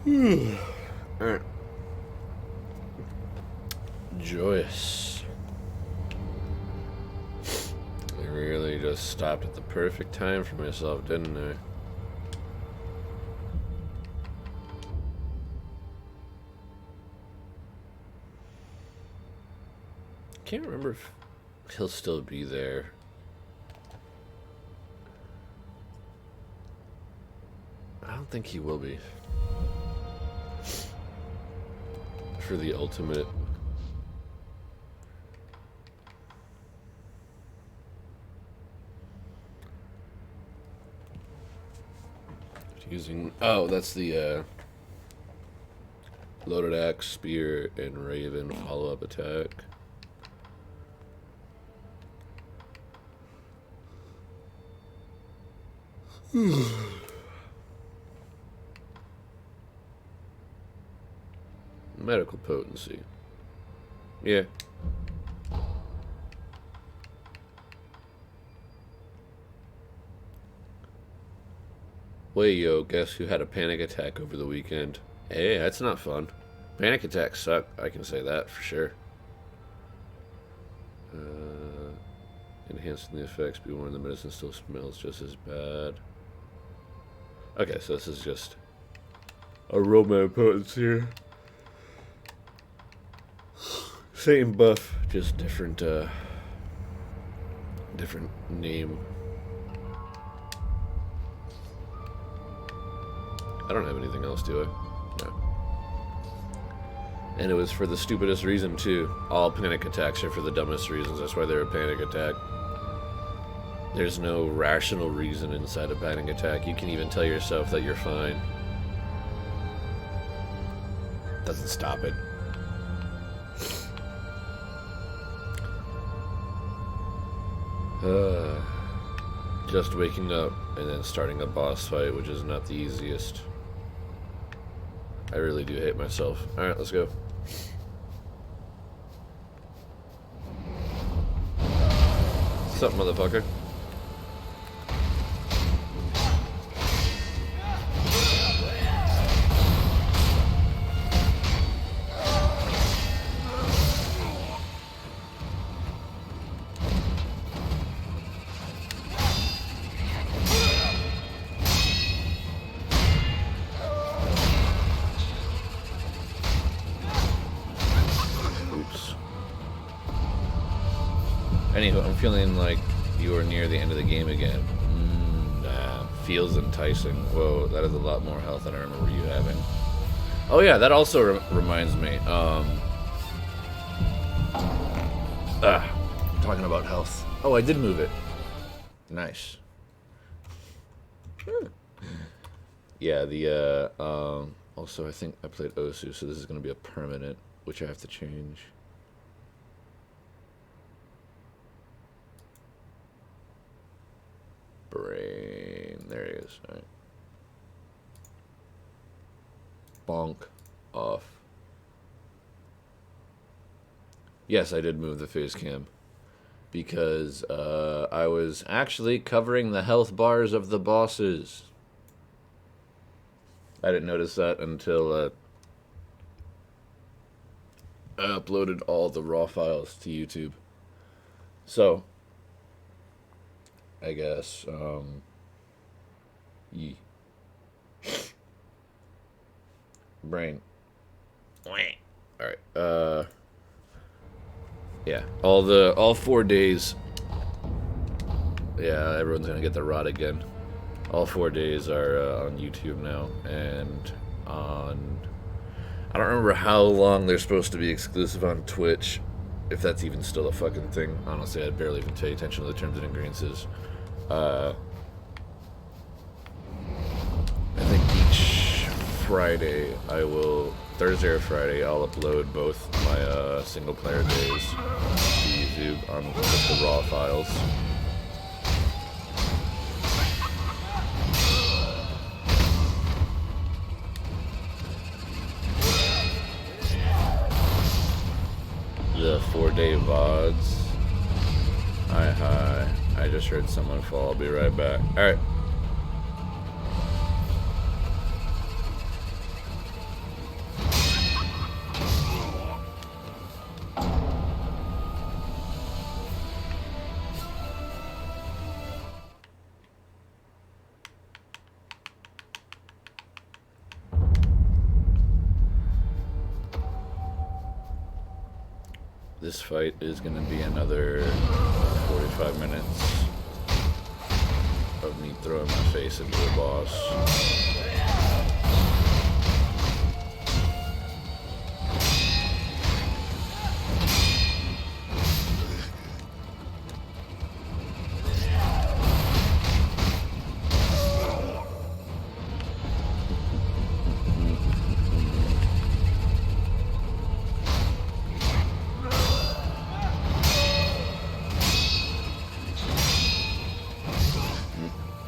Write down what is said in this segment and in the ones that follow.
Alright. Joyous. I really just stopped at the perfect time for myself, didn't I? Can't remember if he'll still be there. I don't think he will be. For the ultimate. Using, oh, that's the loaded axe, spear, and raven follow-up attack. Medical potency. Yeah. Wait, yo, guess who had a panic attack over the weekend? Hey, that's not fun. Panic attacks suck, I can say that for sure. Enhancing the effects, be warned the medicine still smells just as bad. Okay, so this is just aroma potency. Same buff, just different different name. I don't have anything else, do I? No. And it was for the stupidest reason, too. All panic attacks are for the dumbest reasons. That's why they're a panic attack. There's no rational reason inside a panic attack. You can even tell yourself that you're fine. Doesn't stop it. Just waking up and then starting a boss fight, which is not the easiest. I really do hate myself. Alright, let's go. What's up, motherfucker? Anywho, I'm feeling like you are near the end of the game again. Feels enticing. Whoa, that is a lot more health than I remember you having. Oh yeah, that also reminds me. Talking about health. Oh, I did move it. Nice. Yeah, the also I think I played Osu, so this is gonna be a permanent, which I have to change. Brain. There he is. All right. Bonk. Off. Yes, I did move the face cam. Because I was actually covering the health bars of the bosses. I didn't notice that until I uploaded all the raw files to YouTube. So I guess, brain. Alright, yeah, all 4 days, yeah, everyone's gonna get the rod again. All 4 days are, on YouTube now, and I don't remember how long they're supposed to be exclusive on Twitch, if that's even still a fucking thing. Honestly, I barely even pay attention to the terms and agreements. I think each Friday Thursday or Friday, I'll upload both my single player days to YouTube on with the raw files. The 4-day VODs. Hi. I just heard someone fall. I'll be right back. Alright. This fight is going to be another 45 minutes of me throwing my face into the boss.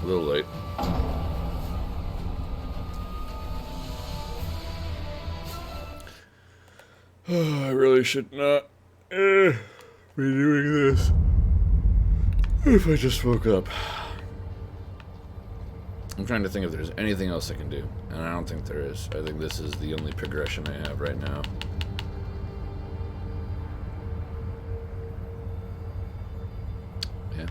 A little late. I really should not be doing this if I just woke up. I'm trying to think if there's anything else I can do, and I don't think there is. I think this is the only progression I have right now. Yeah.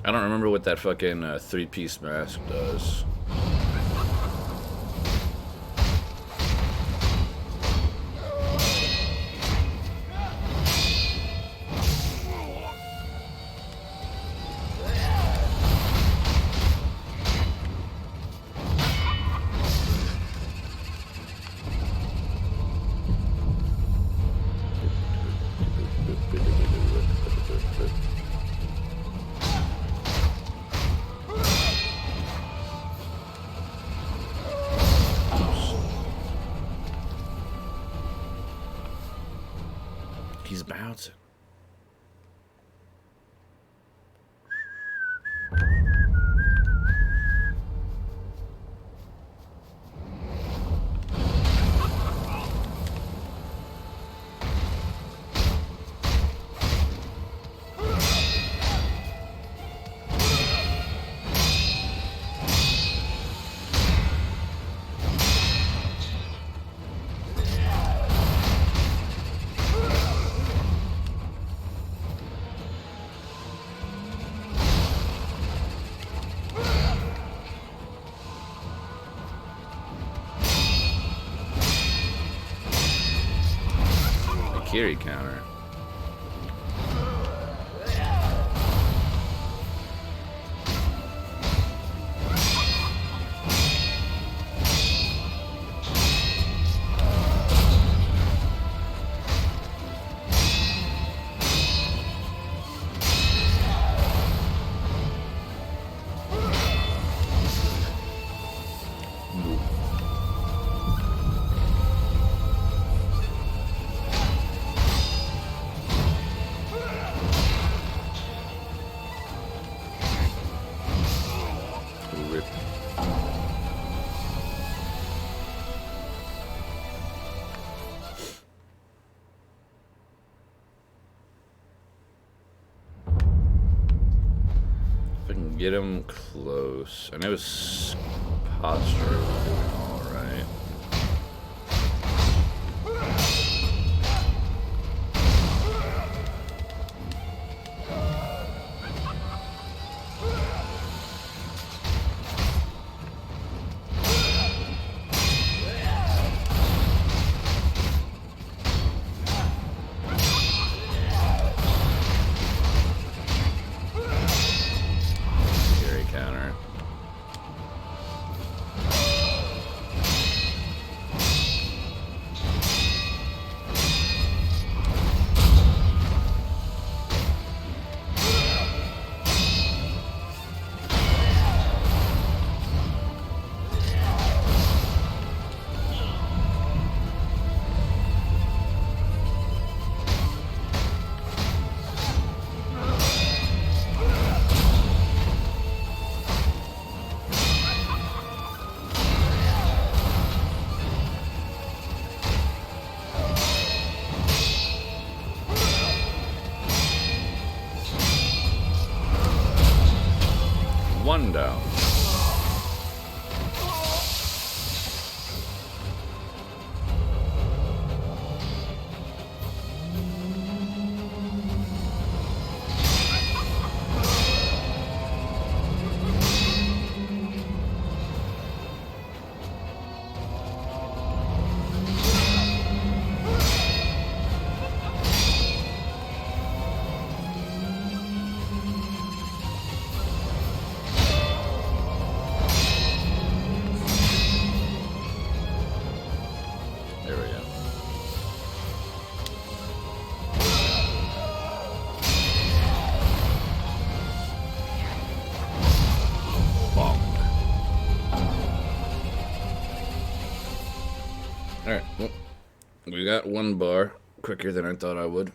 I don't remember what that fucking three-piece mask does. He's bouncing. Carry counter. Get him close. I know his posture is doing all right. One down. Alright, well, we got one bar quicker than I thought I would.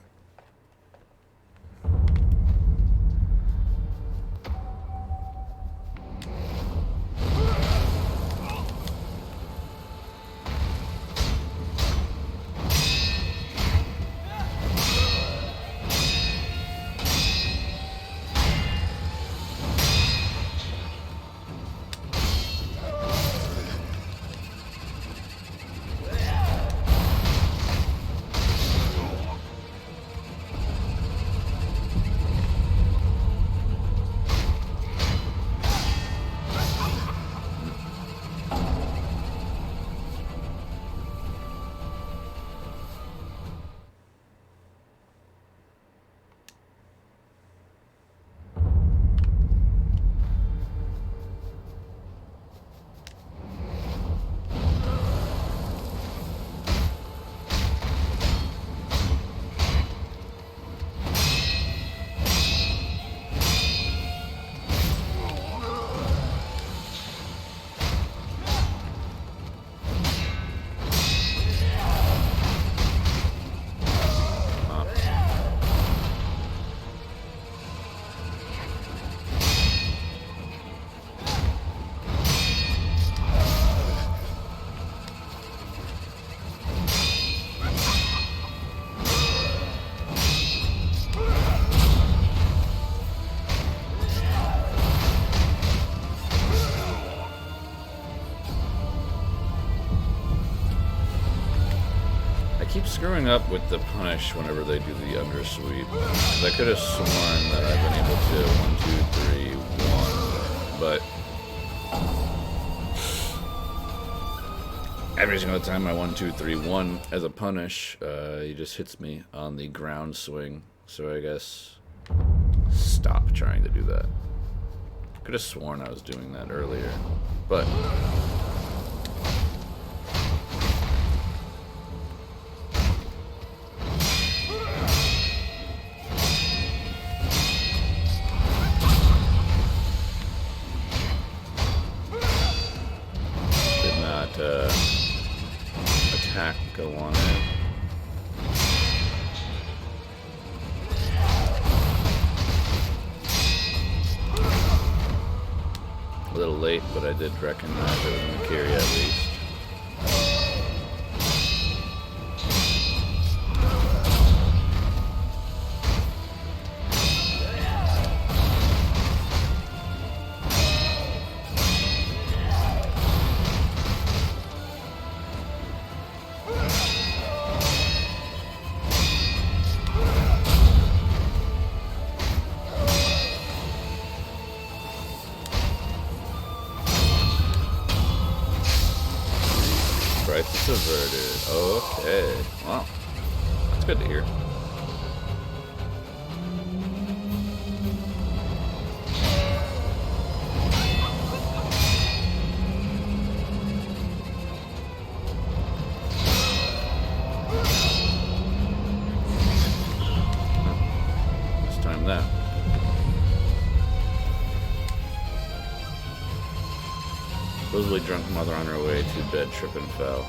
Keep screwing up with the punish whenever they do the undersweep. I could have sworn that I've been able to 1, 2, 3, 1, but every single time I 1, 2, 3, 1 as a punish, he just hits me on the ground swing. So I guess stop trying to do that. Could have sworn I was doing that earlier, but. Attack go on it. A little late, but I did recognize it was going to carry at least. Crisis averted. Okay. Wow. That's good to hear. Let's time that. Supposedly drunk mother on her way to bed, trip and fell.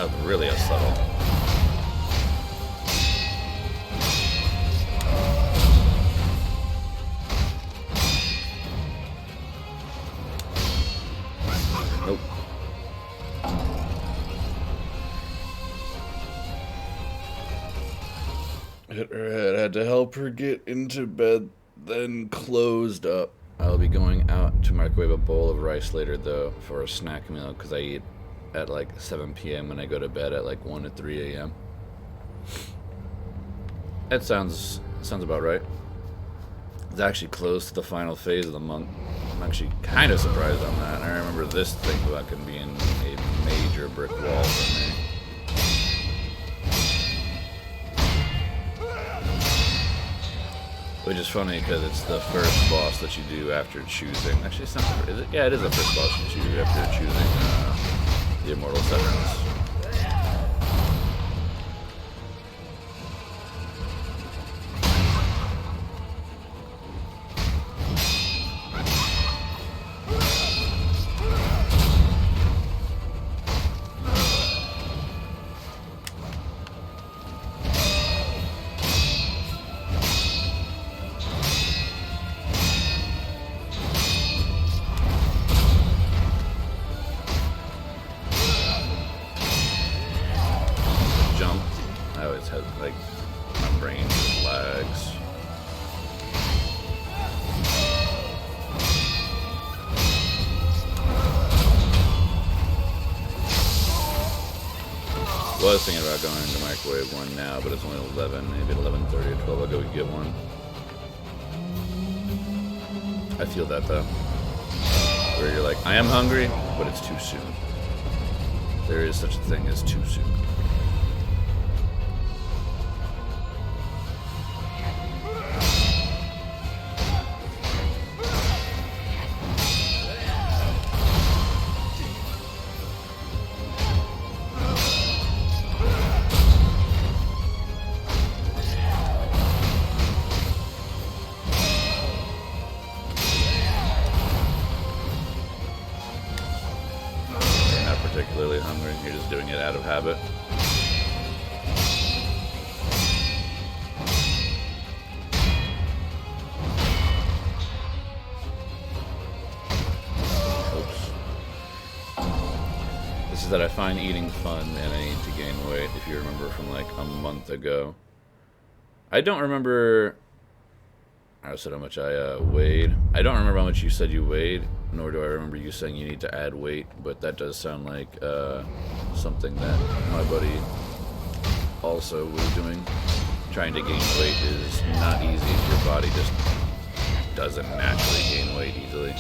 That was really a subtle. Nope. Hit her head. Had to help her get into bed, then closed up. I'll be going out to microwave a bowl of rice later, though, for a snack meal, because I eat at like 7 p.m. and I go to bed at like 1 to 3 a.m. That sounds about right. It's actually close to the final phase of the month. I'm actually kind of surprised on that. I remember this thing fucking being a major brick wall for me. Which is funny because it's the first boss that you do after choosing. Actually, it's not the first. Yeah, it is the first boss you choose after choosing the Immortal Severance. Like, my brain just lags. Was thinking about going to microwave one now, but it's only 11, maybe at 11:30 or 12 I'll go get one. I feel that though. Where you're like, I am hungry, but it's too soon. There is such a thing as too soon. Particularly hungry, you're just doing it out of habit. Oops. This is that I find eating fun and I need to gain weight, if you remember from like a month ago. I don't remember. I said how much I weighed. I don't remember how much you said you weighed, nor do I remember you saying you need to add weight, but that does sound like something that my buddy also was doing. Trying to gain weight is not easy. Your body just doesn't naturally gain weight easily.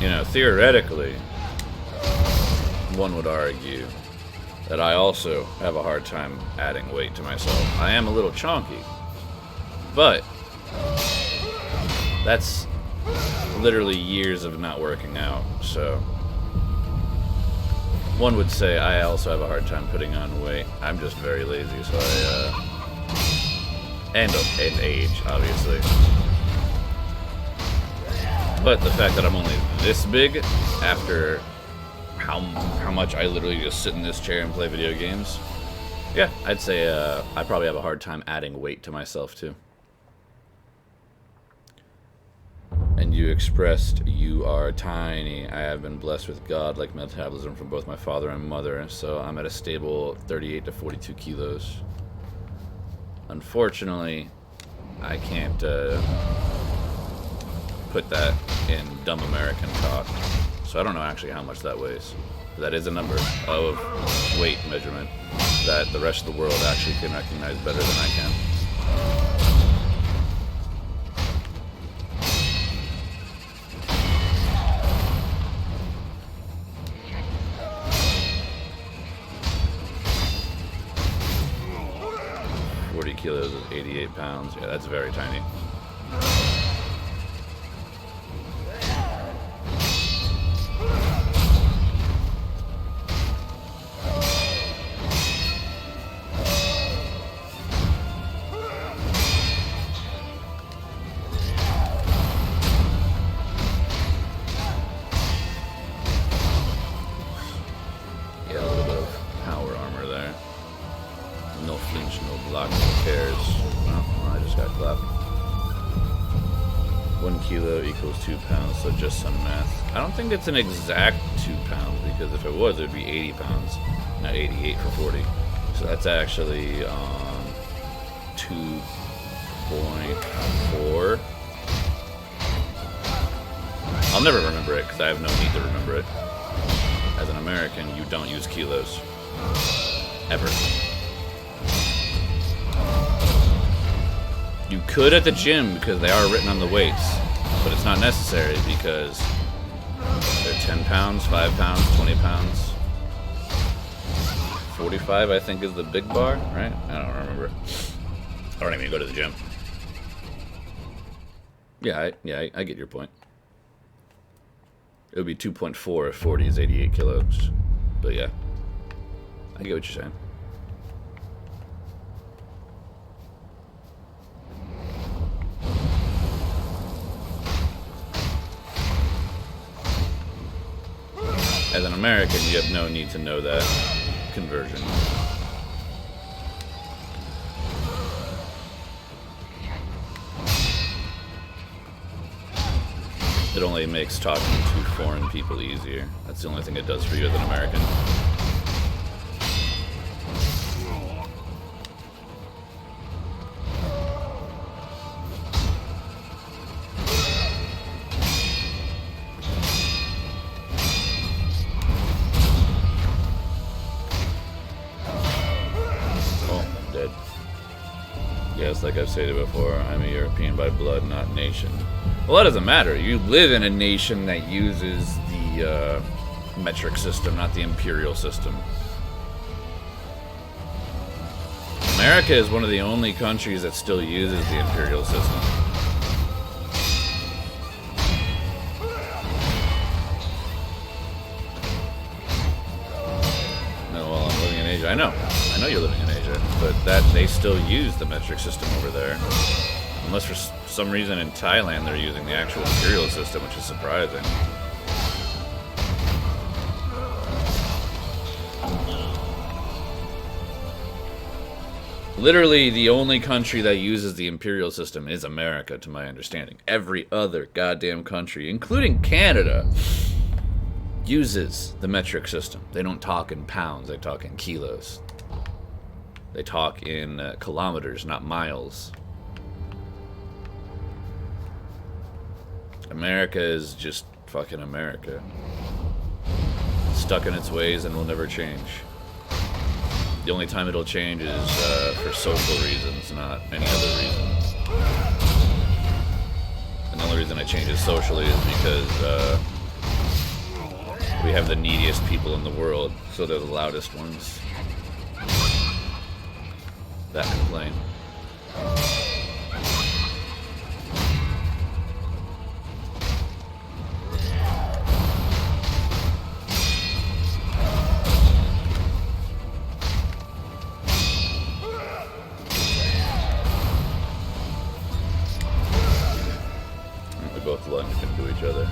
You know, theoretically, one would argue that I also have a hard time adding weight to myself. I am a little chonky, but that's literally years of not working out, so one would say I also have a hard time putting on weight. I'm just very lazy, so and age, obviously. But the fact that I'm only this big after how much I literally just sit in this chair and play video games, yeah, I'd say I probably have a hard time adding weight to myself too. And you expressed you are tiny. I have been blessed with God-like metabolism from both my father and mother, so I'm at a stable 38 to 42 kilos. Unfortunately, I can't put that in dumb American talk, so I don't know actually how much that weighs. That is a number of weight measurement that the rest of the world actually can recognize better than I can. 40 kilos is 88 pounds. Yeah, that's very tiny. 1 kilo equals 2 pounds, so just some math. I don't think it's an exact 2 pounds, because if it was, it would be 80 pounds, not 88 for 40. So that's actually 2.4. I'll never remember it, because I have no need to remember it. As an American, you don't use kilos. Ever. You could at the gym because they are written on the weights, but it's not necessary because they're 10 pounds, 5 pounds, 20 pounds. 45, I think, is the big bar, right? I don't remember. I don't even go to the gym. Yeah, I get your point. It would be 2.4 if 40 is 88 kilos. But yeah, I get what you're saying. As an American, you have no need to know that conversion. It only makes talking to foreign people easier. That's the only thing it does for you as an American. Yes, like I've stated before, I'm a European by blood, not nation. Well, that doesn't matter. You live in a nation that uses the metric system, not the imperial system. America is one of the only countries that still uses the imperial system. No, well, I'm living in Asia. I know you're living in Asia, but that they still use the metric system over there. Unless for some reason in Thailand they're using the actual imperial system, which is surprising. Literally, the only country that uses the imperial system is America, to my understanding. Every other goddamn country, including Canada, uses the metric system. They don't talk in pounds, they talk in kilos. They talk in kilometers, not miles. America is just fucking America. Stuck in its ways and will never change. The only time it'll change is for social reasons, not any other reason. And the only reason it changes socially is because we have the neediest people in the world, so they're the loudest ones that complain. We both lunged into each other.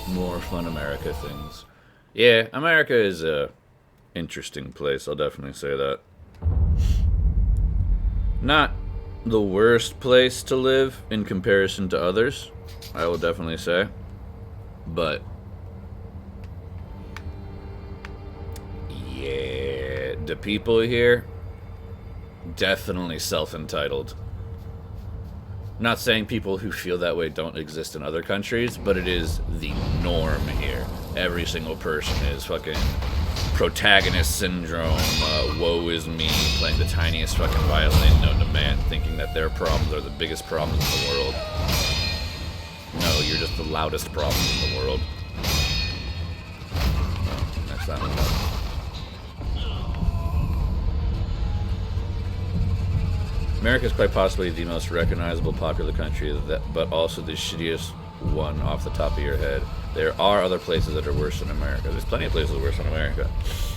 More fun America things. Yeah, America is a interesting place, I'll definitely say that. Not the worst place to live in comparison to others, I will definitely say. But yeah, the people here, definitely self-entitled. Not saying people who feel that way don't exist in other countries, but it is the norm here. Every single person is fucking protagonist syndrome, woe is me, playing the tiniest fucking violin known to man, thinking that their problems are the biggest problems in the world. No, you're just the loudest problem in the world. Well, that's not enough. America is quite possibly the most recognizable popular country, but also the shittiest one off the top of your head. There are other places that are worse than America. There's plenty of places worse than America.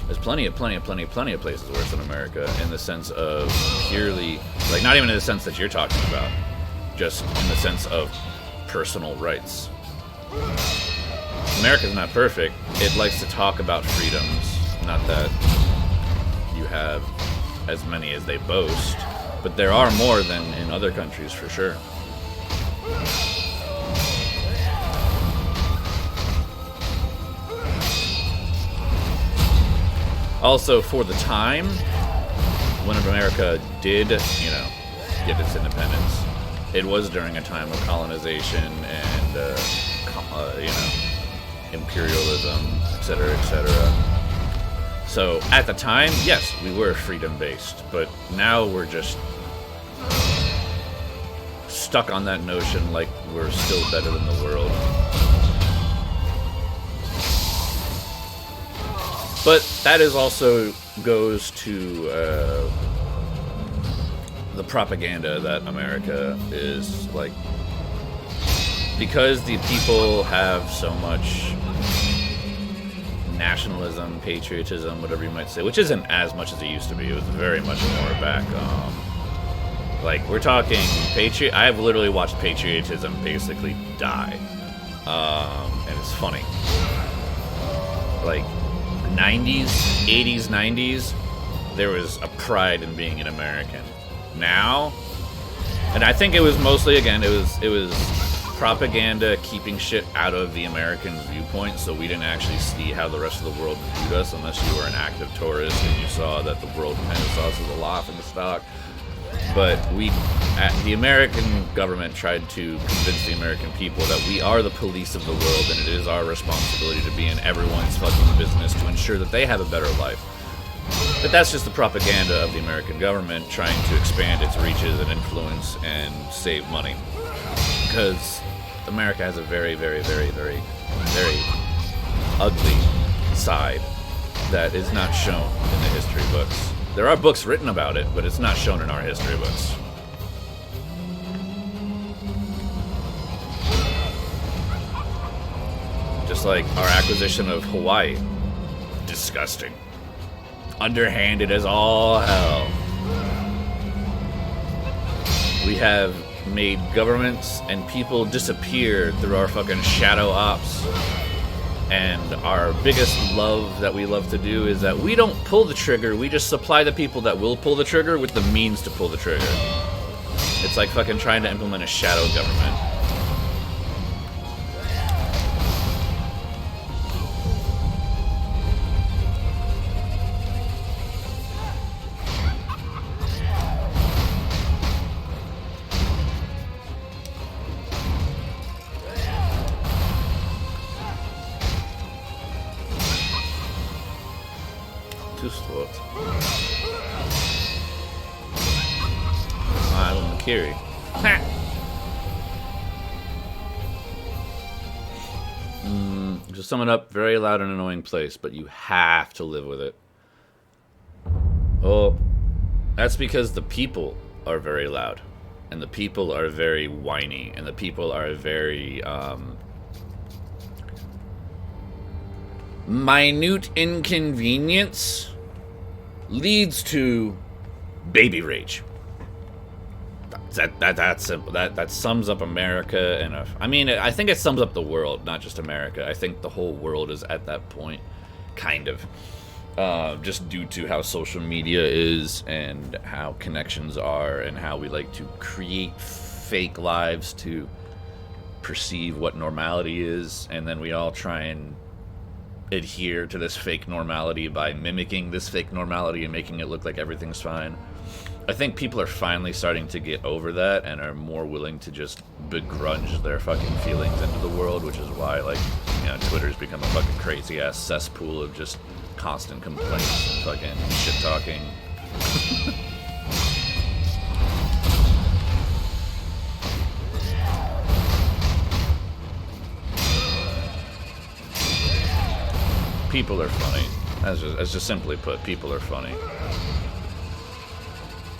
There's plenty of places worse than America in the sense of purely, like, not even in the sense that you're talking about, just in the sense of personal rights. America's not perfect. It likes to talk about freedoms. Not that you have as many as they boast, but there are more than in other countries for sure. Also, for the time, when America did, you know, get its independence, it was during a time of colonization and, you know, imperialism, etc., etc. So, at the time, yes, we were freedom-based, but now we're just stuck on that notion like we're still better than the world. But that is also goes to the propaganda that America is like, because the people have so much nationalism, patriotism, whatever you might say, which isn't as much as it used to be. It was very much more back. Like, we're talking I've literally watched patriotism basically die, and it's funny. Like, 90s, 80s, 90s, there was a pride in being an American. Now, and I think it was mostly, again, it was propaganda keeping shit out of the American viewpoint, so we didn't actually see how the rest of the world viewed us unless you were an active tourist and you saw that the world kind of saw us as a laughing stock. But the American government tried to convince the American people that we are the police of the world and it is our responsibility to be in everyone's fucking business to ensure that they have a better life. But that's just the propaganda of the American government trying to expand its reaches and influence and save money. Because America has a very, very, very, very, very ugly side that is not shown in the history books. There are books written about it, but it's not shown in our history books. Just like our acquisition of Hawaii. Disgusting. Underhanded as all hell. We have made governments and people disappear through our fucking shadow ops. And our biggest love that we love to do is that we don't pull the trigger, we just supply the people that will pull the trigger with the means to pull the trigger. It's like fucking trying to implement a shadow government. To sum it up, very loud and annoying place, but you have to live with it. Well, that's because the people are very loud, and the people are very whiny, and the people are very, minute inconvenience leads to baby rage. That's simple. That sums up America enough. I mean, I think it sums up the world, not just America. I think the whole world is at that point, kind of, just due to how social media is and how connections are and how we like to create fake lives to perceive what normality is, and then we all try and adhere to this fake normality by mimicking this fake normality and making it look like everything's fine. I think people are finally starting to get over that and are more willing to just begrudge their fucking feelings into the world, which is why, like, you know, Twitter's become a fucking crazy-ass cesspool of just constant complaints and fucking shit-talking. People are funny. As just simply put, people are funny.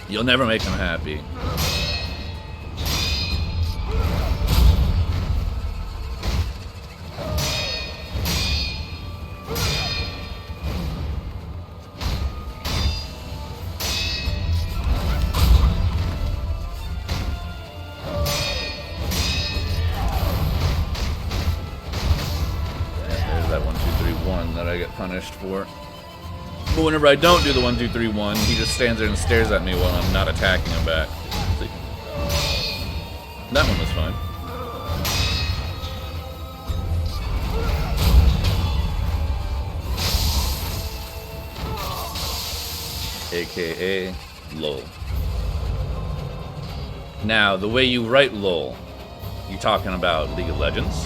You'll never make them happy. that I get punished for. But whenever I don't do the 1, 2, 3, 1, he just stands there and stares at me while I'm not attacking him back. See? That one was fine. AKA LOL. Now, the way you write LOL, you talking about League of Legends?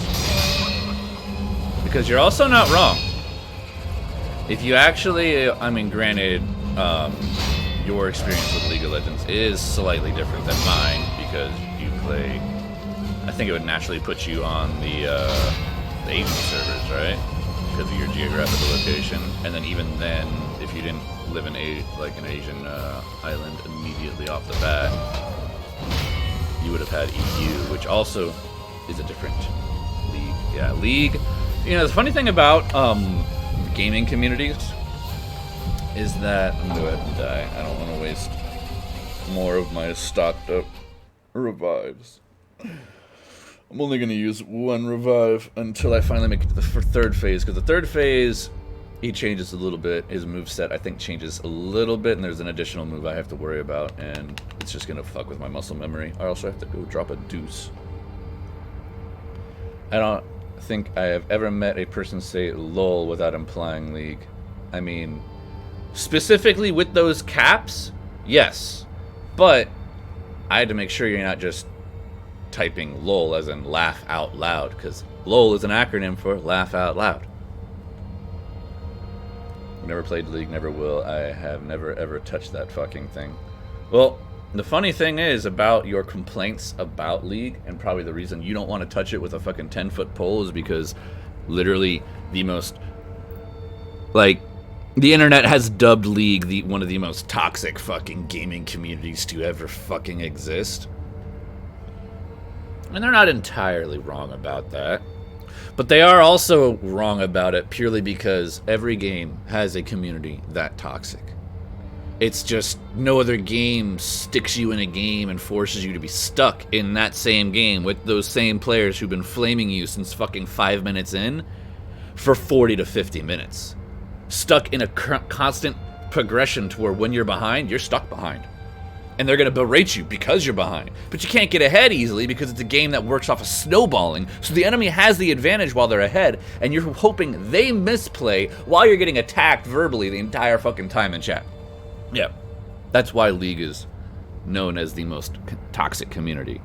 Because you're also not wrong. If you actually, I mean, granted, your experience with League of Legends is slightly different than mine because you play, I think it would naturally put you on the Asian servers, right? Because of your geographical location. And then even then, if you didn't live in an Asian island immediately off the bat, you would have had EU, which also is a different league. Yeah, League. You know, the funny thing about gaming communities is that I'm gonna go ahead and die. I don't want to waste more of my stocked up revives. I'm only gonna use 1 revive until I finally make it to the third phase, because the third phase, he changes a little bit. His moveset, I think, changes a little bit, and there's an additional move I have to worry about, and it's just gonna fuck with my muscle memory. I also have to go drop a deuce. I don't think I have ever met a person say LOL without implying League. I mean, specifically with those caps, yes. But I had to make sure you're not just typing LOL as in laugh out loud, because LOL is an acronym for laugh out loud. Never played League, never will. I have never ever touched that fucking thing. Well, the funny thing is about your complaints about League, and probably the reason you don't want to touch it with a fucking 10-foot pole is because literally the most, like, the internet has dubbed League one of the most toxic fucking gaming communities to ever fucking exist. And they're not entirely wrong about that. But they are also wrong about it purely because every game has a community that toxic. It's just no other game sticks you in a game and forces you to be stuck in that same game with those same players who've been flaming you since fucking 5 minutes in for 40 to 50 minutes. Stuck in a constant progression to where when you're behind, you're stuck behind. And they're going to berate you because you're behind. But you can't get ahead easily because it's a game that works off of snowballing. So the enemy has the advantage while they're ahead, and you're hoping they misplay while you're getting attacked verbally the entire fucking time in chat. Yeah, that's why League is known as the most toxic community.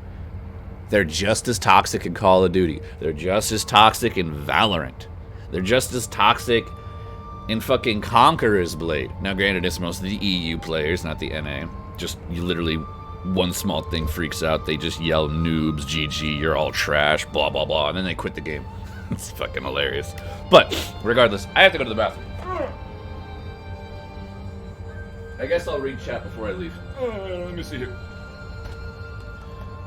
They're just as toxic in Call of Duty. They're just as toxic in Valorant. They're just as toxic in fucking Conqueror's Blade. Now, granted, it's mostly the EU players, not the NA. Just, you literally, one small thing freaks out, they just yell noobs, GG, you're all trash, blah, blah, blah, and then they quit the game. It's fucking hilarious. But, regardless, I have to go to the bathroom. I guess I'll read chat before I leave. Let me see here.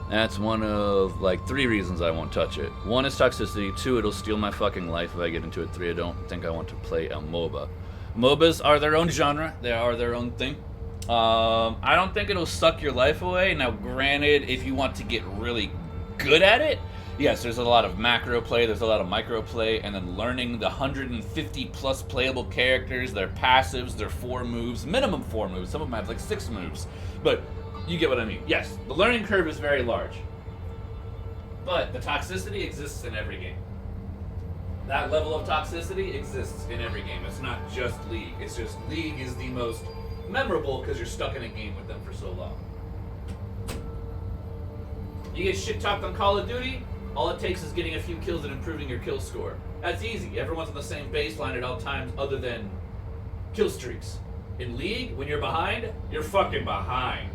That's one of, like, 3 reasons I won't touch it. 1 is toxicity. 2, it'll steal my fucking life if I get into it. 3, I don't think I want to play a MOBA. MOBAs are their own genre. They are their own thing. I don't think it'll suck your life away. Now, granted, if you want to get really good at it, yes, there's a lot of macro play, there's a lot of micro play, and then learning the 150 plus playable characters, their passives, their 4 moves, minimum 4 moves. Some of them have like 6 moves, but you get what I mean. Yes, the learning curve is very large, but the toxicity exists in every game. That level of toxicity exists in every game. It's not just League. It's just League is the most memorable because you're stuck in a game with them for so long. You get shit talked on Call of Duty, all it takes is getting a few kills and improving your kill score. That's easy. Everyone's on the same baseline at all times other than kill streaks. In League, when you're behind, you're fucking behind.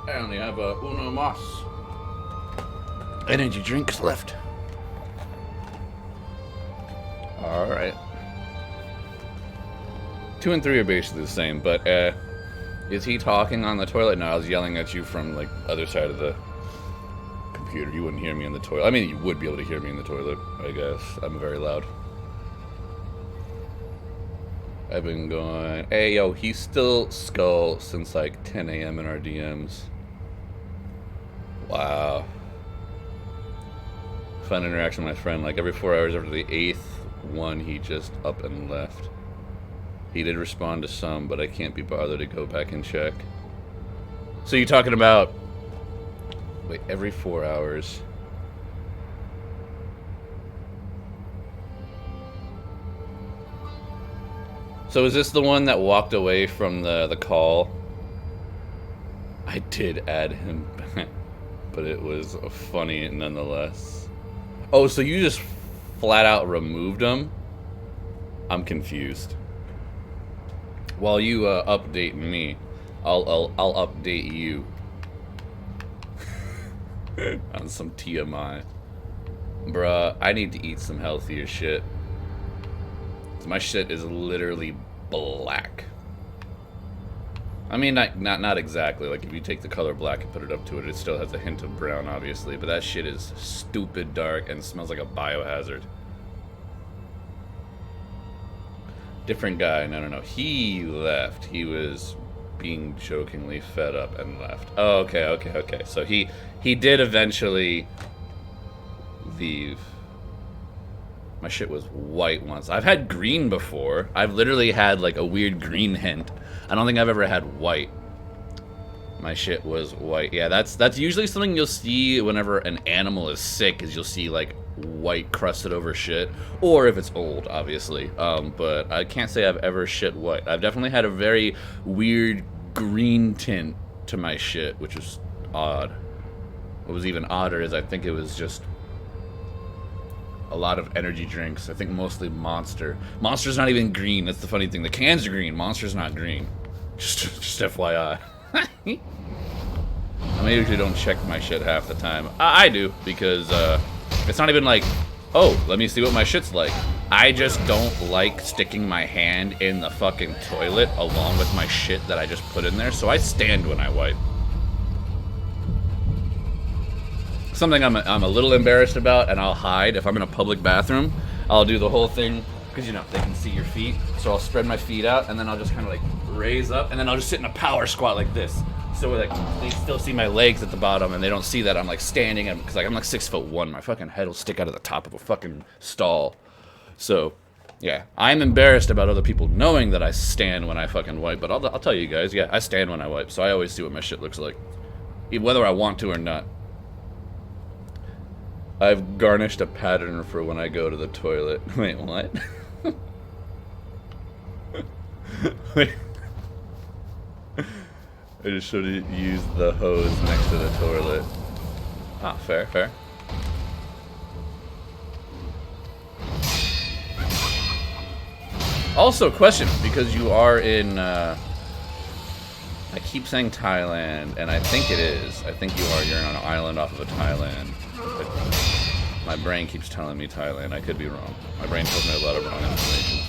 I only have a uno mas. Energy drinks left. Alright. 2 and 3 are basically the same, but is he talking on the toilet? No, I was yelling at you from like other side of the computer. You wouldn't hear me in the toilet. I mean, you would be able to hear me in the toilet, I guess. I'm very loud. I've been going, hey yo, he's still Skull since like 10 a.m. in our DMs. Wow. Fun interaction with my friend. Like every 4 hours after the 8th one, he just up and left. He did respond to some, but I can't be bothered to go back and check. So you're talking about... Wait, every 4 hours... So is this the one that walked away from the call? I did add him back, but it was funny nonetheless. Oh, so you just flat out removed him? I'm confused. While you update me, I'll update you on some TMI. Bruh, I need to eat some healthier shit. My shit is literally black. I mean, not exactly. Like, if you take the color black and put it up to it, it still has a hint of brown, obviously. But that shit is stupid dark and smells like a biohazard. Different guy. No. He left. He was being jokingly fed up and left. Oh, okay. So he did eventually leave. My shit was white once. I've had green before. I've literally had like a weird green hint. I don't think I've ever had white. My shit was white. Yeah, that's usually something you'll see whenever an animal is sick, is you'll see like white crusted over shit. Or if it's old, obviously. But I can't say I've ever shit white. I've definitely had a very weird green tint to my shit, which is odd. What was even odder is I think it was just a lot of energy drinks. I think mostly Monster. Monster's not even green. That's the funny thing. The cans are green. Monster's not green. Just FYI. I usually don't check my shit half the time. I do, because it's not even like, oh, let me see what my shit's like. I just don't like sticking my hand in the fucking toilet along with my shit that I just put in there, so I stand when I wipe. Something I'm a little embarrassed about, and I'll hide. If I'm in a public bathroom, I'll do the whole thing, because, you know, they can see your feet. So I'll spread my feet out, and then I'll just kind of, like, raise up, and then I'll just sit in a power squat like this. So, like, they still see my legs at the bottom, and they don't see that I'm, like, standing, because, like, I'm, like, 6'1". My fucking head will stick out of the top of a fucking stall. So, yeah. I'm embarrassed about other people knowing that I stand when I fucking wipe, but I'll tell you guys, yeah, I stand when I wipe, so I always see what my shit looks like, whether I want to or not. I've garnished a pattern for when I go to the toilet. Wait, what? Wait. I just should have used the hose next to the toilet. Ah, fair. Also, question, because you are in, I keep saying Thailand, and I think it is. I think you're on an island off of Thailand. My brain keeps telling me Thailand. I could be wrong. My brain tells me a lot of wrong information.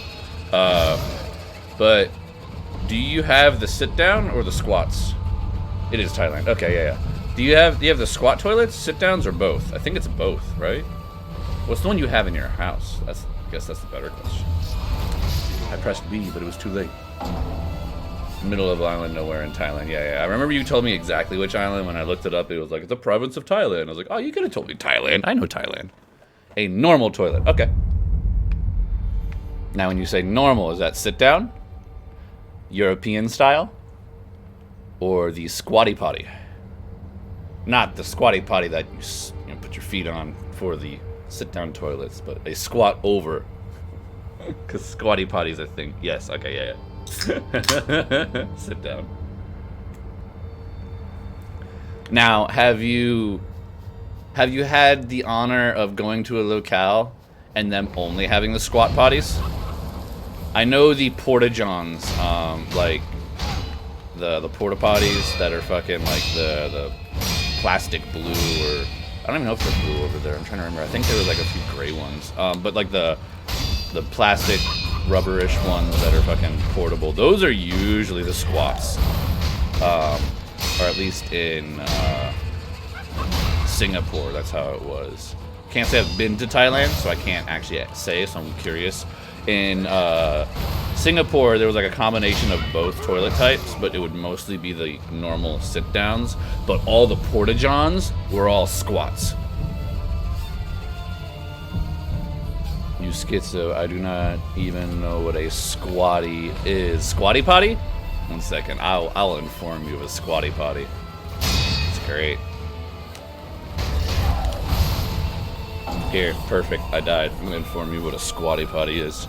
But do you have the sit down or the squats? It is Thailand. Okay, yeah. Do you have the squat toilets, sit downs, or both? I think it's both, right? What's the one you have in your house? I guess that's the better question. I pressed B, but it was too late. Middle of island nowhere in Thailand. Yeah. I remember you told me exactly which island. When I looked it up, it was like the province of Thailand. I was like, oh, you could have told me Thailand. I know Thailand. A normal toilet. Okay. Now, when you say normal, is that sit down, European style, or the squatty potty? Not the squatty potty that you put your feet on for the sit down toilets, but a squat over. Because squatty potties, I think. Yes. Okay. Yeah. Sit down. Now, have you had the honor of going to a locale and them only having the squat potties? I know the porta-johns, like the porta potties that are fucking like the plastic blue, or I don't even know if they're blue over there. I'm trying to remember. I think there was like a few gray ones. But like the plastic rubberish ones that are fucking portable, those are usually the squats. Or at least in Singapore, that's how it was. Can't say I've been to Thailand, so I can't actually say, so I'm curious. In Singapore, there was like a combination of both toilet types, but it would mostly be the normal sit-downs. But all the porta-johns were all squats. You schizo, I do not even know what a squatty is. Squatty potty? 1 second, I'll inform you of a squatty potty. It's great. Here, perfect, I died. I'm gonna inform you what a squatty potty is.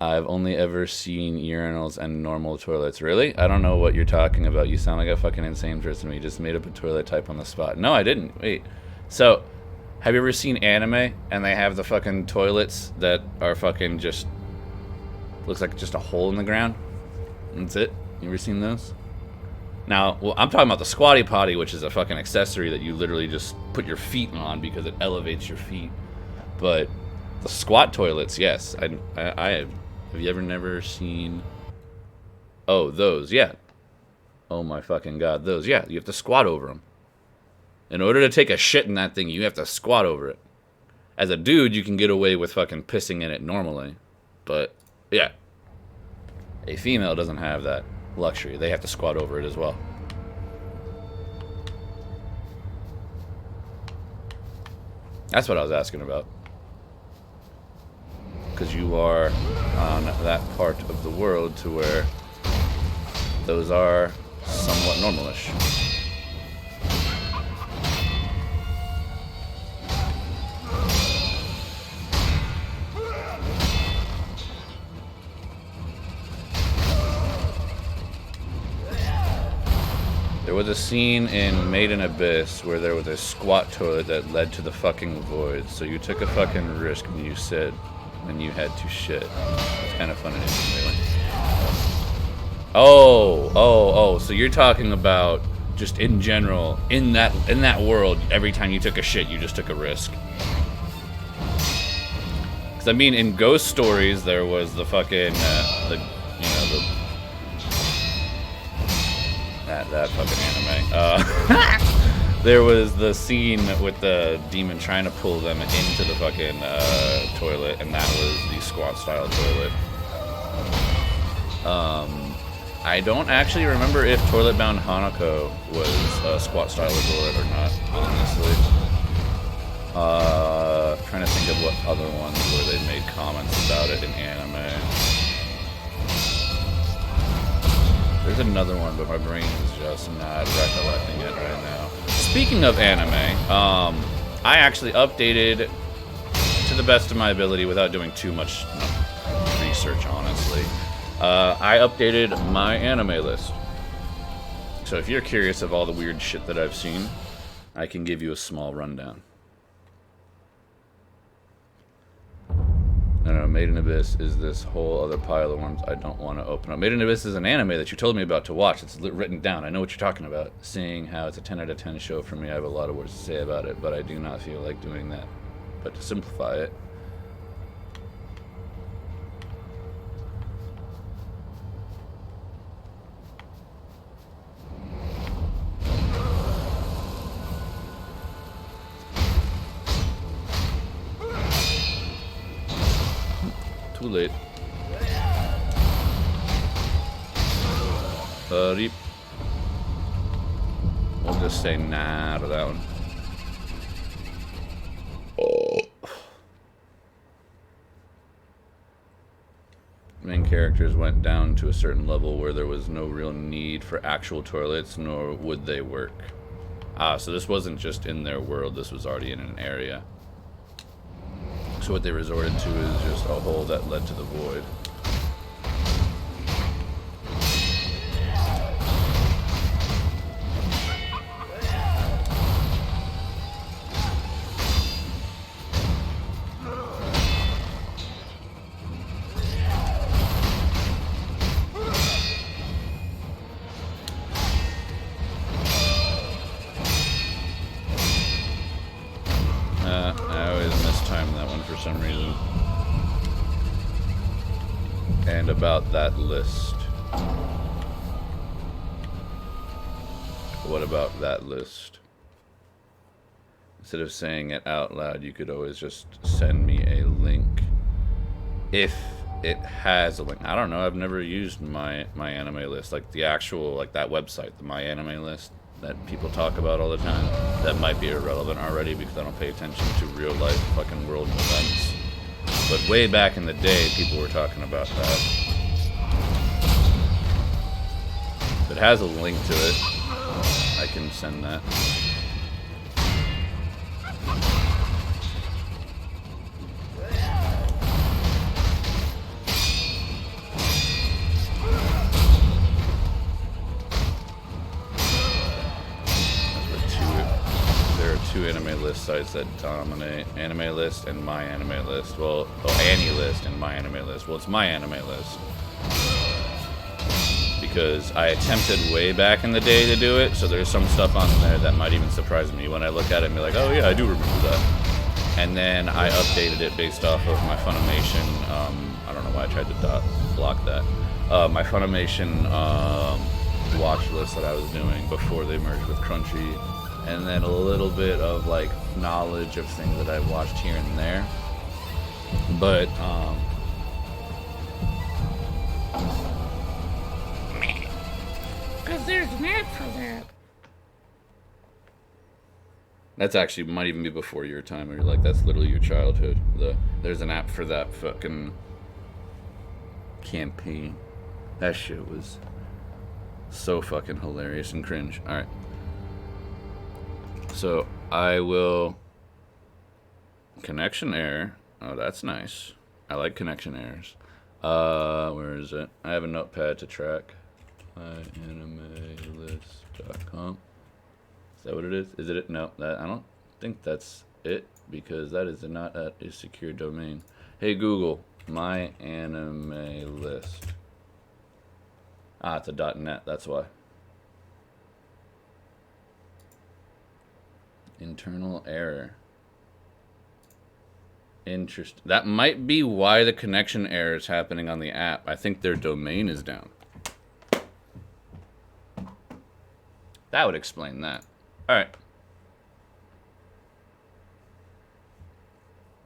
I've only ever seen urinals and normal toilets. Really? I don't know what you're talking about. You sound like a fucking insane person. You just made up a toilet type on the spot. No, I didn't. Wait. So, have you ever seen anime and they have the fucking toilets that are fucking just... looks like just a hole in the ground? That's it? You ever seen those? Now, well, I'm talking about the squatty potty, which is a fucking accessory that you literally just put your feet on because it elevates your feet. But the squat toilets, yes. Have you ever never seen... Oh, those, yeah. Oh my fucking god, those, yeah. You have to squat over them. In order to take a shit in that thing, you have to squat over it. As a dude, you can get away with fucking pissing in it normally. But, yeah. A female doesn't have that luxury. They have to squat over it as well. That's what I was asking about. Because you are on that part of the world to where those are somewhat normalish. There was a scene in Made in Abyss where there was a squat toilet that led to the fucking void. So you took a fucking risk and you said, and you had to shit. It's kind of funny, really. Oh, so you're talking about just in general, in that world, every time you took a shit, you just took a risk. Because I mean, in Ghost Stories, there was the fucking, that fucking anime. There was the scene with the demon trying to pull them into the fucking toilet, and that was the squat style toilet. I don't actually remember if Toilet Bound Hanako was a squat style toilet or not, honestly. Trying to think of what other ones where they made comments about it in anime. There's another one, but my brain is just not recollecting it right now. Speaking of anime, I actually updated, to the best of my ability, without doing too much research, honestly. I updated my anime list. So if you're curious of all the weird shit that I've seen, I can give you a small rundown. No, Made in Abyss is this whole other pile of ones I don't want to open up. Made in Abyss is an anime that you told me about to watch. It's written down. I know what you're talking about. Seeing how it's a 10 out of 10 show for me, I have a lot of words to say about it, but I do not feel like doing that. But to simplify it, too late. Reap. We'll just say nah to that one. Main characters went down to a certain level where there was no real need for actual toilets, nor would they work. So this wasn't just in their world, this was already in an area. So what they resorted to is just a hole that led to the void. and about that list. What about that list? Instead of saying it out loud, you could always just send me a link. If it has a link. I don't know, I've never used my anime list. Like the actual, like that website, the my anime list that people talk about all the time. That might be irrelevant already because I don't pay attention to real life fucking world events. But way back in the day, people were talking about that. If it has a link to it, I can send that. Two anime list sites that dominate. Anime List and My Anime List. Well, Annie List and My Anime List. Well, it's My Anime List. Because I attempted way back in the day to do it, so there's some stuff on there that might even surprise me when I look at it and be like, oh yeah, I do remember that. And then I updated it based off of my Funimation, I don't know why I tried to block that. My Funimation watch list that I was doing before they merged with Crunchy. And then a little bit of like knowledge of things that I've watched here and there. But because there's an app for that. That's actually might even be before your time. Or you're like, that's literally your childhood. There's an app for that fucking campaign. That shit was so fucking hilarious and cringe. All right. So I will. Connection error. Oh, that's nice. I like connection errors. Where is it? I have a notepad to track. MyAnimeList.com. Is that what it is? Is it? No, I don't think that's it because that is not a secure domain. Hey Google, My Anime List. Ah, it's a .net. That's why. Internal error. Interesting. That might be why the connection error is happening on the app. I think their domain is down. That would explain that. Alright.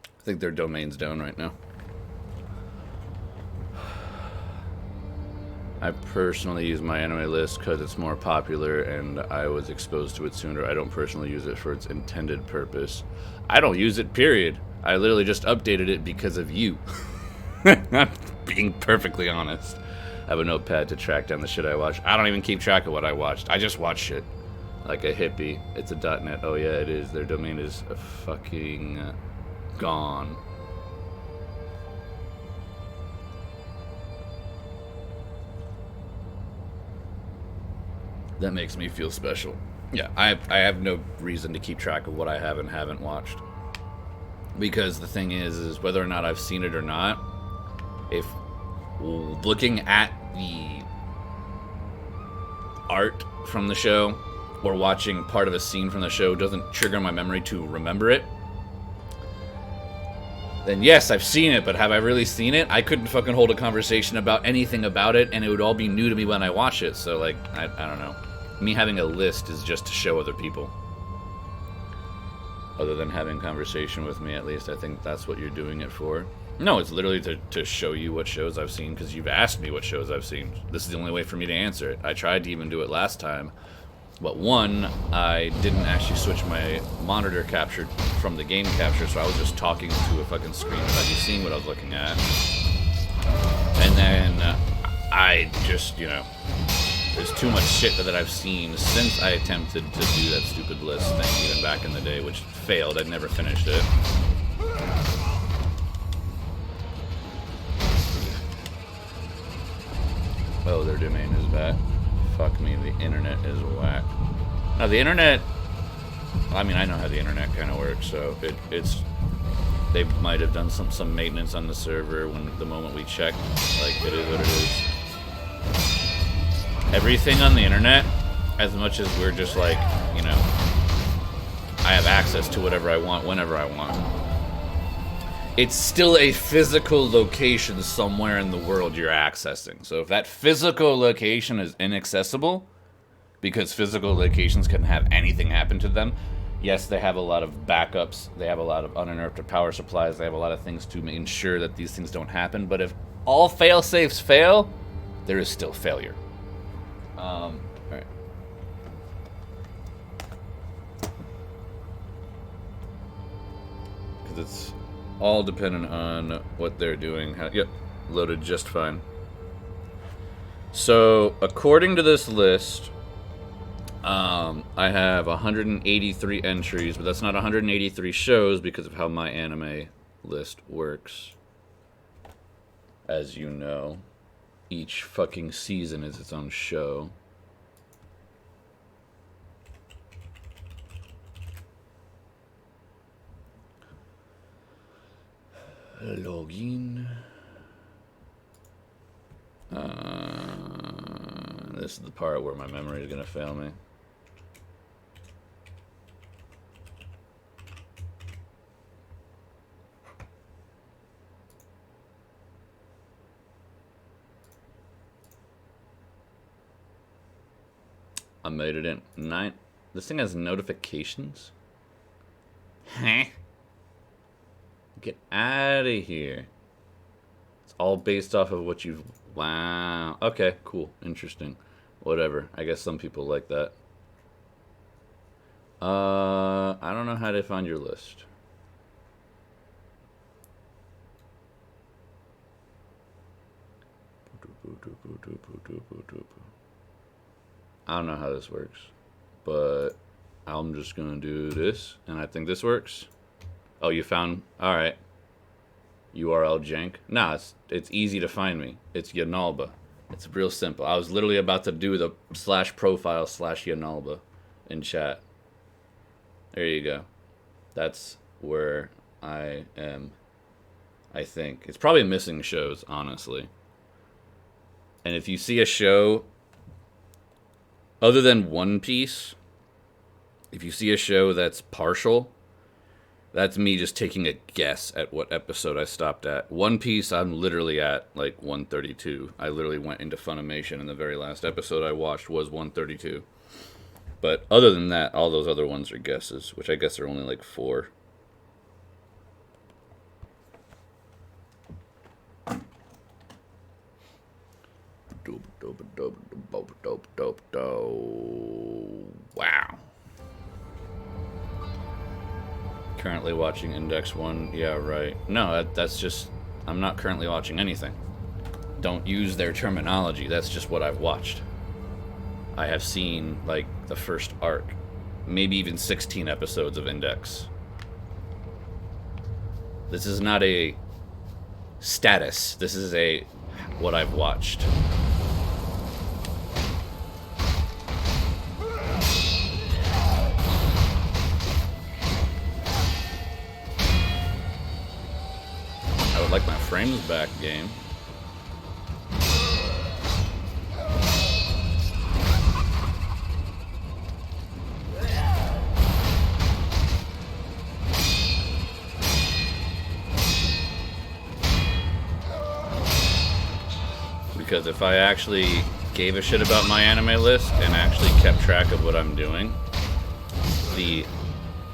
I think their domain's down right now. I personally use My Anime List because it's more popular and I was exposed to it sooner. I don't personally use it for its intended purpose. I don't use it, period. I literally just updated it because of you. I'm being perfectly honest. I have a notepad to track down the shit I watch. I don't even keep track of what I watched. I just watch shit. Like a hippie. It's a .net. Oh yeah, it is. Their domain is fucking gone. That makes me feel special. Yeah, I have no reason to keep track of what I have and haven't watched. Because the thing is whether or not I've seen it or not, if looking at the art from the show or watching part of a scene from the show doesn't trigger my memory to remember it, then yes, I've seen it, but have I really seen it? I couldn't fucking hold a conversation about anything about it, and it would all be new to me when I watch it, so, like, I don't know. Me having a list is just to show other people. Other than having conversation with me, at least, I think that's what you're doing it for. No, it's literally to show you what shows I've seen, because you've asked me what shows I've seen. This is the only way for me to answer it. I tried to even do it last time, but one, I didn't actually switch my monitor capture from the game capture, so I was just talking to a fucking screen without you seeing what I was looking at. And then I just, you know, there's too much shit that I've seen since I attempted to do that stupid list thing even back in the day, which failed. I never finished it. Oh, their domain is back. Fuck me, the internet is whack. Now the internet, I mean, I know how the internet kind of works, so it's they might have done some maintenance on the server when the moment we checked. Like, it is what it is. Everything on the internet, as much as we're just like, you know, I have access to whatever I want whenever I want. it's still a physical location somewhere in the world you're accessing. So if that physical location is inaccessible, because physical locations can have anything happen to them, yes, they have a lot of backups, they have a lot of uninterrupted power supplies, they have a lot of things to ensure that these things don't happen, but if all fail-safes fail, there is still failure. Alright. Because it's all dependent on what they're doing. Yep, loaded just fine. So, according to this list, I have 183 entries, but that's not 183 shows because of how my anime list works. As you know, each fucking season is its own show. Login. This is the part where my memory is gonna fail me. I made it in 9. This thing has notifications? Huh? Get out of here. It's all based off of what you've... Wow. Okay, cool. Interesting. Whatever. I guess some people like that. I don't know how to find your list. I don't know how this works, but I'm just gonna do this, and I think this works. Oh, you found... Alright. URL jank. Nah, it's easy to find me. It's Yanalba. It's real simple. I was literally about to do the /profile /Yanalba in chat. There you go. That's where I am, I think. It's probably missing shows, honestly. And if you see a show... Other than One Piece, if you see a show that's partial, that's me just taking a guess at what episode I stopped at. One Piece, I'm literally at like 132. I literally went into Funimation, and the very last episode I watched was 132. But other than that, all those other ones are guesses, which I guess are only like 4. Wow. Currently watching Index 1. Yeah, right. No, that's just... I'm not currently watching anything. Don't use their terminology. That's just what I've watched. I have seen, like, the first arc. Maybe even 16 episodes of Index. This is not a status. This is a... what I've watched. I would like my frames back, game. Because if I actually gave a shit about my anime list and actually kept track of what I'm doing, the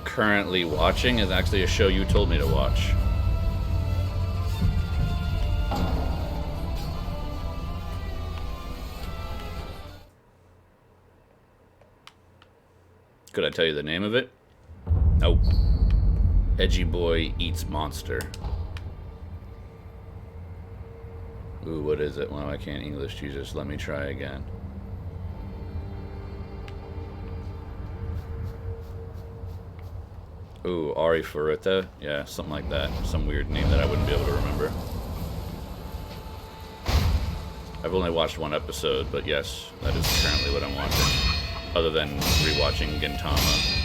currently watching is actually a show you told me to watch. Could I tell you the name of it? Nope. Edgy Boy Eats Monster. Ooh, what is it? Well, I can't English, Jesus. Let me try again. Ooh, Ari Furita? Yeah, something like that. Some weird name that I wouldn't be able to remember. I've only watched one episode, but yes, that is currently what I'm watching. Other than rewatching Gintama.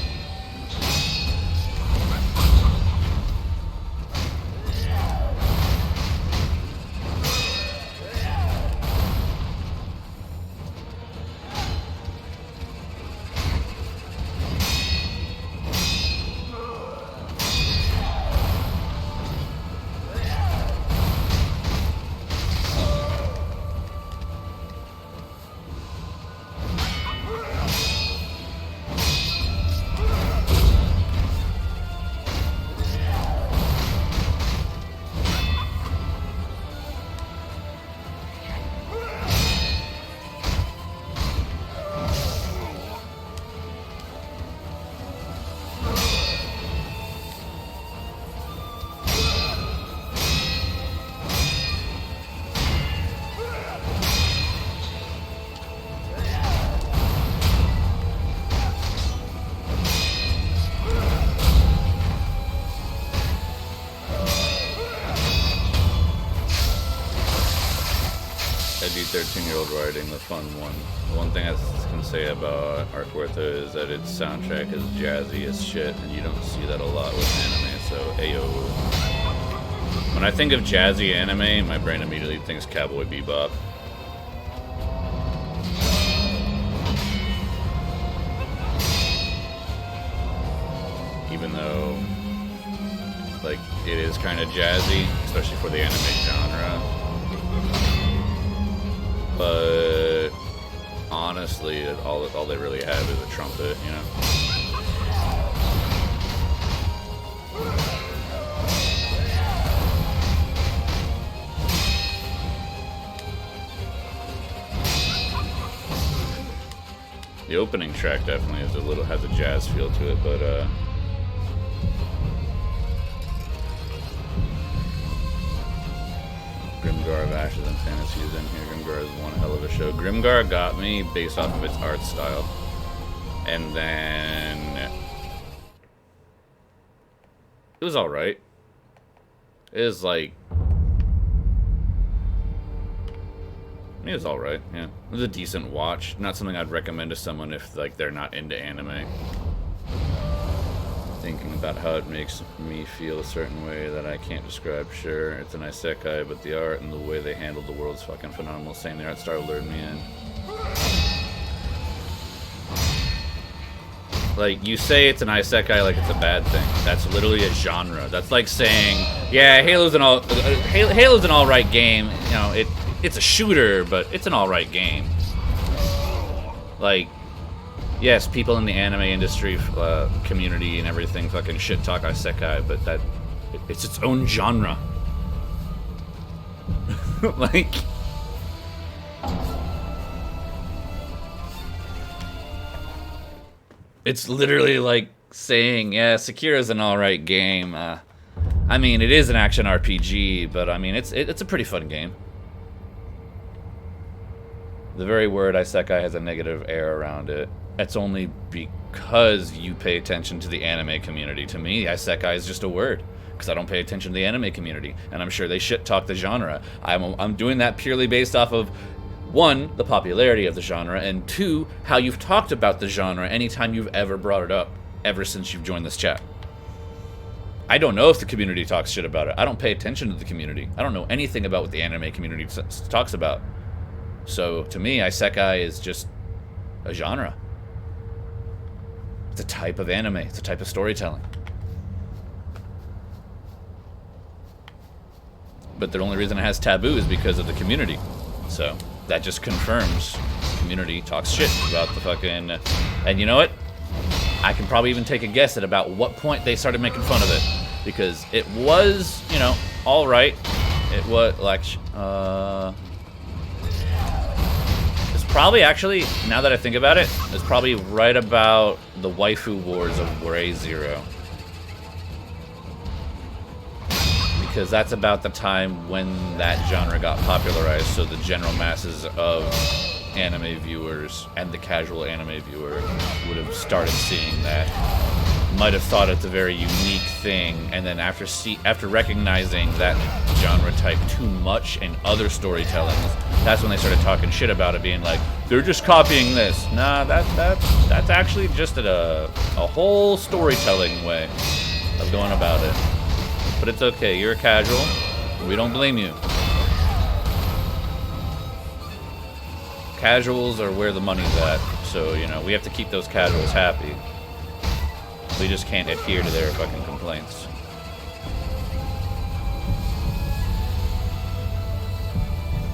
edgy 13-year-old writing, the fun one. The one thing I can say about Artworth is that its soundtrack is jazzy as shit, and you don't see that a lot with anime, so ayo. When I think of jazzy anime, my brain immediately thinks Cowboy Bebop. Even though, like, it is kind of jazzy, especially for the anime genre. But honestly, all they really have is a trumpet, you know. The opening track definitely has a jazz feel to it, but Grimgar of Ashes and Fantasy is in here. Grimgar is one hell of a show. Grimgar got me based off of its art style. And then it was alright. It was like, it was alright, yeah. It was a decent watch. Not something I'd recommend to someone if like they're not into anime. Thinking about how it makes me feel a certain way that I can't describe. Sure, it's an isekai, but the art and the way they handled the world's fucking phenomenal. Saying the art style lured me in. Like, you say it's an isekai like it's a bad thing. That's literally a genre. That's like saying, yeah, Halo's an alright game. You know, it's a shooter, but it's an alright game. Like, yes, people in the anime industry, community and everything fucking shit talk isekai, but it's its own genre. Like, it's literally like saying, yeah, Sekiro's an alright game. I mean, it is an action RPG, but I mean, it's a pretty fun game. The very word isekai has a negative air around it. It's only because you pay attention to the anime community. To me, isekai is just a word, because I don't pay attention to the anime community, and I'm sure they shit talk the genre. I'm doing that purely based off of, one, the popularity of the genre, and two, how you've talked about the genre anytime you've ever brought it up, ever since you've joined this chat. I don't know if the community talks shit about it. I don't pay attention to the community. I don't know anything about what the anime community talks about. So, to me, isekai is just a genre. It's a type of anime. It's a type of storytelling. But the only reason it has taboo is because of the community. So, that just confirms the community talks shit about the fucking... And you know what? I can probably even take a guess at about what point they started making fun of it. Because it was, you know, alright. It was, like... Probably, actually, now that I think about it, it's probably right about the waifu wars of Re:Zero. Because that's about the time when that genre got popularized, so the general masses of anime viewers and the casual anime viewer would have started seeing that. Might have thought it's a very unique thing, and then after recognizing that genre type too much in other storytellings, that's when they started talking shit about it, being like, they're just copying this. Nah, that's actually just a whole storytelling way of going about it. But it's okay, you're a casual, we don't blame you. Casuals are where the money's at, so, you know, we have to keep those casuals happy. We just can't adhere to their fucking complaints.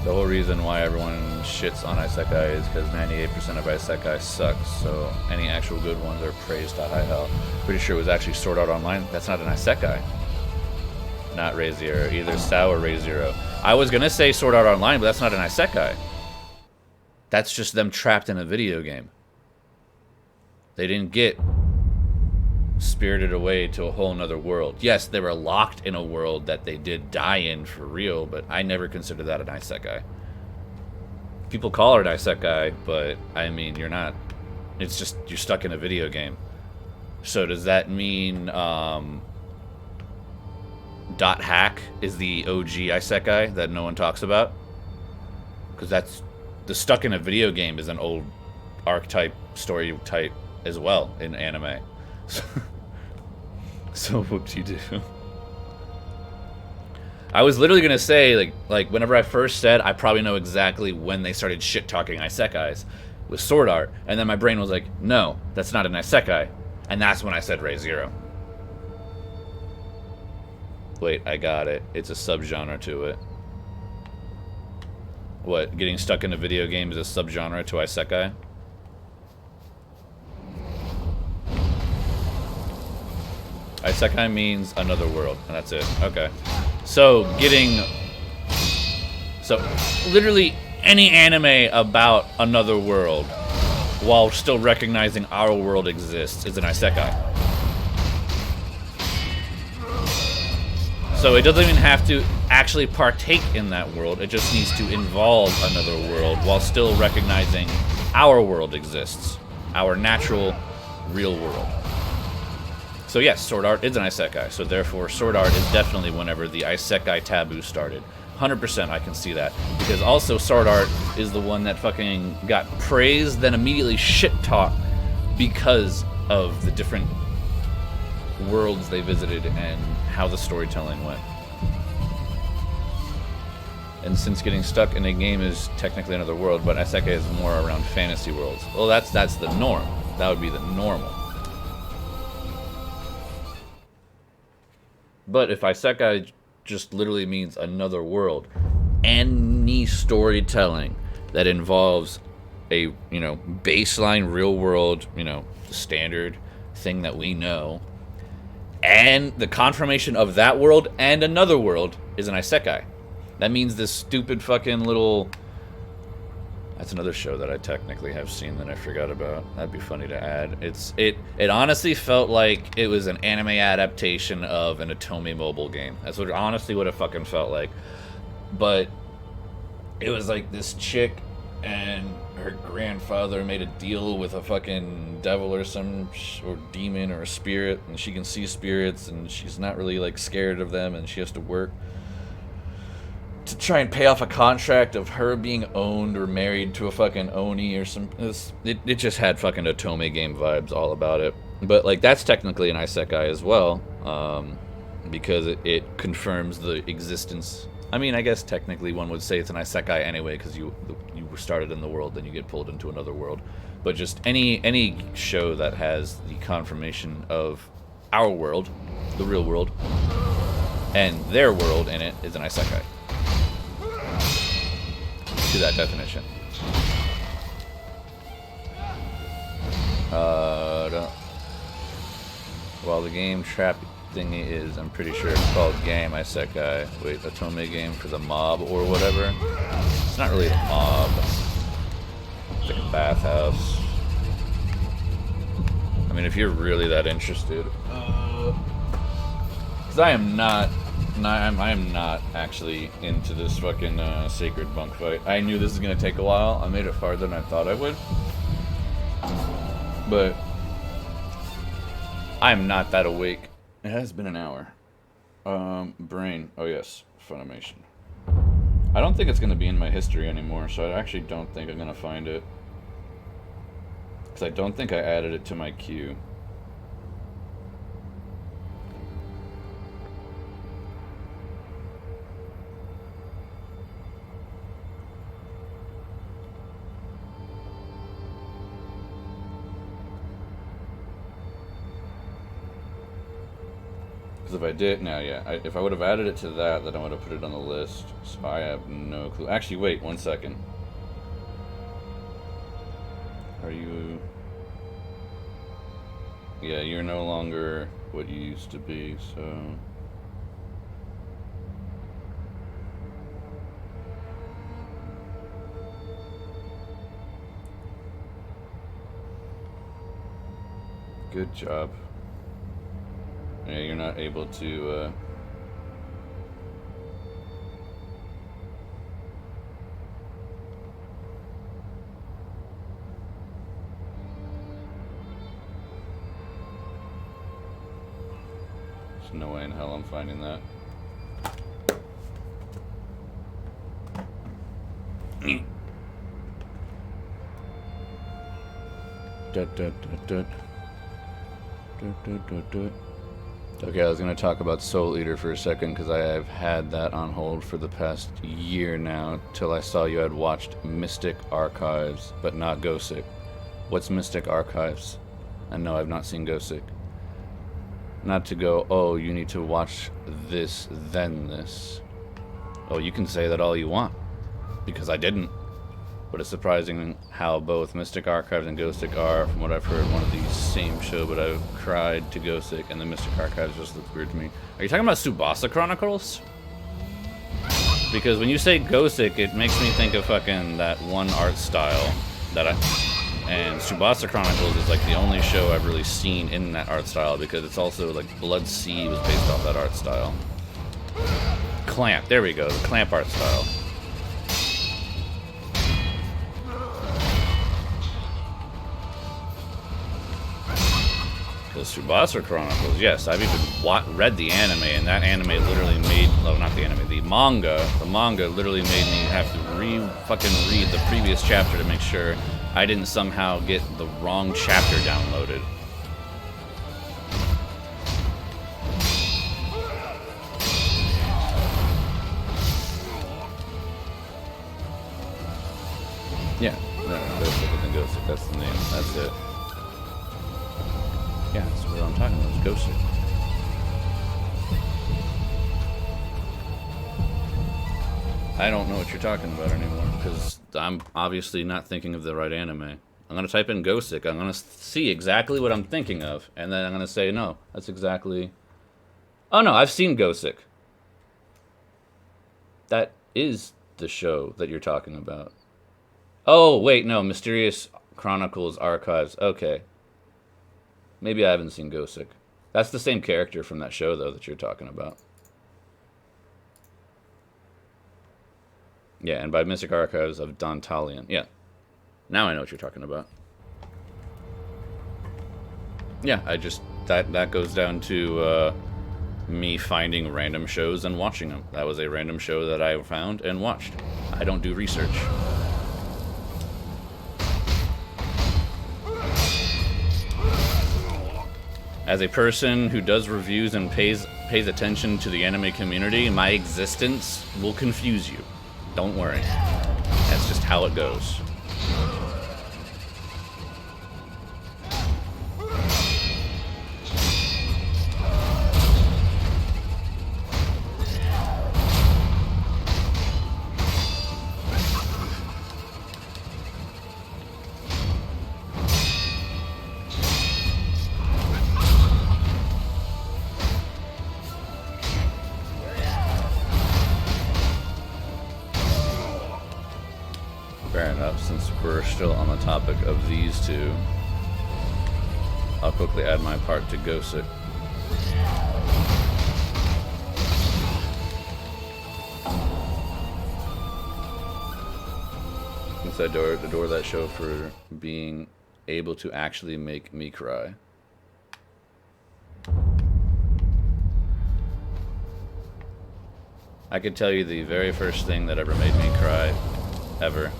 The whole reason why everyone shits on isekai is because 98% of isekai sucks, so any actual good ones are praised to high hell. Pretty sure it was actually Sword Art Online. That's not an isekai. Not Re:Zero. Either SAO or Re:Zero. I was gonna say Sword Art Online, but that's not an isekai. That's just them trapped in a video game. They didn't get spirited away to a whole nother world. Yes, they were locked in a world that they did die in for real, but I never considered that an isekai. People call it an isekai, but I mean, you're not. It's just, you're stuck in a video game. So does that mean Dot Hack is the OG isekai that no one talks about? because that's the stuck in a video game is an old archetype story type as well in anime. So whoop-de-doo. I was literally gonna say like whenever I first said I probably know exactly when they started shit talking isekais with Sword Art, and then my brain was like, no, that's not an isekai, and that's when I said Re:Zero. Wait, I got it. It's a subgenre to it. What? Getting stuck in a video game is a subgenre to isekai? Isekai means another world, and that's it. Okay. So, literally any anime about another world, while still recognizing our world exists, is an isekai. So it doesn't even have to actually partake in that world, it just needs to involve another world, while still recognizing our world exists. Our natural, real world. So yes, Sword Art is an isekai, so therefore Sword Art is definitely whenever the isekai taboo started. 100% I can see that. Because also Sword Art is the one that fucking got praised, then immediately shit-talked because of the different worlds they visited and how the storytelling went. And since getting stuck in a game is technically another world, but isekai is more around fantasy worlds. Well, that's the norm. That would be the normal. But if isekai just literally means another world, any storytelling that involves a, baseline real world, the standard thing that we know, and the confirmation of that world and another world is an isekai. That means this stupid fucking little... That's another show that I technically have seen that I forgot about. That'd be funny to add. It honestly felt like it was an anime adaptation of an Otome mobile game. That's what honestly what it fucking felt like. But it was like this chick and her grandfather made a deal with a fucking devil or or demon or a spirit, and she can see spirits, and she's not really like scared of them, and she has to work to try and pay off a contract of her being owned or married to a fucking Oni or some... It just had fucking Otome game vibes all about it. But, like, that's technically an isekai as well, because it confirms the existence... I mean, I guess technically one would say it's an isekai anyway, because you were started in the world, then you get pulled into another world. But just any show that has the confirmation of our world, the real world, and their world in it is an isekai. To that definition. While the game trap thingy is, I'm pretty sure it's called game isekai. Wait, Otome game for the mob or whatever. It's not really the mob. It's like a bathhouse. I mean, if you're really that interested, because I am not actually into this fucking sacred bunk fight. I knew this was gonna take a while. I made it farther than I thought I would, but I am not that awake. It has been an hour. Brain. Oh yes, Funimation. I don't think it's gonna be in my history anymore, so I actually don't think I'm gonna find it, because I don't think I added it to my queue. If I did, no, yeah. If I would have added it to that, then I would have put it on the list. So I have no clue. Actually, wait 1 second. Are you... Yeah, you're no longer what you used to be, so... Good job. Yeah, you're not able to, There's no way in hell I'm finding that. Okay, I was going to talk about Soul Eater for a second because I have had that on hold for the past year now till I saw you had watched Mystic Archives, but not Gosick. What's Mystic Archives? And no, I've not seen Gosick. Not to go, oh, you need to watch this, then this. Oh, you can say that all you want, because I didn't. But it's surprising how both Mystic Archives and Gosick are, from what I've heard, one of the same show, but I've cried to Gosick, and the Mystic Archives just looks weird to me. Are you talking about Tsubasa Chronicles? Because when you say Gosick, it makes me think of fucking that one art style that and Tsubasa Chronicles is like the only show I've really seen in that art style, because it's also like Blood Sea was based off that art style. Clamp, there we go, the Clamp art style. Because Tsubasa Chronicles, yes, I've even read the anime, and that anime literally made, no, not the anime, the manga literally made me have to fucking read the previous chapter to make sure I didn't somehow get the wrong chapter downloaded. Yeah, no, Gosick, that's the name, that's it. Yeah, that's what I'm talking about, it's Gosick. I don't know what you're talking about anymore, because I'm obviously not thinking of the right anime. I'm going to type in Gosick, I'm going to see exactly what I'm thinking of, and then I'm going to say, no, that's exactly... Oh no, I've seen Gosick. That is the show that you're talking about. Oh, wait, no, Mysterious Chronicles Archives, okay. Maybe I haven't seen Gosick. That's the same character from that show, though, that you're talking about. Yeah, and by Mystic Archives of Don Talion. Yeah. Now I know what you're talking about. Yeah, I just... That goes down to me finding random shows and watching them. That was a random show that I found and watched. I don't do research. As a person who does reviews and pays attention to the anime community, my existence will confuse you. Don't worry. That's just how it goes. Fair enough, since we're still on the topic of these two, I'll quickly add my part to Gosick. Since I adore that show for being able to actually make me cry. I could tell you the very first thing that ever made me cry, ever.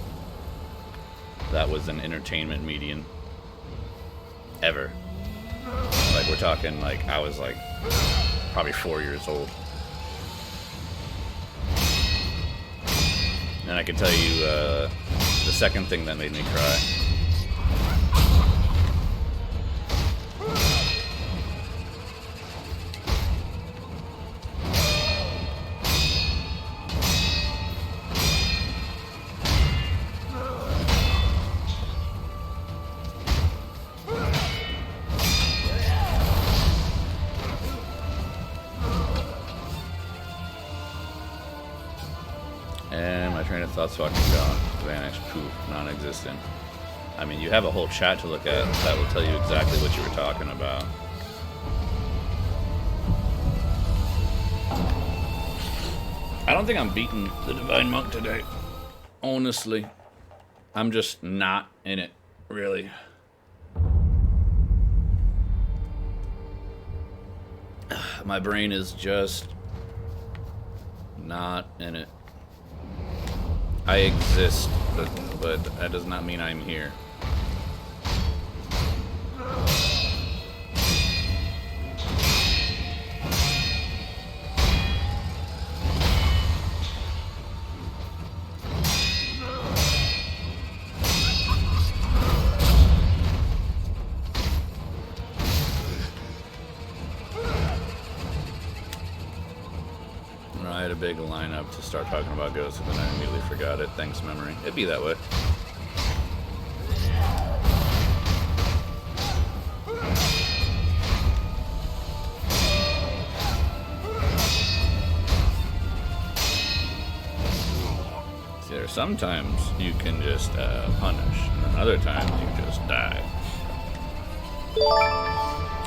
That was an entertainment medium. Ever. Like, we're talking, like, I was, like, probably 4 years old. And I can tell you, the second thing that made me cry. And my train of thought's fucking gone. Vanished. Poof. Non-existent. I mean, you have a whole chat to look at that will tell you exactly what you were talking about. I don't think I'm beating the Divine Monk today. Honestly. I'm just not in it, really. My brain is just not in it. I exist, but that does not mean I'm here. I had a big lineup to start talking about Ghost, and then I immediately forgot it. Thanks, memory. It'd be that way. See, there are sometimes you can just punish, and then other times you just die.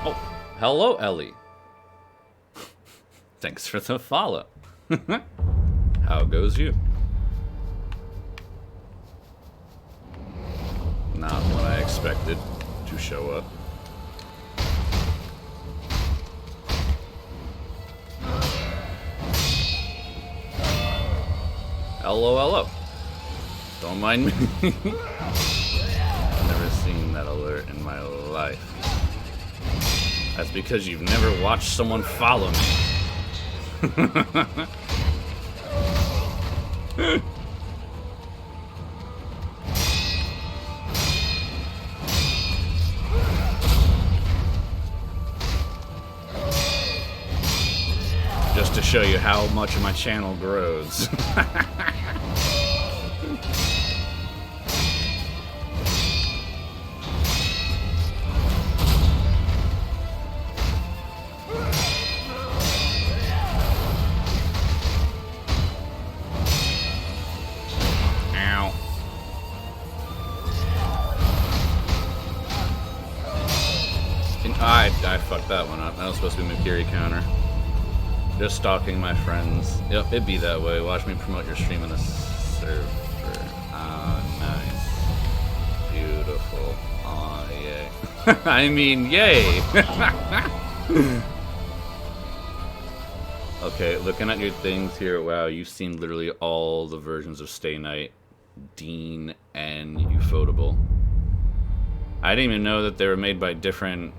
Oh, hello, Ellie. Thanks for the follow. How goes you? Not what I expected to show up. Hello, hello. Don't mind me. I've never seen that alert in my life. That's because you've never watched someone follow me. Just to show you how much of my channel grows. I fucked that one up. That was supposed to be Mukiri counter. Just stalking my friends. Yep, it'd be that way. Watch me promote your stream in the server. Ah, nice. Beautiful. Aw, yay. I mean, yay! Okay, looking at your things here, wow, you've seen literally all the versions of Stay Night, Dean, and Ufotable. I didn't even know that they were made by different...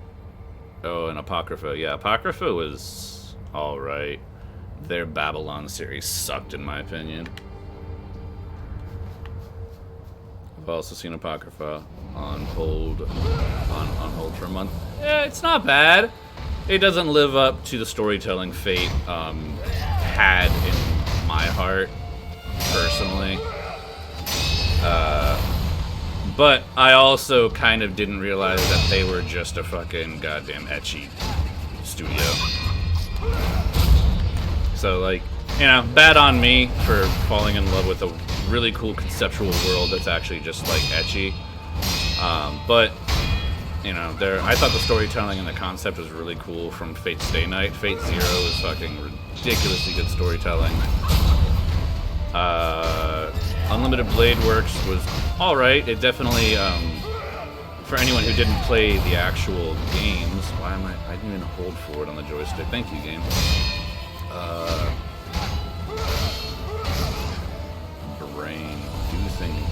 Oh, and Apocrypha. Yeah, Apocrypha was alright. Their Babylon series sucked, in my opinion. I've also seen Apocrypha on hold, on hold for a month. Yeah, it's not bad. It doesn't live up to the storytelling Fate had in my heart, personally. But I also kind of didn't realize that they were just a fucking goddamn ecchi studio. So, like, you know, bad on me for falling in love with a really cool conceptual world that's actually just, like, ecchi. But, you know, I thought the storytelling and the concept was really cool from Fate Stay Night. Fate Zero was fucking ridiculously good storytelling. Unlimited Blade Works was alright. It definitely, for anyone who didn't play the actual games, I didn't even hold forward on the joystick. Thank you, game. Brain, do things.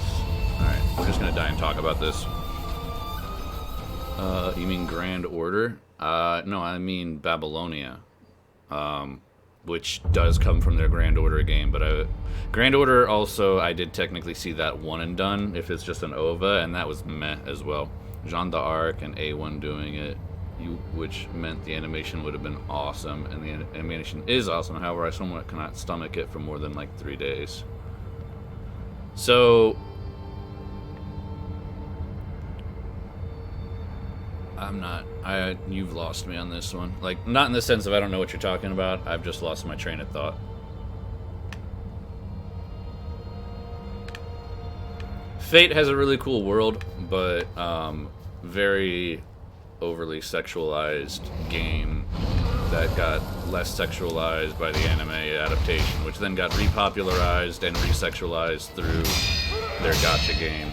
Alright, we're just gonna die and talk about this. You mean Grand Order? No, I mean Babylonia. Which does come from their Grand Order game, but Grand Order also, I did technically see that one and done, if it's just an OVA, and that was meh as well. Jeanne d'Arc and A1 doing it, which meant the animation would have been awesome, and the animation is awesome, however, I somewhat cannot stomach it for more than like 3 days. So, you've lost me on this one. Like, not in the sense of I don't know what you're talking about, I've just lost my train of thought. Fate has a really cool world, but very overly sexualized game that got less sexualized by the anime adaptation, which then got repopularized and resexualized through their gacha game.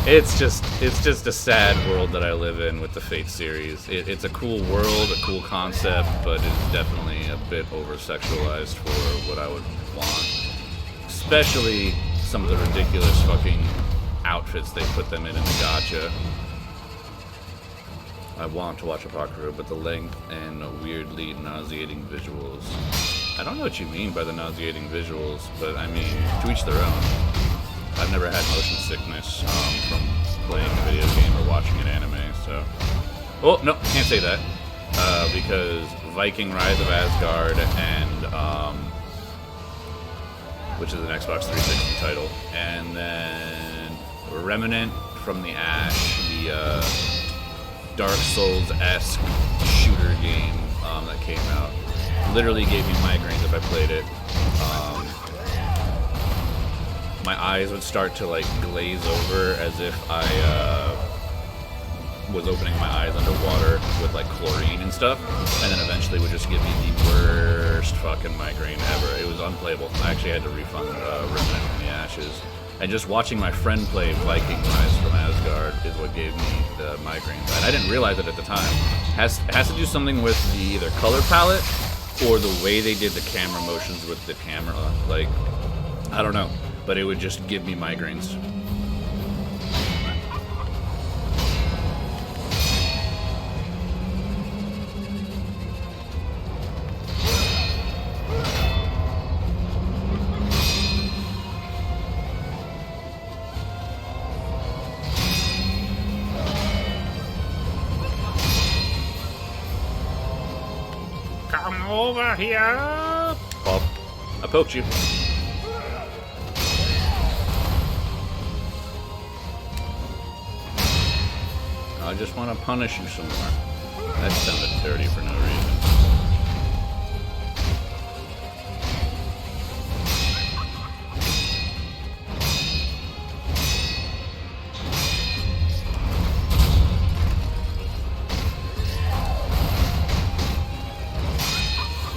It's just a sad world that I live in with the Fate series. It's a cool world, a cool concept, but it's definitely a bit over-sexualized for what I would want. Especially some of the ridiculous fucking outfits they put them in the gacha. I want to watch Apocrypha, but the length and weirdly nauseating visuals. I don't know what you mean by the nauseating visuals, but I mean, to each their own. I've never had motion sickness from playing a video game or watching an anime, so... Oh, no, can't say that. Because Viking Rise of Asgard and, which is an Xbox 360 title, and then Remnant from the Ash, the Dark Souls-esque shooter game that came out. Literally gave me migraines if I played it. My eyes would start to like glaze over as if I was opening my eyes underwater with like chlorine and stuff, and then eventually would just give me the worst fucking migraine ever. It was unplayable. I actually had to refund Remnant from the Ashes. And just watching my friend play Viking Rise from Asgard is what gave me the migraines. And I didn't realize it at the time. Has to do something with the either color palette or the way they did the camera motions with the camera. Like, I don't know. But it would just give me migraines. Come over here! Pop. I poked you. I just want to punish you some more. That sounded dirty for no reason.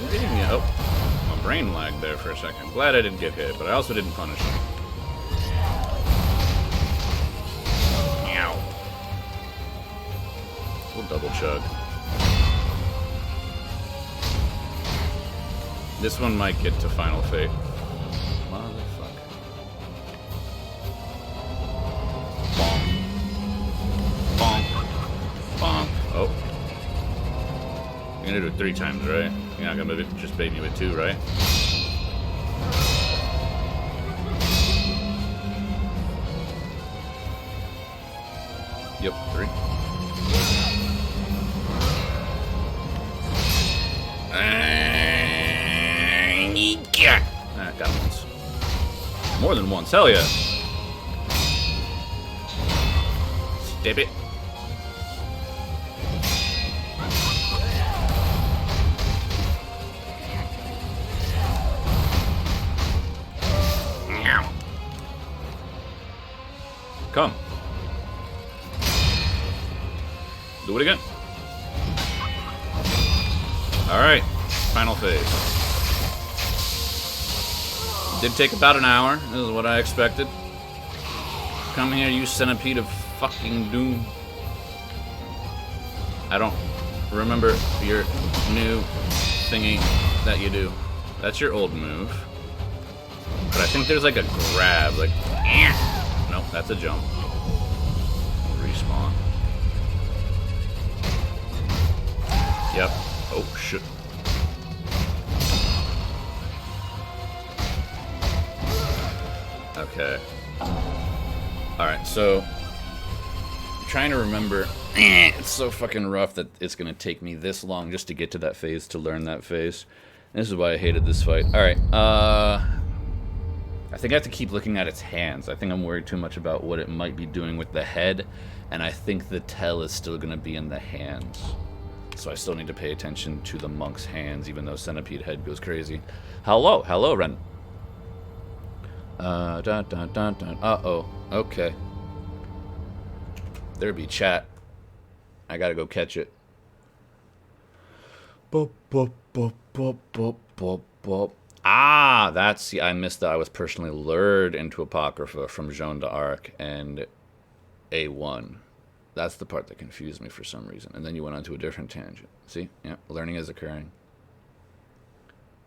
You're hitting me. Oh, my brain lagged there for a second. Glad I didn't get hit, but I also didn't punish him. We'll double chug. This one might get to Final Fate. Motherfucker. Bonk. Bonk. Bonk. Oh. You're gonna do it 3 times, right? You're not gonna just bait me with 2, right? Yep, 3. Got it once. More than once, hell yeah. Step it. Come. Do it again. Alright, final phase. Did take about an hour. This is what I expected. Come here, you centipede of fucking doom. I don't remember your new thingy that you do. That's your old move. But I think there's like a grab, like... Nope, that's a jump. Respawn. Yep. Oh, shit. Okay. Alright, so... I'm trying to remember... It's so fucking rough that it's gonna take me this long just to get to that phase, to learn that phase. This is why I hated this fight. Alright, I think I have to keep looking at its hands. I think I'm worried too much about what it might be doing with the head, and I think the tail is still gonna be in the hands. So I still need to pay attention to the monk's hands, even though Centipede Head goes crazy. Hello, hello, Ren. Dun, dun, dun, dun. Uh-oh. Okay. There be chat. I gotta go catch it. Bop, bop, bop, bop, bop, bop, bop. Ah, that's... I missed that. I was personally lured into Apocrypha from Joan d'Arc, and A1. That's the part that confused me for some reason. And then you went on to a different tangent. See? Yeah, learning is occurring.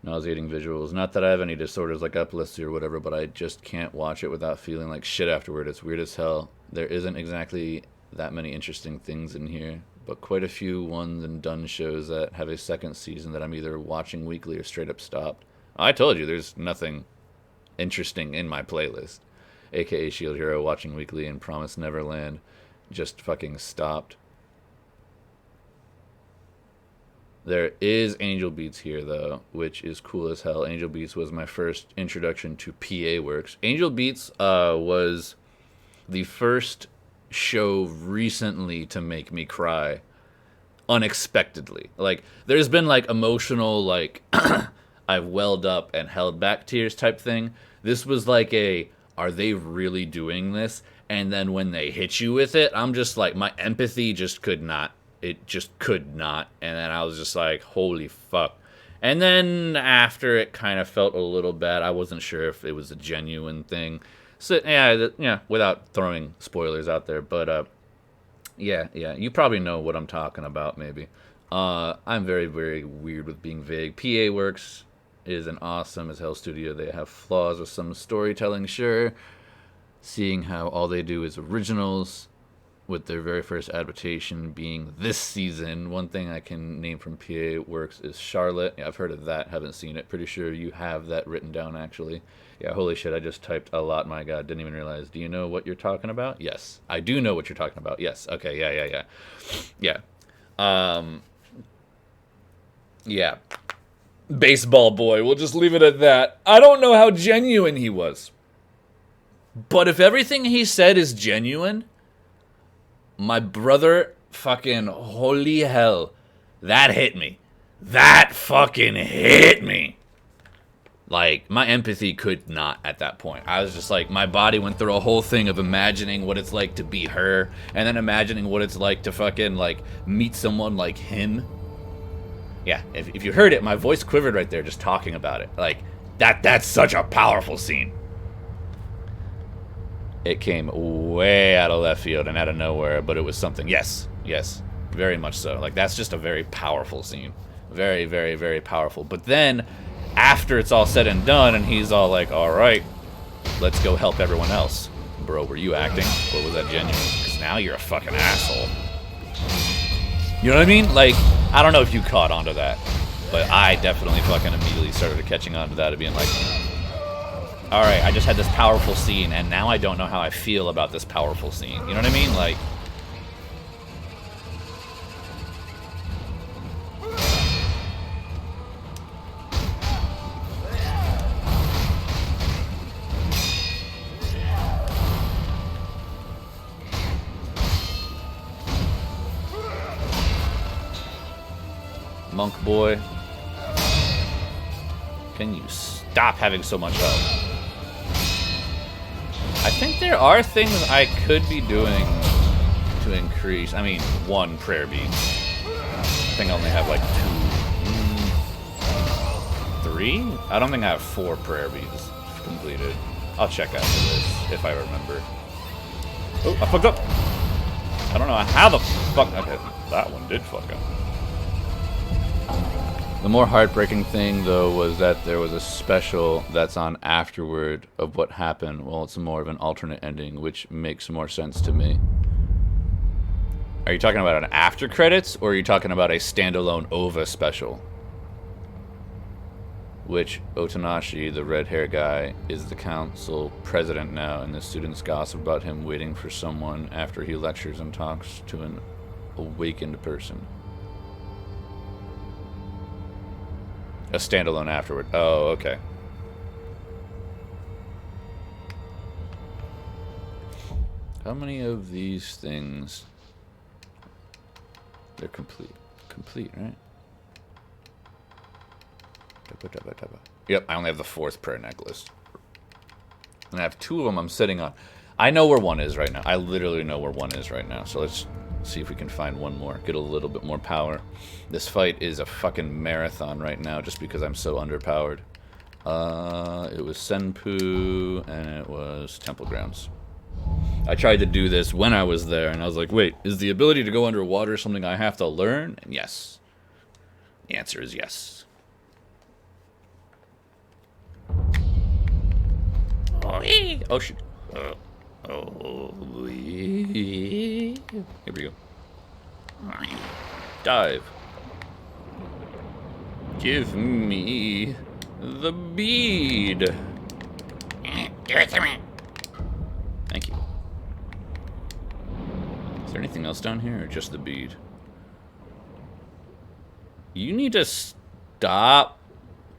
Nauseating visuals. Not that I have any disorders like epilepsy or whatever, but I just can't watch it without feeling like shit afterward. It's weird as hell. There isn't exactly that many interesting things in here, but quite a few ones and done shows that have a second season that I'm either watching weekly or straight up stopped. I told you there's nothing interesting in my playlist. AKA Shield Hero watching weekly and Promise Neverland just fucking stopped. There is Angel Beats here, though, which is cool as hell. Angel Beats was my first introduction to PA Works. Angel Beats was the first show recently to make me cry unexpectedly. Like, there's been, like, emotional, like, I've welled up and held back tears type thing. This was like a, are they really doing this? And then when they hit you with it, I'm just like, my empathy just could not. It just could not. And then I was just like, holy fuck. And then after it kind of felt a little bad, I wasn't sure if it was a genuine thing. So, yeah, without throwing spoilers out there. But, yeah, you probably know what I'm talking about, maybe. I'm very, very weird with being vague. PA Works is an awesome as hell studio. They have flaws with some storytelling, sure. Seeing how all they do is originals, with their very first adaptation being this season. One thing I can name from PA Works is Charlotte. Yeah, I've heard of that, haven't seen it. Pretty sure you have that written down, actually. Yeah, holy shit, I just typed a lot, my god, didn't even realize. Do you know what you're talking about? Yes. I do know what you're talking about. Yes. Okay, yeah. Yeah. Baseball boy, we'll just leave it at that. I don't know how genuine he was. But if everything he said is genuine, my brother, fucking holy hell, that hit me. That fucking hit me. Like, my empathy could not at that point. I was just like, my body went through a whole thing of imagining what it's like to be her, and then imagining what it's like to fucking, like, meet someone like him. Yeah, if you heard it, my voice quivered right there just talking about it. Like, that's such a powerful scene. It came way out of left field and out of nowhere, but it was something. Yes, very much so. Like, that's just a very powerful scene. Very, very, very powerful. But then, after it's all said and done, and he's all like, all right, let's go help everyone else. Bro, were you acting, or was that genuine? Because now you're a fucking asshole. You know what I mean? Like, I don't know if you caught onto that, but I definitely fucking immediately started catching on to that and being like, alright, I just had this powerful scene, and now I don't know how I feel about this powerful scene. You know what I mean? Like, Monk boy, can you stop having so much health? I think there are things I could be doing to increase. I mean, 1 prayer bead. I think I only have like 2, 3? I don't think I have 4 prayer beads completed. I'll check after this if I remember. Oh, I fucked up. I don't know how the fuck. Okay, that one did fuck up. The more heartbreaking thing, though, was that there was a special that's on afterward of what happened. Well, it's more of an alternate ending, which makes more sense to me. Are you talking about an after credits, or are you talking about a standalone OVA special? Which Otanashi, the red hair guy, is the council president now, and the students gossip about him waiting for someone after he lectures and talks to an awakened person. A standalone afterward. Oh, okay. How many of these things? They're complete. Complete, right? Yep, I only have the 4th prayer necklace. And I have 2 of them I'm sitting on. I know where 1 is right now. I literally know where 1 is right now. So let's see if we can find 1 more. Get a little bit more power. This fight is a fucking marathon right now just because I'm so underpowered. It was Senpu and it was Temple Grounds. I tried to do this when I was there, and I was like, wait, is the ability to go underwater something I have to learn? And yes. The answer is yes. Oh, shoot. Here we go. Dive. Give me the bead. Give it to me. Thank you. Is there anything else down here, or just the bead? You need to stop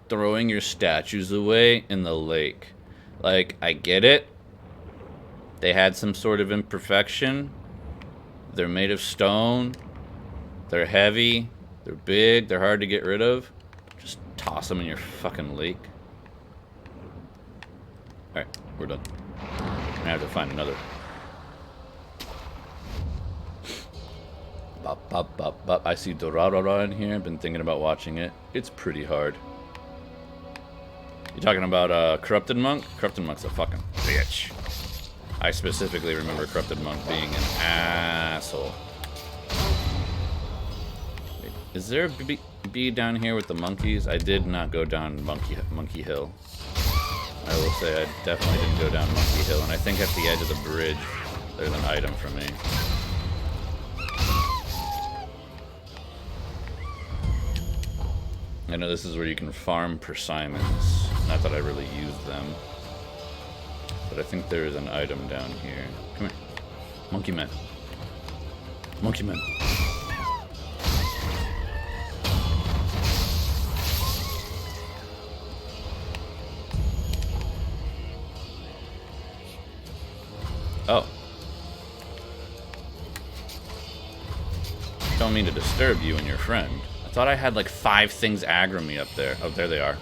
throwing your statues away in the lake. Like, I get it. They had some sort of imperfection. They're made of stone. They're heavy. They're big. They're hard to get rid of. Just toss them in your fucking lake. Alright, we're done. I have to find another. Bop, bop, bop, bop. I see Dorarara in here. I've been thinking about watching it. It's pretty hard. You talking about Corrupted Monk? Corrupted Monk's a fucking bitch. I specifically remember Corrupted Monk being an asshole. Wait, is there a bee down here with the monkeys? I did not go down Monkey Hill. I will say I definitely didn't go down Monkey Hill, and I think at the edge of the bridge there's an item for me. I know this is where you can farm persimmons. Not that I really use them. But I think there is an item down here. Come here. Monkey man. Monkey man. Oh. Don't mean to disturb you and your friend. I thought I had like 5 things aggro me up there. Oh, there they are.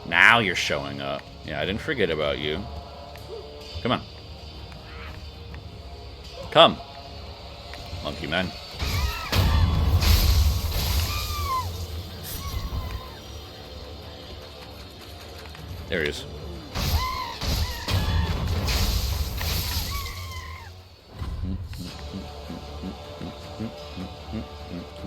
Now you're showing up. Yeah, I didn't forget about you. Come on. Come. Monkey man. There he is.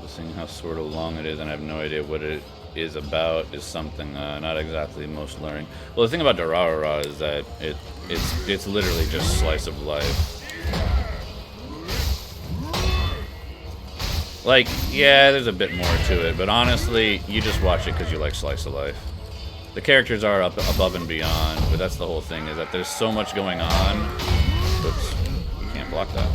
Seeing how sort of long it is, and I have no idea what it is about, is something not exactly most learning. Well, the thing about Dorarara is that it's literally just slice of life. Like, yeah, there's a bit more to it, but honestly, you just watch it because you like slice of life. The characters are up above and beyond, but that's the whole thing, is that there's so much going on. Oops, you can't block that.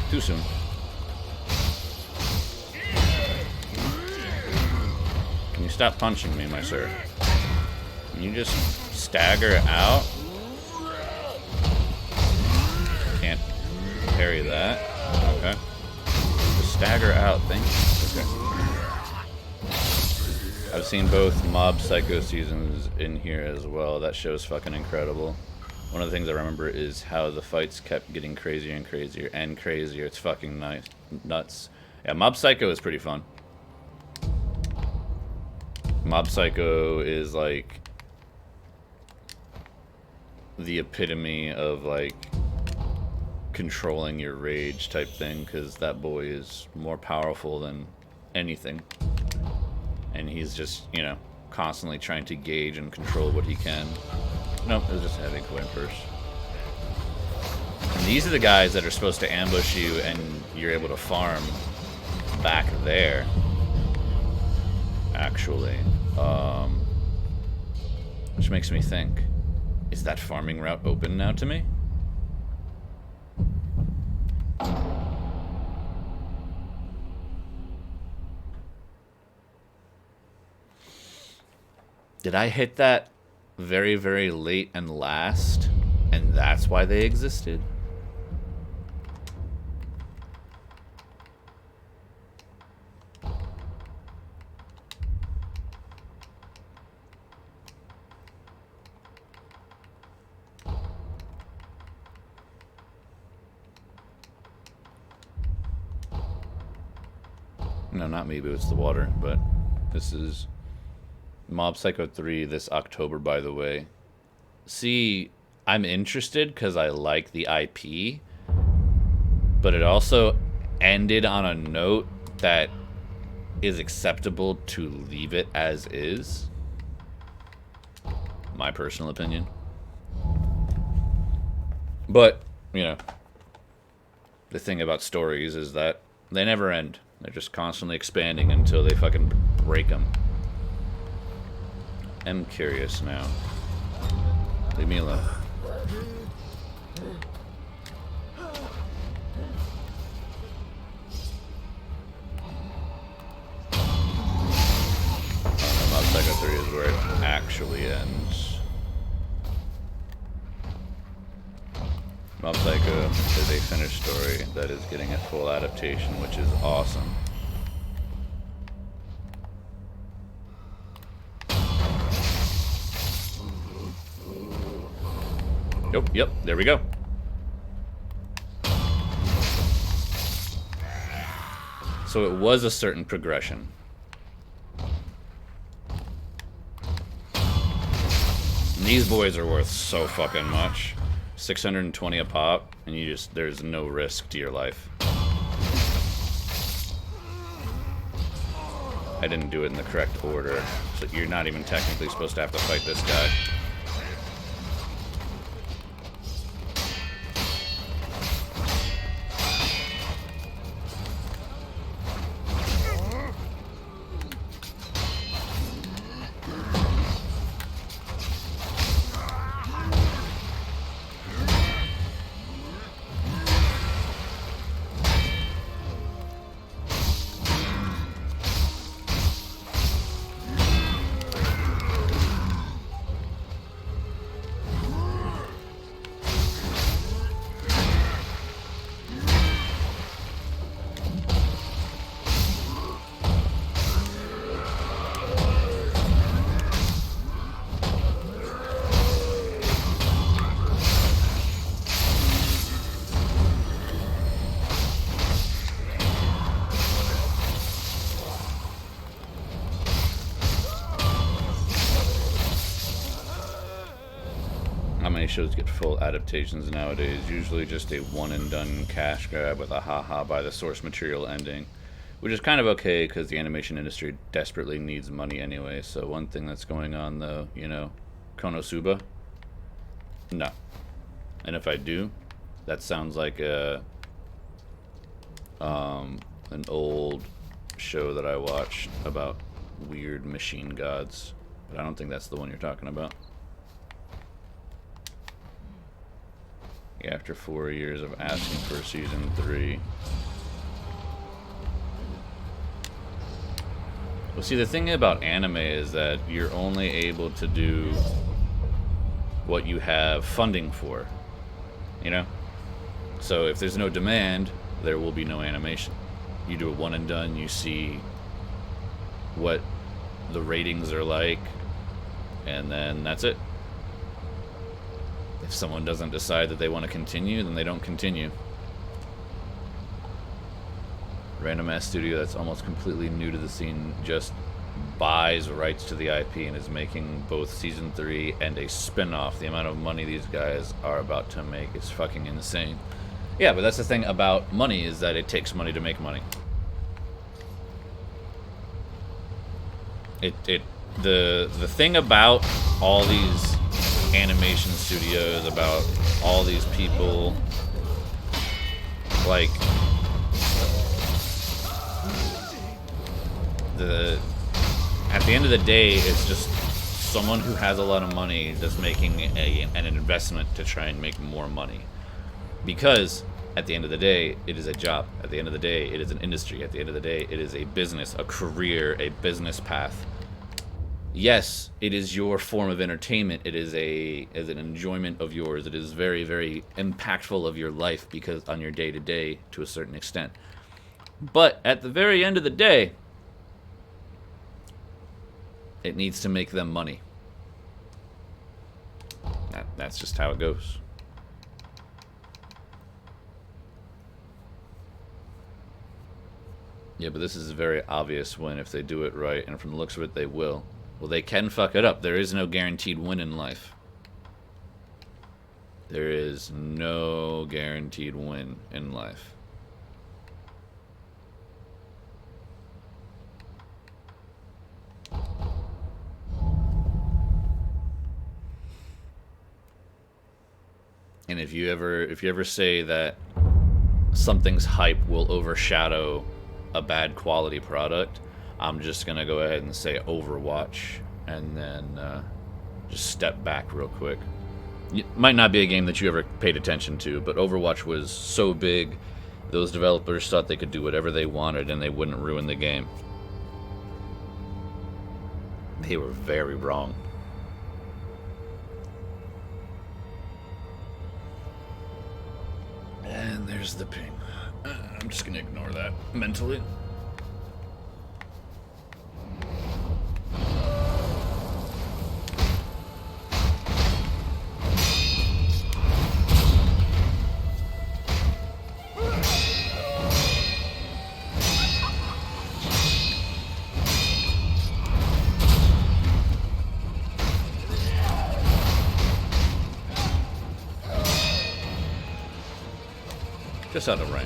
Too soon. Can you stop punching me, my sir? Can you just stagger out? Can't parry that. Okay. Just stagger out, thank you. Okay. I've seen both Mob Psycho seasons in here as well. That show's fucking incredible. One of the things I remember is how the fights kept getting crazier and crazier and crazier. It's fucking nice, nuts. Yeah, Mob Psycho is pretty fun. Mob Psycho is like the epitome of like controlling your rage type thing, because that boy is more powerful than anything. And he's just, you know, constantly trying to gauge and control what he can. Nope, it was just a heavy coin purse. And these are the guys that are supposed to ambush you and you're able to farm back there. Actually. Which makes me think, is that farming route open now to me? Did I hit that very, very late and last, and that's why they existed? No, not me, but it's the water, but This is Mob Psycho 3 this October, by the way. See, I'm interested because I like the IP, but it also ended on a note that is acceptable to leave it as is. My personal opinion. But, you know, the thing about stories is that they never end. They're just constantly expanding until they fucking break them. I'm curious now. Leave me alone. Mob Psycho 3 is where it actually ends. Mob Psycho is a finished story that is getting a full adaptation, which is awesome. Yep, there we go. So it was a certain progression. And these boys are worth so fucking much. 620 a pop, and you just, there's no risk to your life. I didn't do it in the correct order, so you're not even technically supposed to have to fight this guy. Shows get full adaptations nowadays, usually just a one and done cash grab with a haha by the source material ending, which is kind of okay because the animation industry desperately needs money anyway. So one thing that's going on though, you know, Konosuba? No. And if I do, that sounds like a an old show that I watched about weird machine gods, but I don't think that's the one you're talking about. After 4 years of asking for season 3. Well, see, the thing about anime is that you're only able to do what you have funding for, you know? So if there's no demand, there will be no animation. You do a one and done, you see what the ratings are like, and then that's it. If someone doesn't decide that they want to continue, then they don't continue. Random ass studio that's almost completely new to the scene just buys rights to the IP and is making both season 3 and a spin-off. The amount of money these guys are about to make is fucking insane. Yeah, but that's the thing about money, is that it takes money to make money. The thing about all these animation studios, about all these people, like at the end of the day, it's just someone who has a lot of money that's making an investment to try and make more money. Because at the end of the day, it is a job. At the end of the day, it is an industry. At the end of the day, it is a business, a career, a business path. Yes, it is your form of entertainment. It is an enjoyment of yours. It is very, very impactful of your life, because on your day-to-day to a certain extent. But at the very end of the day, it needs to make them money. That's just how it goes. Yeah, but this is a very obvious win if they do it right, and from the looks of it, they will. Well, they can fuck it up. There is no guaranteed win in life. There is no guaranteed win in life. And if you ever say that something's hype will overshadow a bad quality product, I'm just gonna go ahead and say Overwatch, and then just step back real quick. It might not be a game that you ever paid attention to, but Overwatch was so big, those developers thought they could do whatever they wanted and they wouldn't ruin the game. They were very wrong. And there's the ping. I'm just gonna ignore that mentally. Just out of range.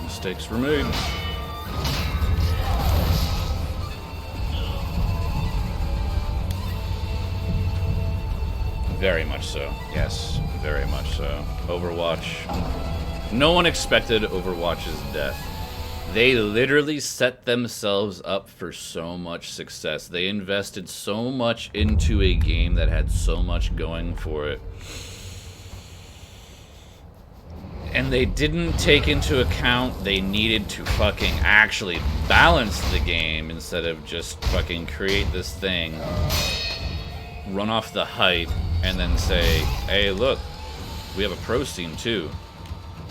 Mistakes were made. Very much so. Yes, very much so. Overwatch. No one expected Overwatch's death. They literally set themselves up for so much success. They invested so much into a game that had so much going for it. And they didn't take into account they needed to fucking actually balance the game instead of just fucking create this thing, run off the hype, and then say, hey, look, we have a pro scene too.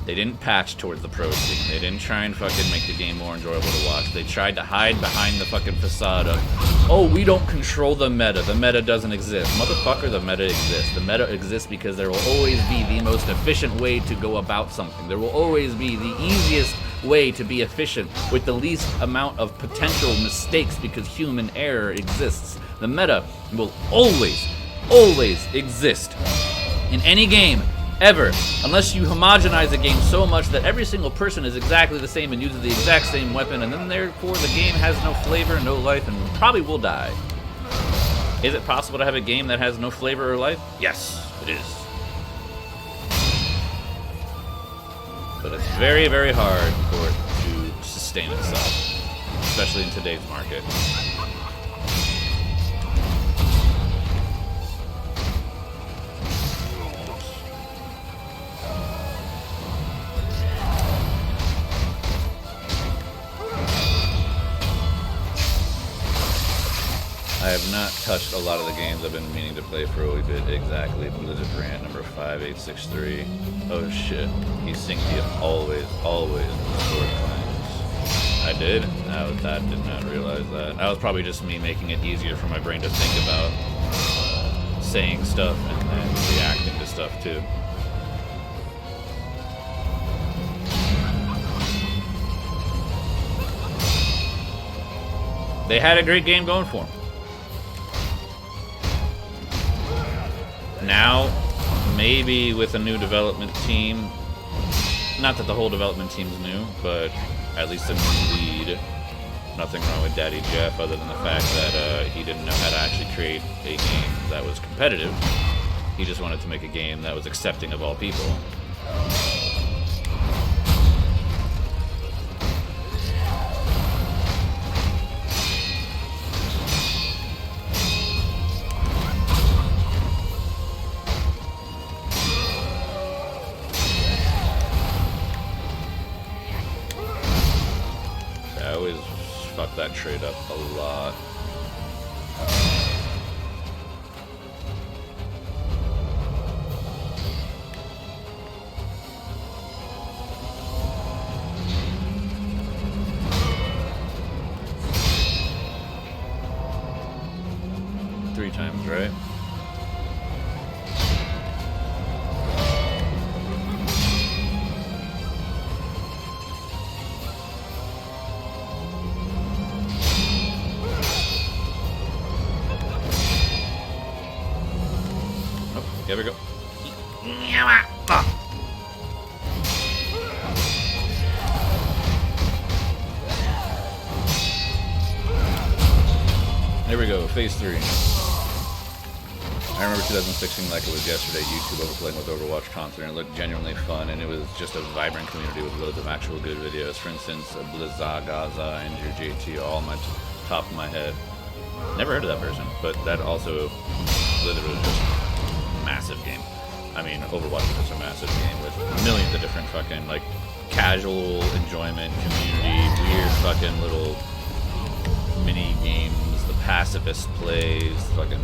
They didn't patch towards the pro scene. They didn't try and fucking make the game more enjoyable to watch. They tried to hide behind the fucking facade of, oh, we don't control the meta. The meta doesn't exist. Motherfucker, the meta exists. The meta exists because there will always be the most efficient way to go about something. There will always be the easiest way to be efficient with the least amount of potential mistakes because human error exists. The meta will always, always exist in any game. Ever, unless you homogenize a game so much that every single person is exactly the same and uses the exact same weapon, and then therefore the game has no flavor, no life, and probably will die. Is it possible to have a game that has no flavor or life? Yes, it is. But it's very, very hard for it to sustain itself, especially in today's market. I have not touched a lot of the games I've been meaning to play for a wee bit. Exactly. Blizzard Rant number 5863. Oh shit. He synced you always sword claims. I did? No, that did not realize that. That was probably just me making it easier for my brain to think about saying stuff and then reacting to stuff too. They had a great game going for them. Now, maybe with a new development team, not that the whole development team's new, but at least a new lead. Nothing wrong with Daddy Jeff other than the fact that he didn't know how to actually create a game that was competitive. He just wanted to make a game that was accepting of all people. that trade up a lot. Three times, right? Here we go. Here we go, phase 3. I remember 2016 like it was yesterday, YouTube overplaying with Overwatch content, and it looked genuinely fun, and it was just a vibrant community with loads of actual good videos. For instance, Blizza, Gaza, and JT, all on my top of my head. Never heard of that person, but that also literally just massive game. I mean, Overwatch is just a massive game with millions of different fucking, like, casual enjoyment, community, weird fucking little mini games, the pacifist plays, fucking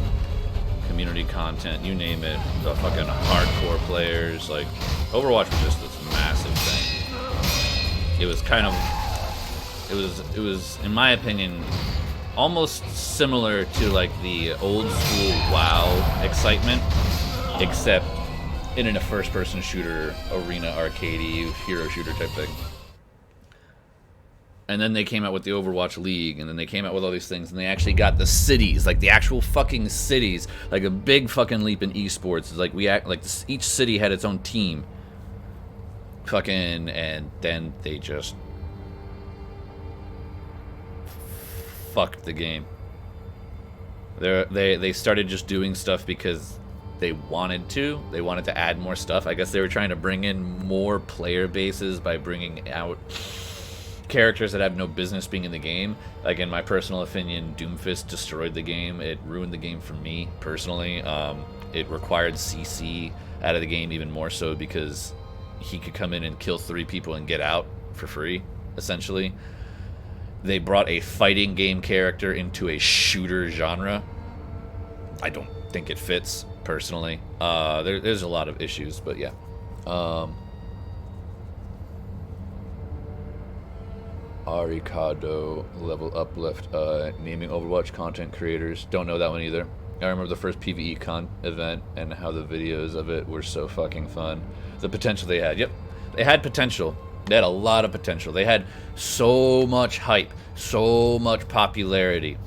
community content, you name it, the fucking hardcore players. Like, Overwatch was just this massive thing. It was kind of, it was, in my opinion, almost similar to like the old school WoW excitement, except in a first-person shooter, arena, arcadey, hero shooter type thing. And then they came out with the Overwatch League, and then they came out with all these things, and they actually got the cities, like the actual fucking cities, like a big fucking leap in esports. It's like each city had its own team, fucking, and then they just fucked the game. They started just doing stuff because they wanted to. They wanted to add more stuff. I guess they were trying to bring in more player bases by bringing out characters that have no business being in the game. Like, in my personal opinion, Doomfist destroyed the game. It ruined the game for me personally. It required CC out of the game even more so because he could come in and kill 3 people and get out for free, essentially. They brought a fighting game character into a shooter genre. I don't think it fits, personally. There's a lot of issues, but yeah. Aricado level uplift, naming Overwatch content creators. Don't know that one either. I remember the first PvE con event and how the videos of it were so fucking fun. The potential they had. Yep, they had potential. They had a lot of potential. They had so much hype, so much popularity.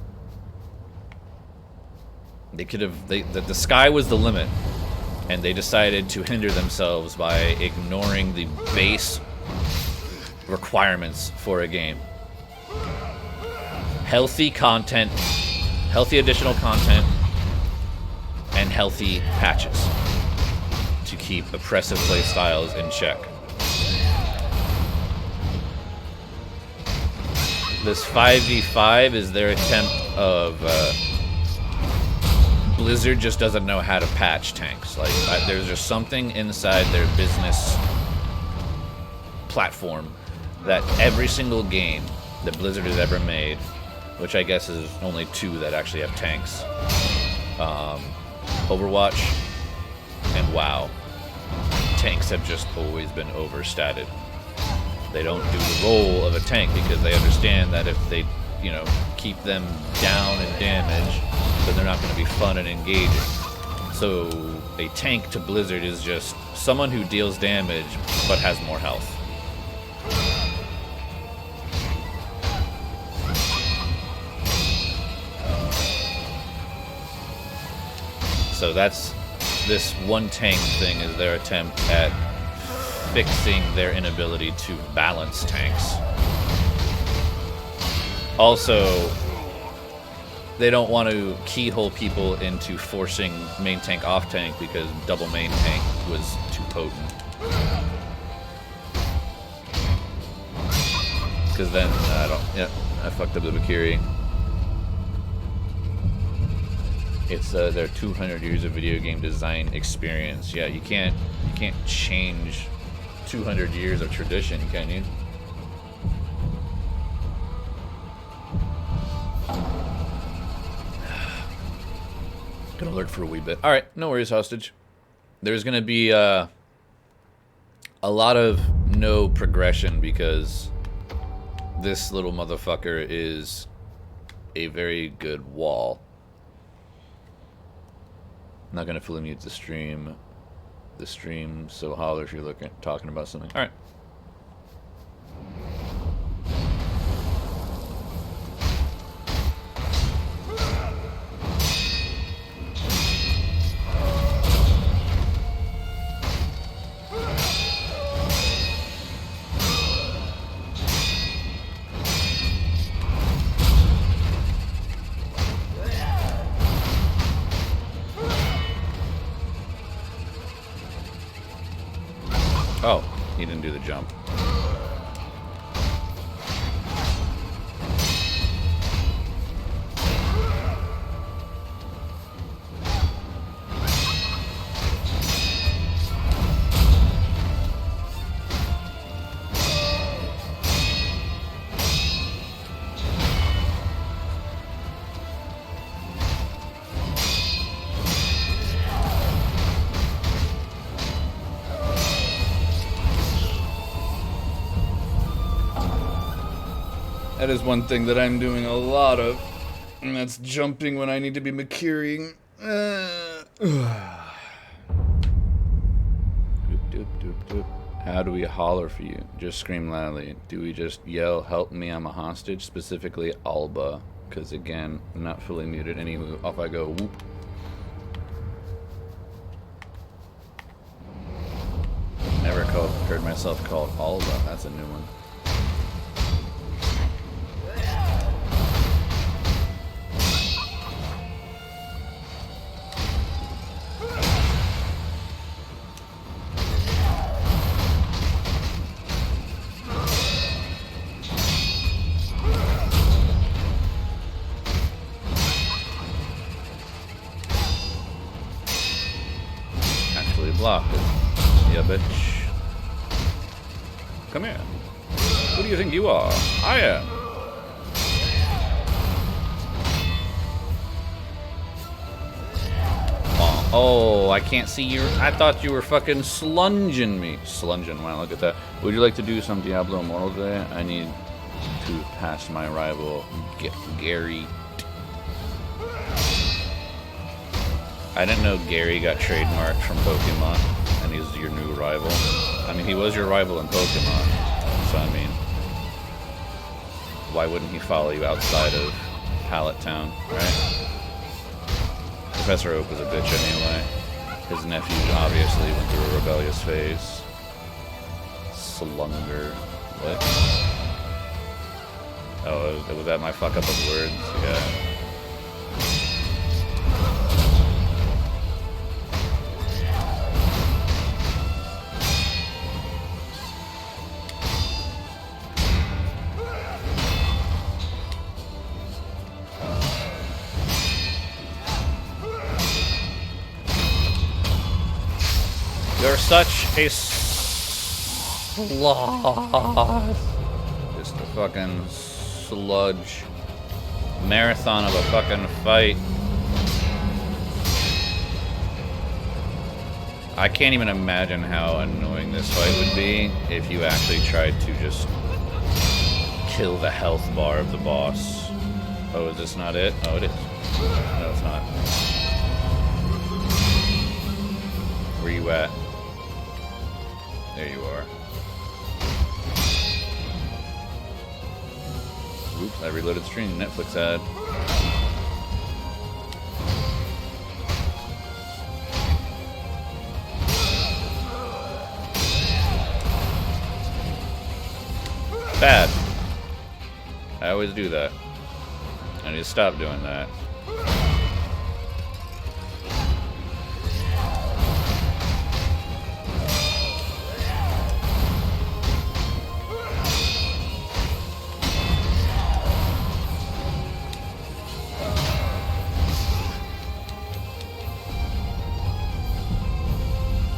They could have, the sky was the limit, and they decided to hinder themselves by ignoring the base requirements for a game. Healthy content, healthy additional content, and healthy patches to keep oppressive play styles in check. This 5v5 is their attempt of Blizzard just doesn't know how to patch tanks. Like, there's just something inside their business platform that every single game that Blizzard has ever made, which I guess is only 2 that actually have tanks, Overwatch and WoW, tanks have just always been overstated. They don't do the role of a tank because they understand that if they, keep them down in damage, then they're not going to be fun and engaging. So a tank to Blizzard is just someone who deals damage but has more health. So that's this one tank thing is their attempt at fixing their inability to balance tanks. Also, they don't want to keyhole people into forcing main tank off tank because double main tank was too potent. Because then I fucked up the Bakiri. It's their 200 years of video game design experience. Yeah, you can't change 200 years of tradition, can you? Gonna lurk for a wee bit. Alright, no worries, hostage. There's gonna be a lot of no progression because this little motherfucker is a very good wall. I'm not gonna fully mute the stream. The stream, so holler if you're talking about something. Alright. Oh, he didn't do the jump. That is one thing that I'm doing a lot of, and that's jumping when I need to be McCurrying. How do we holler for you? Just scream loudly. Do we just yell, help me, I'm a hostage? Specifically Alba, because again, I'm not fully muted. Anywho, off I go, whoop. Never heard myself called Alba, that's a new one. Block it. Yeah, bitch. Come here. Who do you think you are? I am. Oh, I can't see you. I thought you were fucking slunging me. Slunging, wow, look at that. Would you like to do some Diablo Immortal today? I need to pass my rival, Gary. I didn't know Gary got trademarked from Pokemon, and he's your new rival. I mean, he was your rival in Pokemon, so I mean, why wouldn't he follow you outside of Pallet Town, right? Professor Oak was a bitch anyway. His nephew obviously went through a rebellious phase. Slunger. What? Oh, was that my fuck up of words? Yeah. You're such a sloth. Just a fucking sludge. Marathon of a fucking fight. I can't even imagine how annoying this fight would be if you actually tried to just kill the health bar of the boss. Oh, is this not it? Oh, it is. No, it's not. Where you at? There you are. Oops, I reloaded stream. Netflix ad. Bad. I always do that. I need to stop doing that.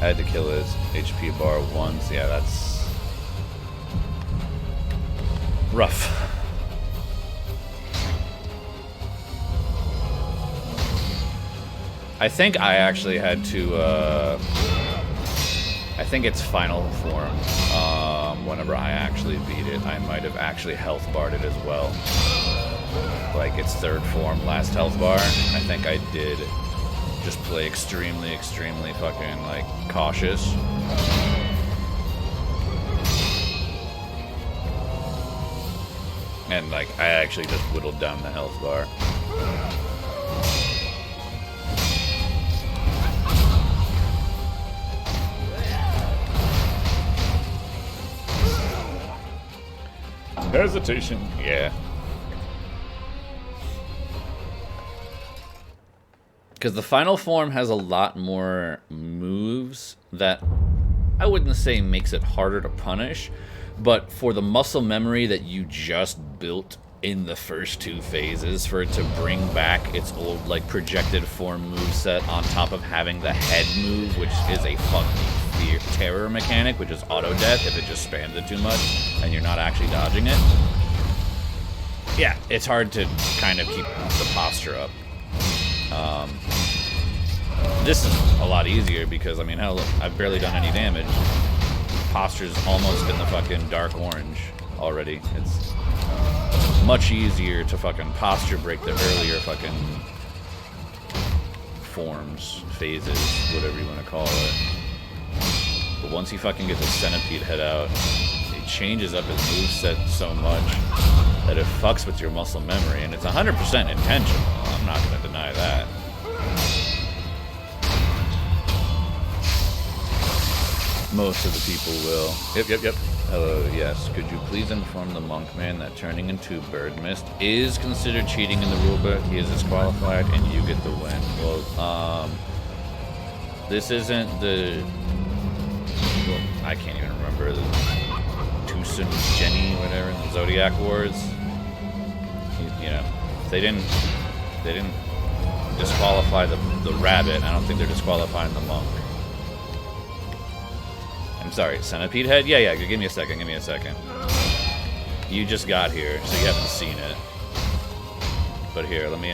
I had to kill his HP bar once. Yeah, that's rough. I think I actually had to, I think it's final form. Whenever I actually beat it, I might have actually health barred it as well. Like its third form, last health bar. I think I did just play extremely, extremely fucking, like, cautious. And, like, I actually just whittled down the health bar. Hesitation. Yeah. Because the final form has a lot more moves that I wouldn't say makes it harder to punish, but for the muscle memory that you just built in the first two phases, for it to bring back its old, like, projected form moveset on top of having the head move, which is a fucking terror mechanic, which is auto-death if it just spams it too much and you're not actually dodging it. Yeah, it's hard to kind of keep the posture up. This is a lot easier because, I mean, hell, look, I've barely done any damage. Posture's almost in the fucking dark orange already. It's much easier to fucking posture break the earlier fucking forms, phases, whatever you want to call it. But once you fucking get the centipede head out, it changes up his moveset so much that it fucks with your muscle memory, and it's 100% intentional. I'm not going to deny that. Most of the people will. Yep. Hello, yes. Could you please inform the monk man that turning into bird mist is considered cheating in the rulebook? He is disqualified and you get the win. Well, this isn't the... Well, I can't even remember. The Tucson Jenny, whatever, the Zodiac Wars. You know, they didn't disqualify the rabbit. I don't think they're disqualifying the monk. I'm sorry, centipede head? Yeah, give me a second. You just got here, so you haven't seen it. But here, let me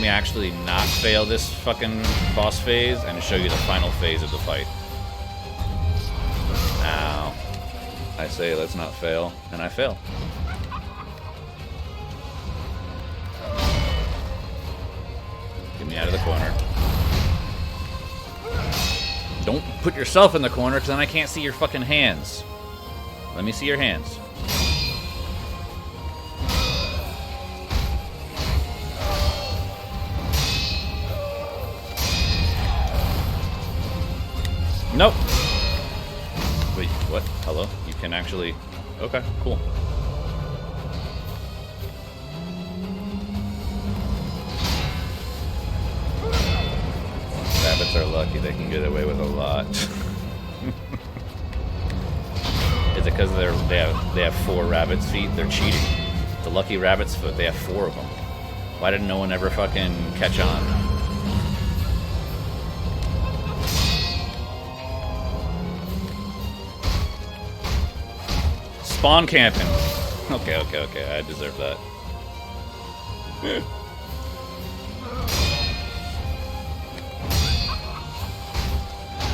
actually not fail this fucking boss phase and show you the final phase of the fight. Now, I say let's not fail, and I fail. Get me out of the corner. Don't put yourself in the corner, because then I can't see your fucking hands. Let me see your hands. Nope. Wait, what? Hello? You can actually... Okay, cool. Rabbits are lucky, they can get away with a lot. Is it because they have 4 rabbits' feet? They're cheating. The lucky rabbit's foot, they have 4 of them. Why did no one ever fucking catch on? Spawn camping. Okay, I deserve that.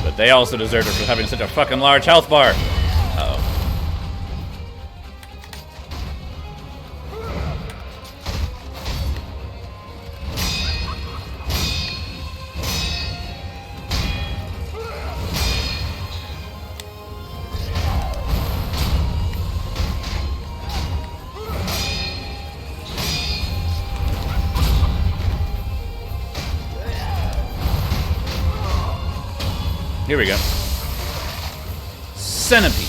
But they also deserve it for having such a fucking large health bar. Uh-oh. Here we go. Centipede.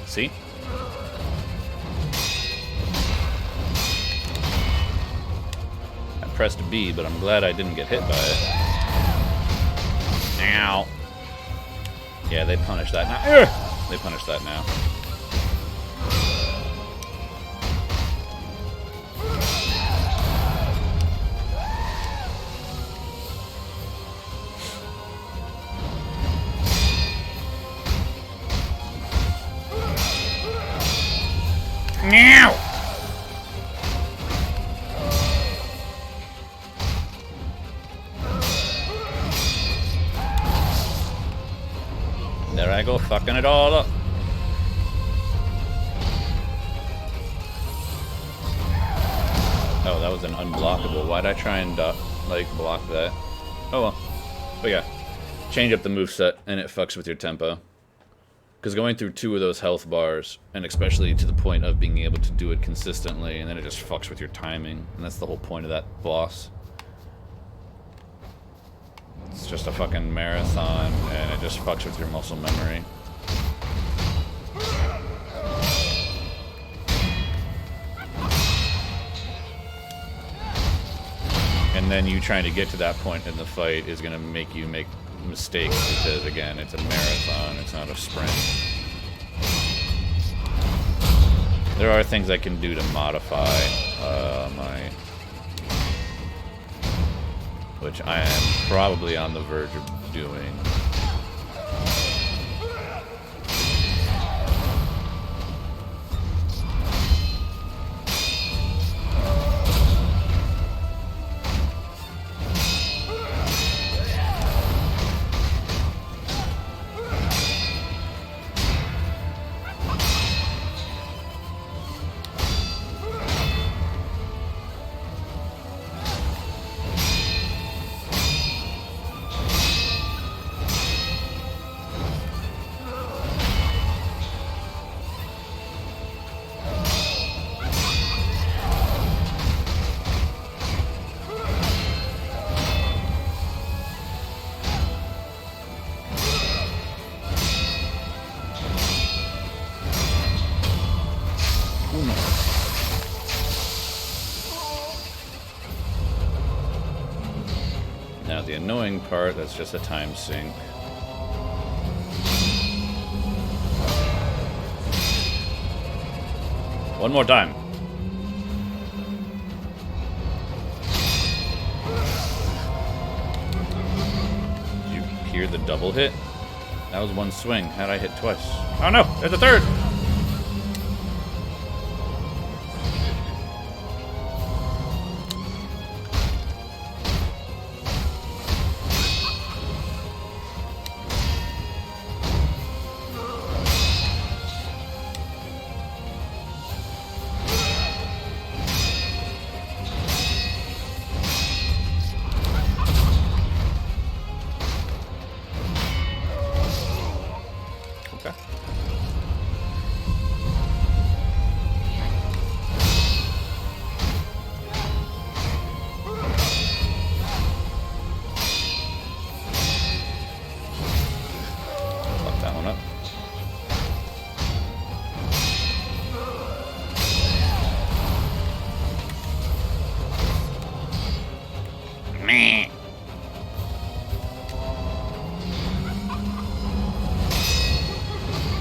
See? I pressed B, but I'm glad I didn't get hit by it. Ow. Yeah, they punished that now. They punished that now. I go fucking it all up. Oh, that was an unblockable. Why'd I try and, like, block that? Oh well. But yeah. Change up the moveset, and it fucks with your tempo. Because going through 2 of those health bars, and especially to the point of being able to do it consistently, and then it just fucks with your timing. And that's the whole point of that boss. It's just a fucking marathon, and it just fucks with your muscle memory. And then you trying to get to that point in the fight is going to make you make mistakes because, again, it's a marathon, it's not a sprint. There are things I can do to modify my... which I am probably on the verge of doing. Now the annoying part, that's just a time sink. One more time. Did you hear the double hit? That was one swing. How'd I hit twice? Oh no, there's a third!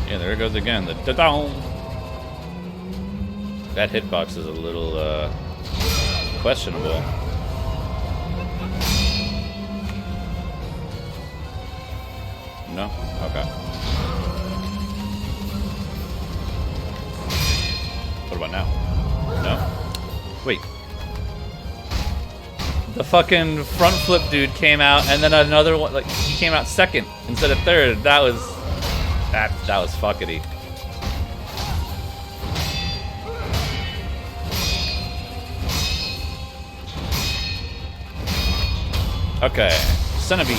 Yeah, there it goes again. The da-dong. That hitbox is a little questionable. No? Okay. What about now? No? Wait. The fucking front flip dude came out, and then another one, like, he came out second instead of third. That was fuckity. Okay, Centipede.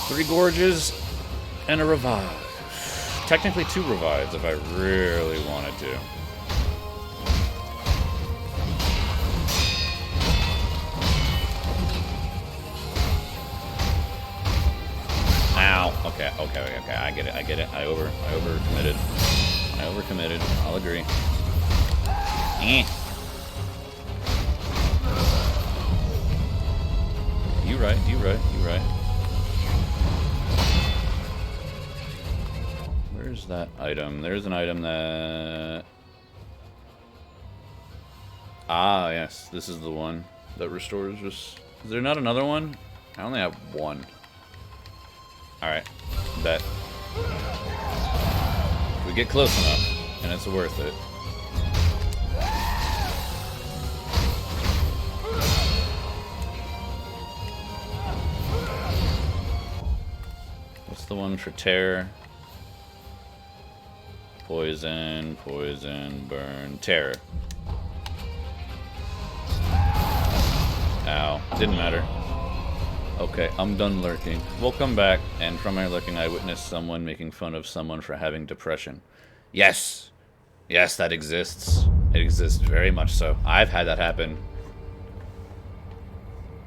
3 gorges and a revive. Technically 2 revives if I really wanted to. Ow. Okay. I get it. I overcommitted. I'll agree. You right. Where's that item? There's an item that... Ah, yes. This is the one that restores just... Is there not another one? I only have one. Alright. Bet. If we get close enough, and it's worth it. one for terror. Poison, poison, burn, terror. Ow. Didn't matter. Okay, I'm done lurking. We'll come back, and from my lurking I witnessed someone making fun of someone for having depression. Yes! Yes, that exists. It exists very much so. I've had that happen.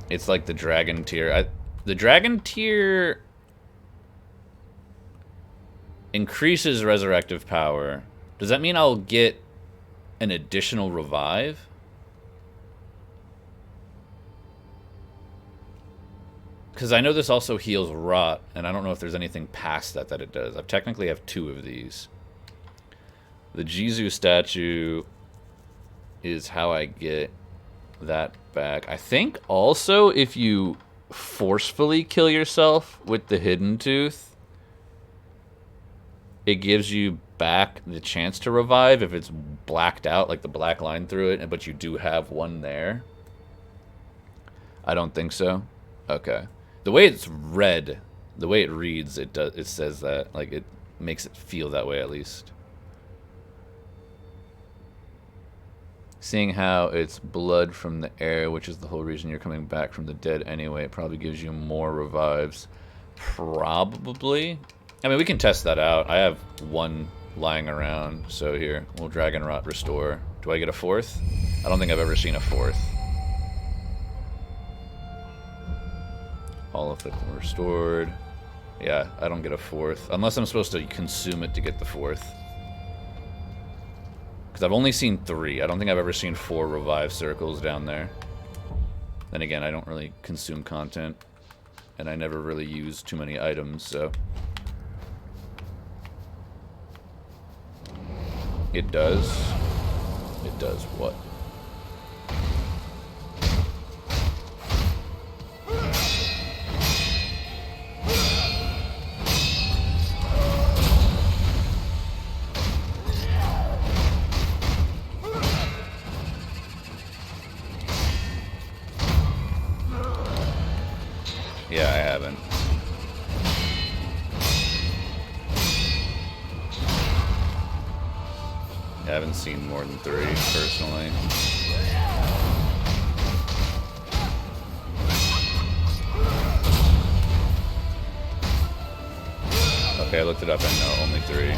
It's like the dragon tier. The dragon tier increases resurrective power. Does that mean I'll get an additional revive? Because I know this also heals rot, and I don't know if there's anything past that it does. I technically have 2 of these. The Jizu statue is how I get that back. I think also if you forcefully kill yourself with the hidden tooth, it gives you back the chance to revive if it's blacked out, like the black line through it, but you do have one there. I don't think so. Okay. The way it's read, the way it reads, it says that. Like, it makes it feel that way, at least. Seeing how it's blood from the air, which is the whole reason you're coming back from the dead anyway, it probably gives you more revives. Probably. I mean, we can test that out. I have 1 lying around, so here, we'll Dragon Rot restore. Do I get a 4th? I don't think I've ever seen a 4th. All of it restored. Yeah, I don't get a 4th. Unless I'm supposed to consume it to get the 4th. Because I've only seen 3. I don't think I've ever seen 4 revive circles down there. Then again, I don't really consume content. And I never really use too many items, so... It does. It does what? Yeah, I haven't. I haven't seen more than 3, personally. Okay, I looked it up and no, only 3.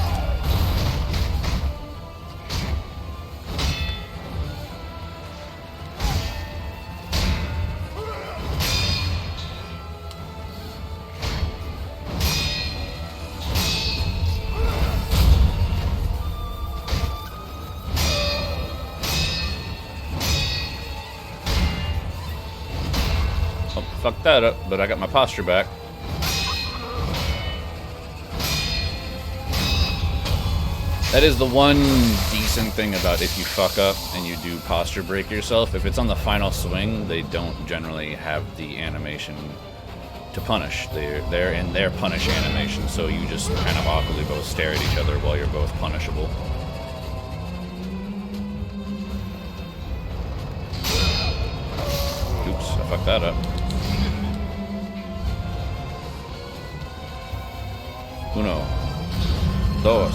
Fucked that up, but I got my posture back. That is the one decent thing about if you fuck up and you do posture break yourself. If it's on the final swing, they don't generally have the animation to punish. They're in their punish animation, so you just kind of awkwardly both stare at each other while you're both punishable. Oops, I fucked that up. Uno. Dos.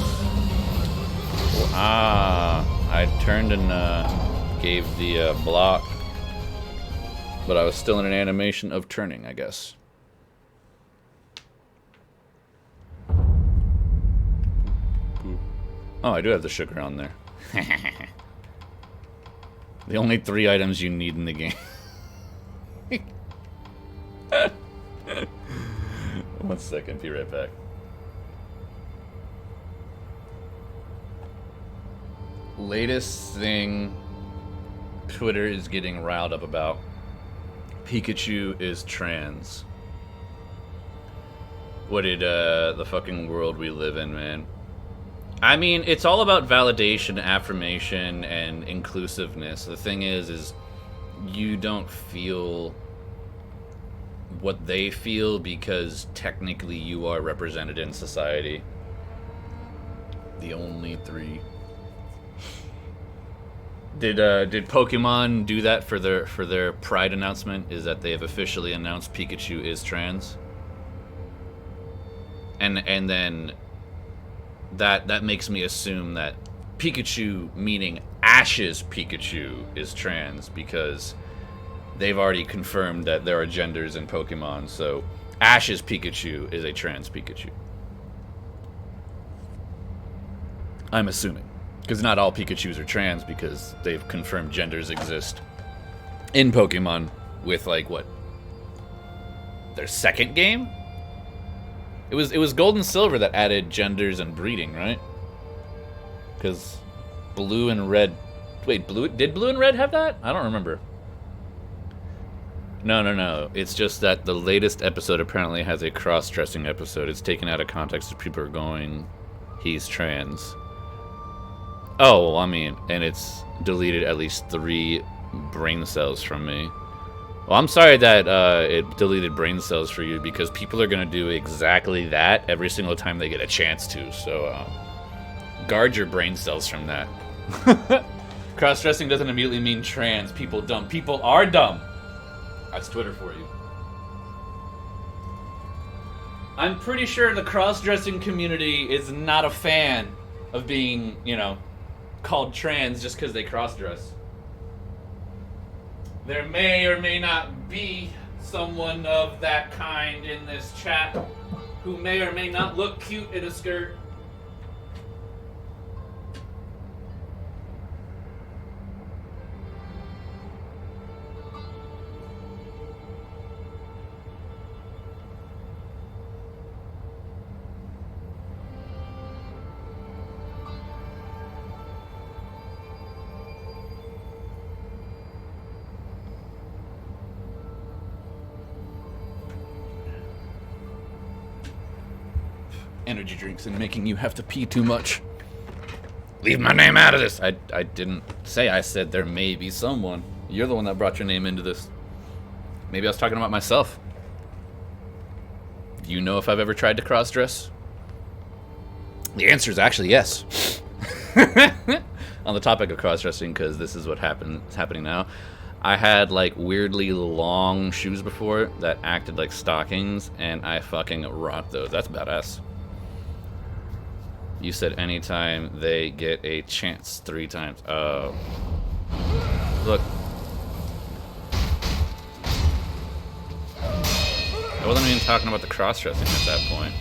Ah, I turned and gave the block, but I was still in an animation of turning, I guess. Oh, I do have the sugar on there. The only 3 items you need in the game. 1 second, be right back. Latest thing Twitter is getting riled up about. Pikachu is trans. What did the fucking world we live in, man? I mean, it's all about validation, affirmation, and inclusiveness. The thing is you don't feel what they feel because technically you are represented in society. The only 3. Did Pokemon do that for their Pride announcement? Is that they have officially announced Pikachu is trans? And then that makes me assume that Pikachu, meaning Ash's Pikachu, is trans because they've already confirmed that there are genders in Pokemon. So Ash's Pikachu is a trans Pikachu. I'm assuming. Because not all Pikachus are trans, because they've confirmed genders exist in Pokemon with, like, what? Their second game? It was Gold and Silver that added genders and breeding, right? Because Blue and Red... Wait, did Blue and Red have that? I don't remember. No. It's just that the latest episode apparently has a cross-dressing episode. It's taken out of context if people are going, he's trans. Oh, well, I mean, and it's deleted at least 3 brain cells from me. Well, I'm sorry that it deleted brain cells for you, because people are going to do exactly that every single time they get a chance to. So, guard your brain cells from that. Cross-dressing doesn't immediately mean trans. People dumb. People are dumb. That's Twitter for you. I'm pretty sure the cross-dressing community is not a fan of being, you know, called trans just because they cross-dress. There may or may not be someone of that kind in this chat who may or may not look cute in a skirt. Energy drinks and making you have to pee too much. Leave my name out of this. I didn't say. I said there may be someone. You're the one that brought your name into this. Maybe I was talking about myself. Do you know if I've ever tried to cross-dress? The answer is actually yes. On the topic of cross-dressing, because this is what is happening now. I had, like, weirdly long shoes before that acted like stockings, and I fucking rocked those. That's badass. You said anytime they get a chance 3 times. Oh. Look. I wasn't even talking about the cross-dressing at that point.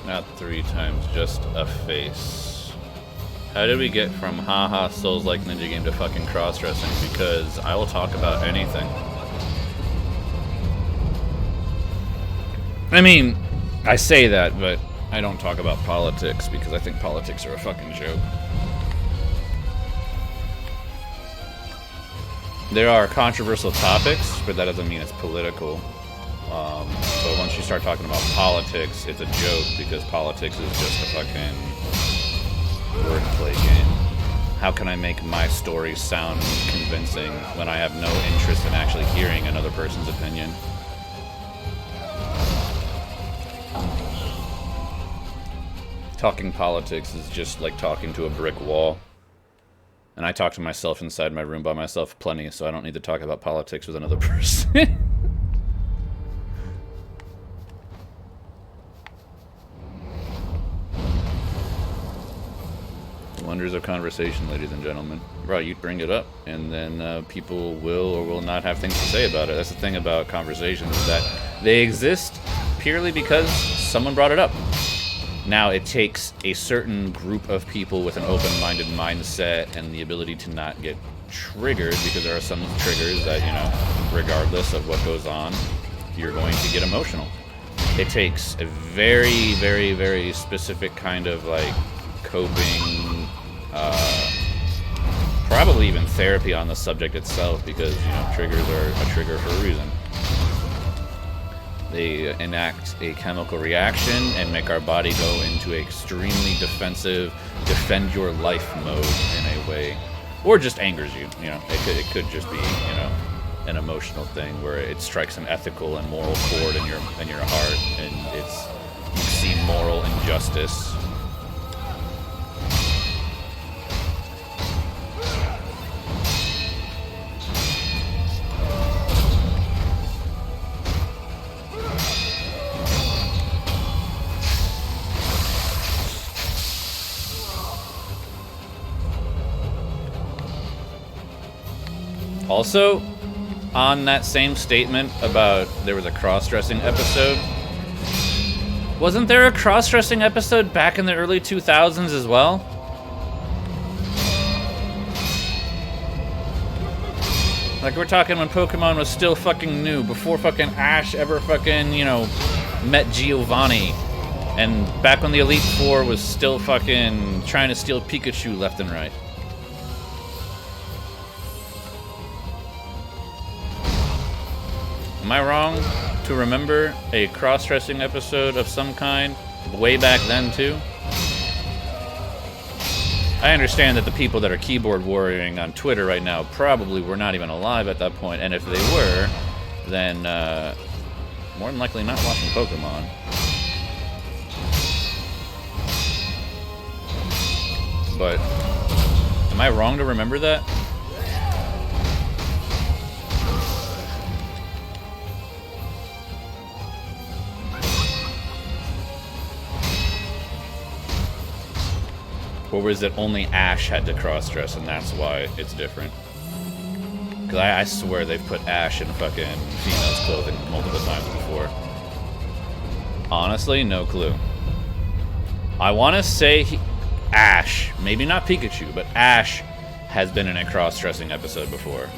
Not 3 times, just a face. How did we get from haha Souls-like ninja game to fucking cross-dressing? Because I will talk about anything. I mean, I say that, but I don't talk about politics because I think politics are a fucking joke. There are controversial topics, but that doesn't mean it's political. But once you start talking about politics, it's a joke because politics is just a fucking wordplay game. How can I make my story sound convincing when I have no interest in actually hearing another person's opinion? Talking politics is just like talking to a brick wall. And I talk to myself inside my room by myself plenty, so I don't need to talk about politics with another person. Wonders of conversation, ladies and gentlemen. Right, you bring it up, and then people will or will not have things to say about it. That's the thing about conversations, is that they exist purely because someone brought it up. Now it takes a certain group of people with an open-minded mindset and the ability to not get triggered, because there are some triggers that, you know, regardless of what goes on, you're going to get emotional. It takes a very, very, very specific kind of, like, coping, probably even therapy on the subject itself, because, you know, triggers are a trigger for a reason. They enact a chemical reaction and make our body go into an extremely defensive, defend your life mode in a way, or just angers you. You know, it could just be, you know, an emotional thing where it strikes an ethical and moral chord in your heart, and you see moral injustice. Also, on that same statement about there was a cross-dressing episode, wasn't there a cross-dressing episode back in the early 2000s as well? Like, we're talking when Pokemon was still fucking new, before fucking Ash ever fucking, you know, met Giovanni. And back when the Elite Four was still fucking trying to steal Pikachu left and right. Am I wrong to remember a cross-dressing episode of some kind way back then, too? I understand that the people that are keyboard warrioring on Twitter right now probably were not even alive at that point, and if they were, then more than likely not watching Pokemon. But am I wrong to remember that? Or was it only Ash had to cross-dress and that's why it's different? Because I swear they've put Ash in fucking female's clothing multiple times before. Honestly, no clue. I want to say Ash, maybe not Pikachu, but Ash has been in a cross-dressing episode before.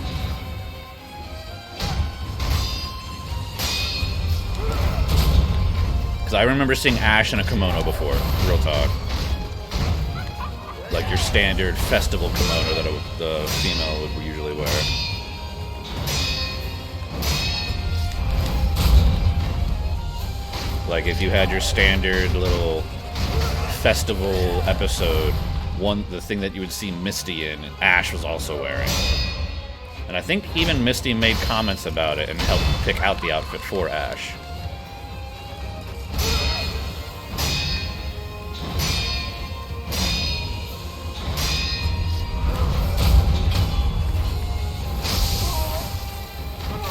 Because I remember seeing Ash in a kimono before, real talk. Like your standard festival kimono that the female would usually wear. Like if you had your standard little festival episode, the thing that you would see Misty in, Ash was also wearing. And I think even Misty made comments about it and helped pick out the outfit for Ash.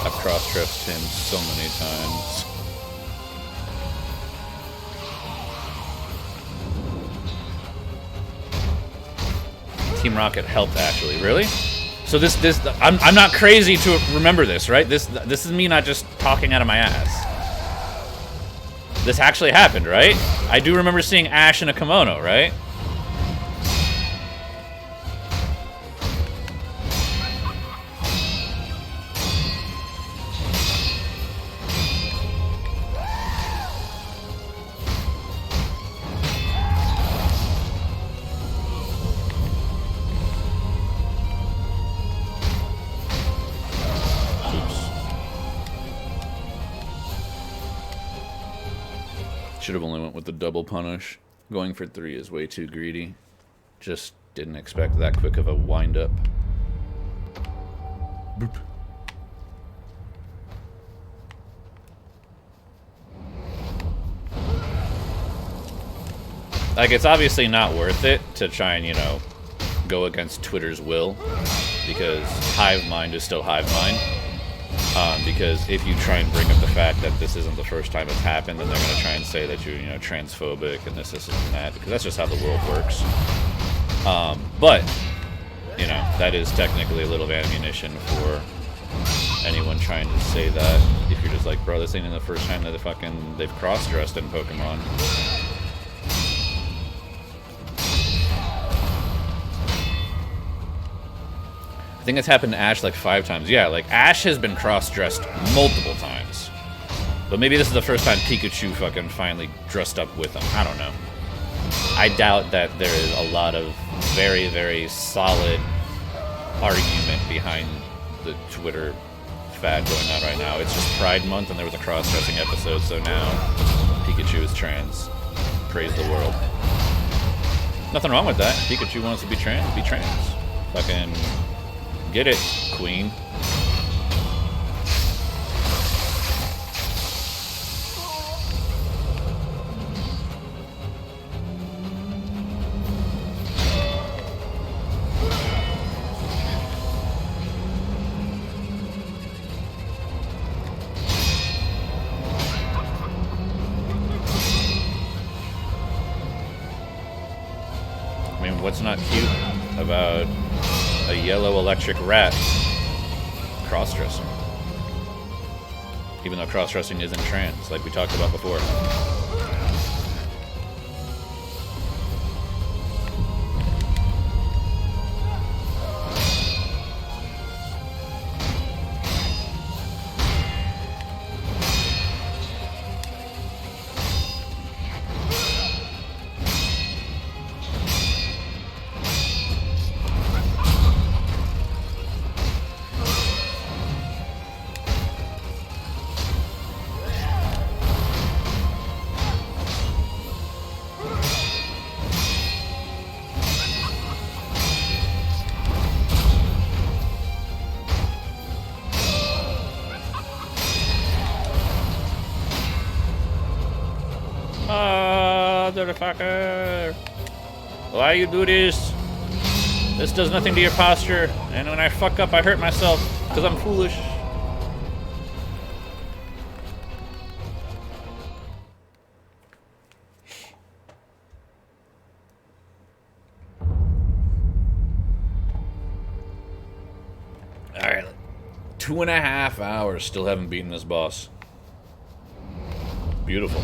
I've cross-dressed him so many times. Team Rocket helped, actually. Really? So I'm not crazy to remember this, right? This is me not just talking out of my ass. This actually happened, right? I do remember seeing Ash in a kimono, right? Should have only went with the double punish. Going for 3 is way too greedy. Just didn't expect that quick of a wind up. Boop. Like, it's obviously not worth it to try and, you know, go against Twitter's will, because hive mind is still hive mind. Because if you try and bring up the fact that this isn't the first time it's happened, then they're going to try and say that you're, you know, transphobic and this and that, because that's just how the world works. But, you know, that is technically a little ammunition for anyone trying to say that. If you're just like, bro, this ain't the first time that they've cross-dressed in Pokemon. I think it's happened to Ash like 5 times. Yeah, like Ash has been cross-dressed multiple times. But maybe this is the first time Pikachu fucking finally dressed up with him. I don't know. I doubt that there is a lot of very, very solid argument behind the Twitter fad going on right now. It's just Pride Month and there was a cross-dressing episode, so now Pikachu is trans. Praise the world. Nothing wrong with that. Pikachu wants to be trans, be trans. Fucking get it, queen. I mean, what's not cute about a yellow electric rat cross-dressing? Even though cross-dressing isn't trans, like we talked about before. Motherfucker! Why you do this? This does nothing to your posture, and when I fuck up, I hurt myself because I'm foolish. Alright, 2.5 hours, still haven't beaten this boss. Beautiful.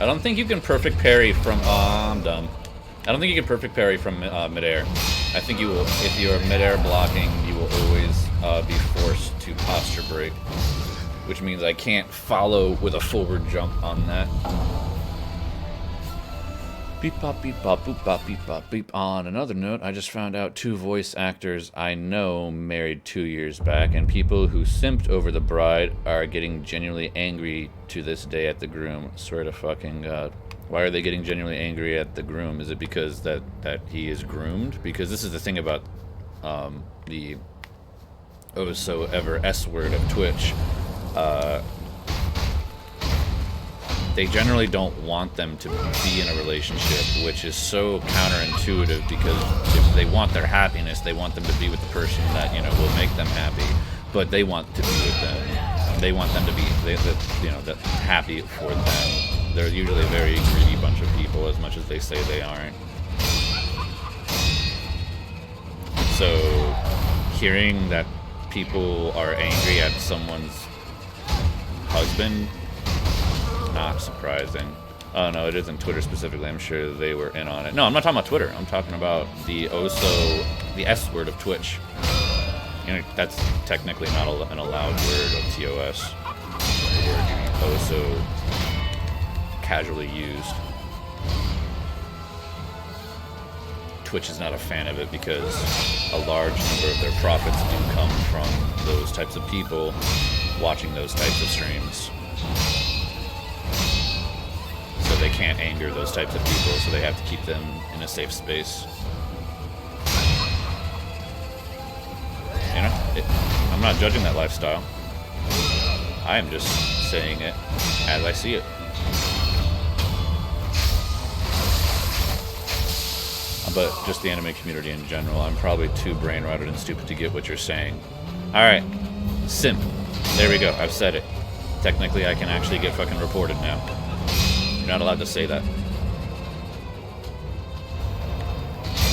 I don't think you can perfect parry from... I'm dumb. I don't think you can perfect parry from midair. I think you will, if you are midair blocking, you will always be forced to posture break. Which means I can't follow with a forward jump on that. Beep bop beep bop boop bop beep bop beep. On another note, I just found out 2 voice actors I know married 2 years back, and people who simped over the bride are getting genuinely angry to this day at the groom. Swear to fucking God. Why are they getting genuinely angry at the groom? Is it because that he is groomed? Because this is the thing about the oh so ever S word of Twitch. They generally don't want them to be in a relationship, which is so counterintuitive because if they want their happiness, they want them to be with the person that, you know, will make them happy, but they want to be with them. They want them to be, that happy for them. They're usually a very greedy bunch of people, as much as they say they aren't. So, hearing that people are angry at someone's husband, not surprising. Oh no, it isn't Twitter specifically. I'm sure they were in on it. No, I'm not talking about Twitter. I'm talking about the the S word of Twitch. You know, that's technically not an allowed word of TOS. The word so casually used. Twitch is not a fan of it because a large number of their profits do come from those types of people watching those types of streams. So they can't anger those types of people, so they have to keep them in a safe space. You know, I'm not judging that lifestyle. I am just saying it as I see it. But just the anime community in general, I'm probably too brain-rotted and stupid to get what you're saying. Alright, simp. There we go, I've said it. Technically, I can actually get fucking reported now. You not allowed to say that.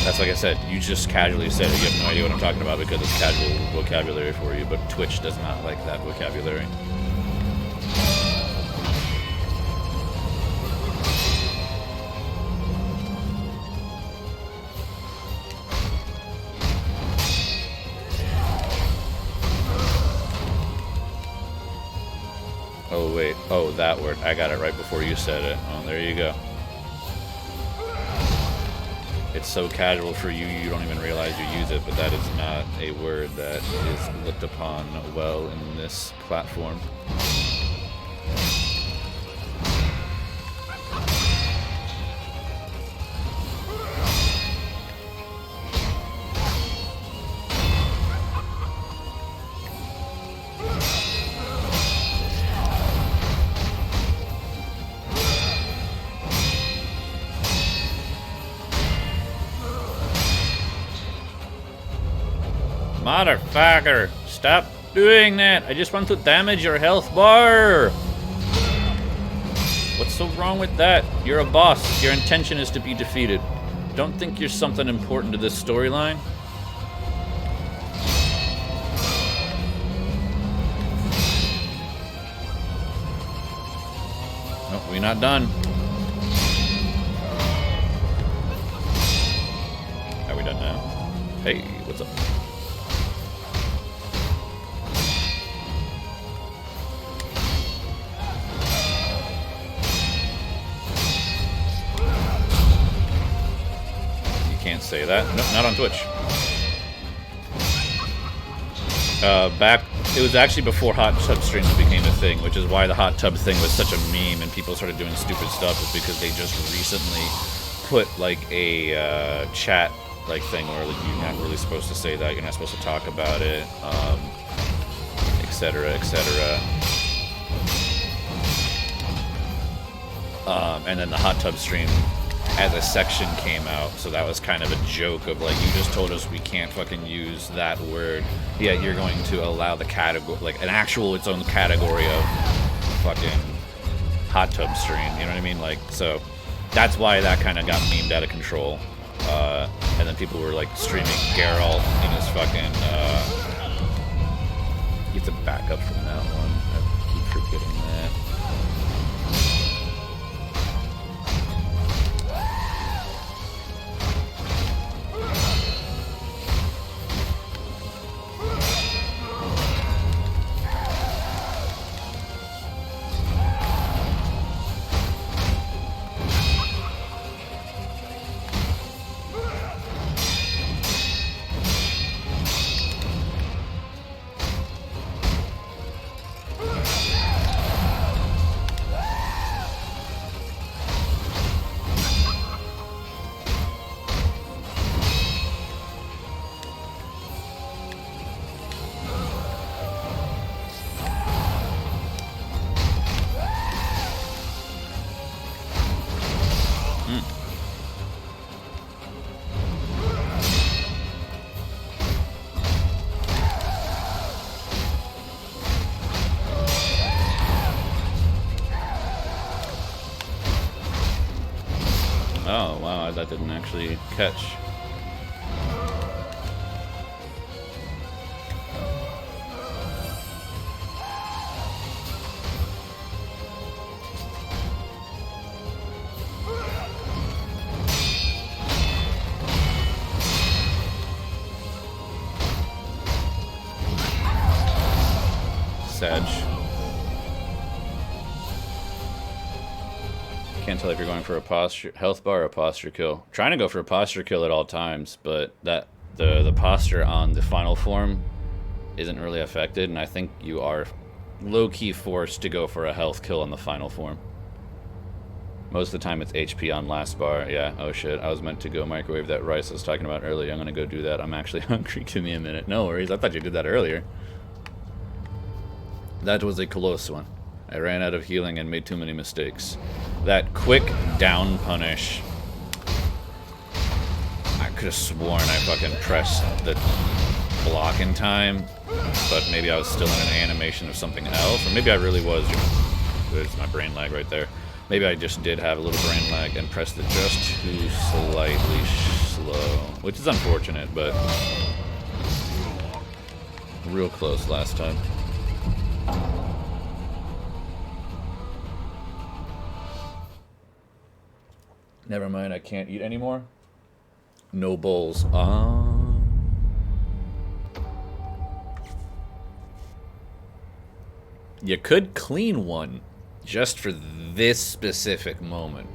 That's like I said, you just casually said it. You have no idea what I'm talking about because it's casual vocabulary for you, but Twitch does not like that vocabulary. Oh, wait. Oh, that word. I got it right before you said it. Oh, there you go. It's so casual for you, you don't even realize you use it, but that is not a word that is looked upon well in this platform. Motherfucker! Stop doing that! I just want to damage your health bar! What's so wrong with that? You're a boss. Your intention is to be defeated. Don't think you're something important to this storyline. Nope, we're not done. Are we done now? Hey, what's up? Can't say that. No, not on Twitch. It was actually before hot tub streams became a thing, which is why the hot tub thing was such a meme and people started doing stupid stuff, is because they just recently put like a chat like thing where like you're not really supposed to say that, you're not supposed to talk about it, etc., etc. And then the hot tub stream as a section came out, so that was kind of a joke of like, you just told us we can't fucking use that word, yet you're going to allow the category, like an actual its own category of fucking hot tub stream, you know what I mean? Like, so that's why that kind of got memed out of control. And then people were like streaming Geralt in his fucking you have to back up from that one. I keep forgetting that. Oh, wow, that didn't actually catch. Sedge. Can't tell if you're going for a posture health bar or a posture kill. Trying to go for a posture kill at all times, but that the posture on the final form isn't really affected, and I think you are low-key forced to go for a health kill on the final form. Most of the time it's HP on last bar. Yeah, oh shit, I was meant to go microwave that rice I was talking about earlier. I'm gonna go do that. I'm actually hungry. Give me a minute. No worries, I thought you did that earlier. That was a close one. I ran out of healing and made too many mistakes. That quick down punish. I could have sworn I fucking pressed the block in time, but maybe I was still in an animation of something else, or maybe I really was. There's my brain lag right there. Maybe I just did have a little brain lag and pressed it just too slightly slow, which is unfortunate, but real close last time. Never mind, I can't eat anymore. No bowls. You could clean one just for this specific moment.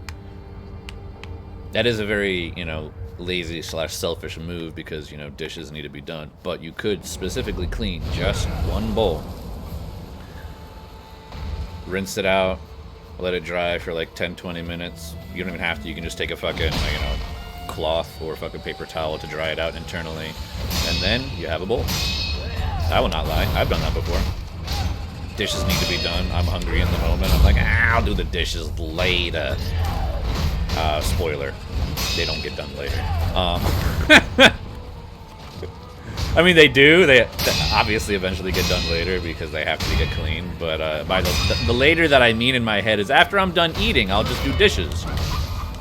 That is a very, lazy / selfish move because, dishes need to be done. But you could specifically clean just one bowl. Rinse it out. Let it dry for like 10-20 minutes. You don't even have to. You can just take a fucking, cloth or fucking paper towel to dry it out internally. And then you have a bowl. I will not lie. I've done that before. Dishes need to be done. I'm hungry in the moment. I'm like, I'll do the dishes later. Spoiler. They don't get done later. I mean, they do. They obviously eventually get done later because they have to get clean. But by the later that I mean in my head is after I'm done eating, I'll just do dishes.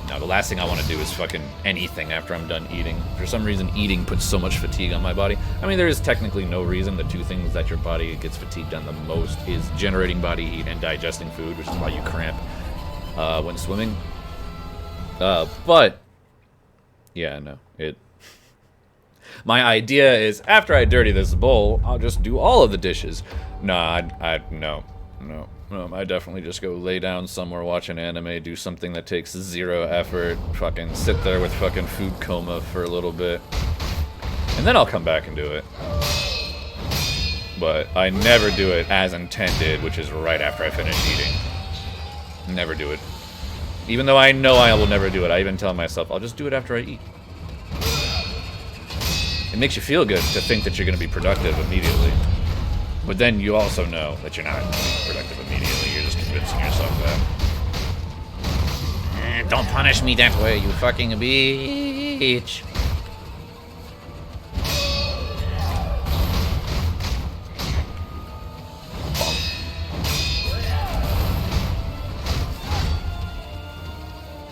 No, the last thing I want to do is fucking anything after I'm done eating. For some reason, eating puts so much fatigue on my body. I mean, there is technically no reason. The two things that your body gets fatigued on the most is generating body heat and digesting food, which is why you cramp when swimming. But yeah, no, my idea is after I dirty this bowl, I'll just do all of the dishes. Nah, no. I definitely just go lay down somewhere, watch an anime, do something that takes 0 effort, fucking sit there with fucking food coma for a little bit, and then I'll come back and do it. But I never do it as intended, which is right after I finish eating. Never do it. Even though I know I will never do it, I even tell myself, I'll just do it after I eat. It makes you feel good to think that you're going to be productive immediately. But then you also know that you're not going to be productive immediately. You're just convincing yourself that. Don't punish me that way, you fucking bitch.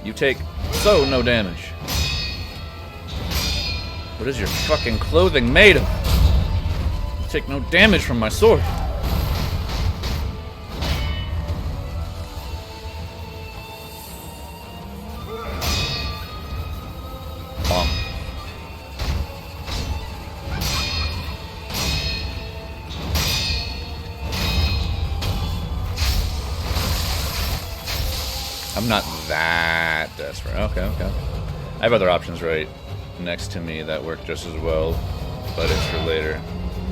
You take no damage. What is your fucking clothing made of? You take no damage from my sword. Bonk. I'm not that desperate. Okay. I have other options right next to me that work just as well, but it's for later.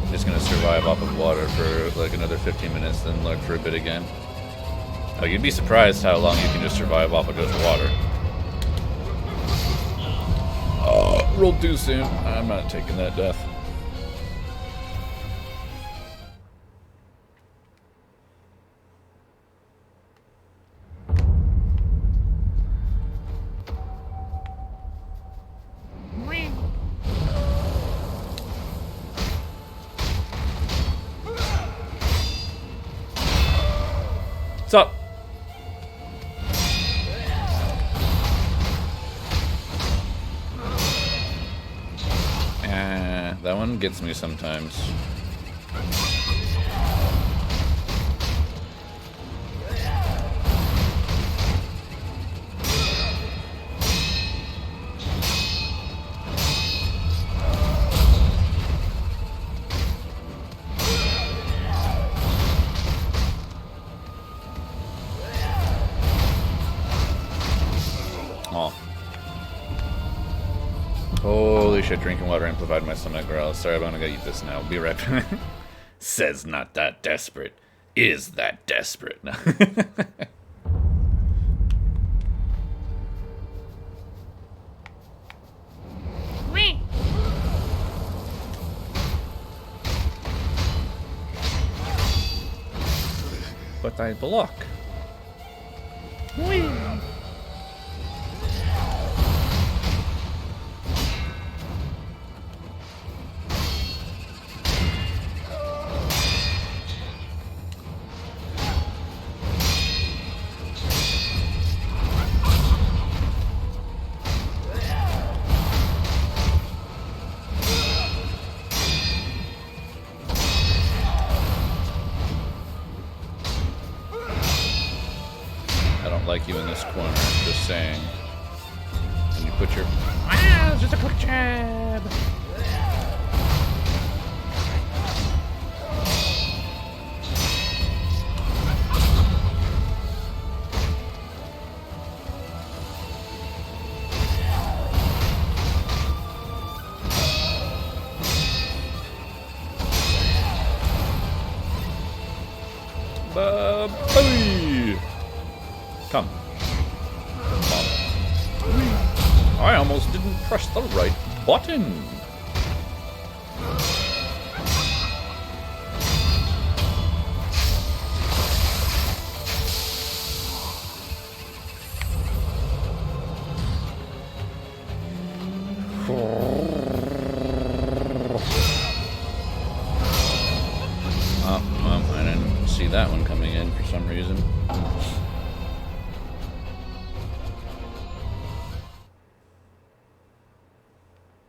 I'm just gonna survive off of water for like another 15 minutes, then look for a bit again. Oh, you'd be surprised how long you can just survive off of just water. Oh, rolled too soon. I'm not taking that death. What's up? That one gets me sometimes. Holy shit, drinking water amplified my stomach growl. Sorry, I'm gonna go eat this now. Be right back. Says not that desperate. Is that desperate? No. Wee. But I block. Wee. like you in this corner. Just saying. And you put your... Ah, just a quick jab! Come. I almost didn't press the right button. I didn't see that one coming in for some reason.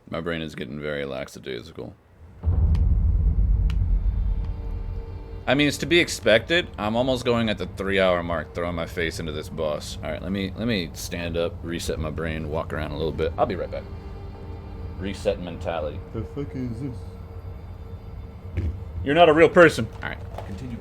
My brain is getting very lackadaisical. I mean, it's to be expected. I'm almost going at the 3-hour mark, throwing my face into this boss. All right, let me stand up, reset my brain, walk around a little bit. I'll be right back. Reset mentality. The fuck is this? You're not a real person. All right, continue.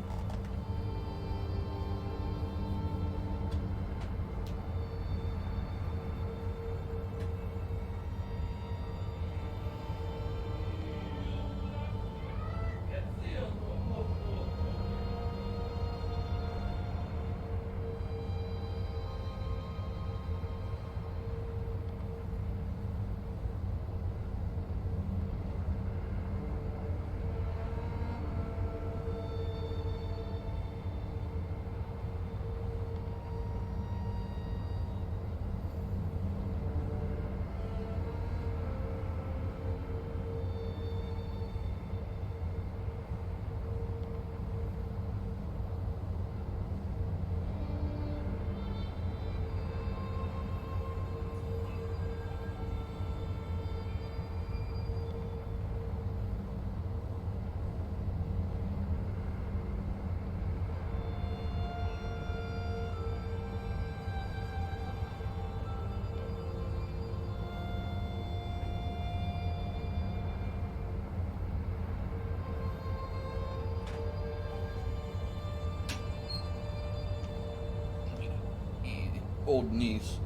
Old knees.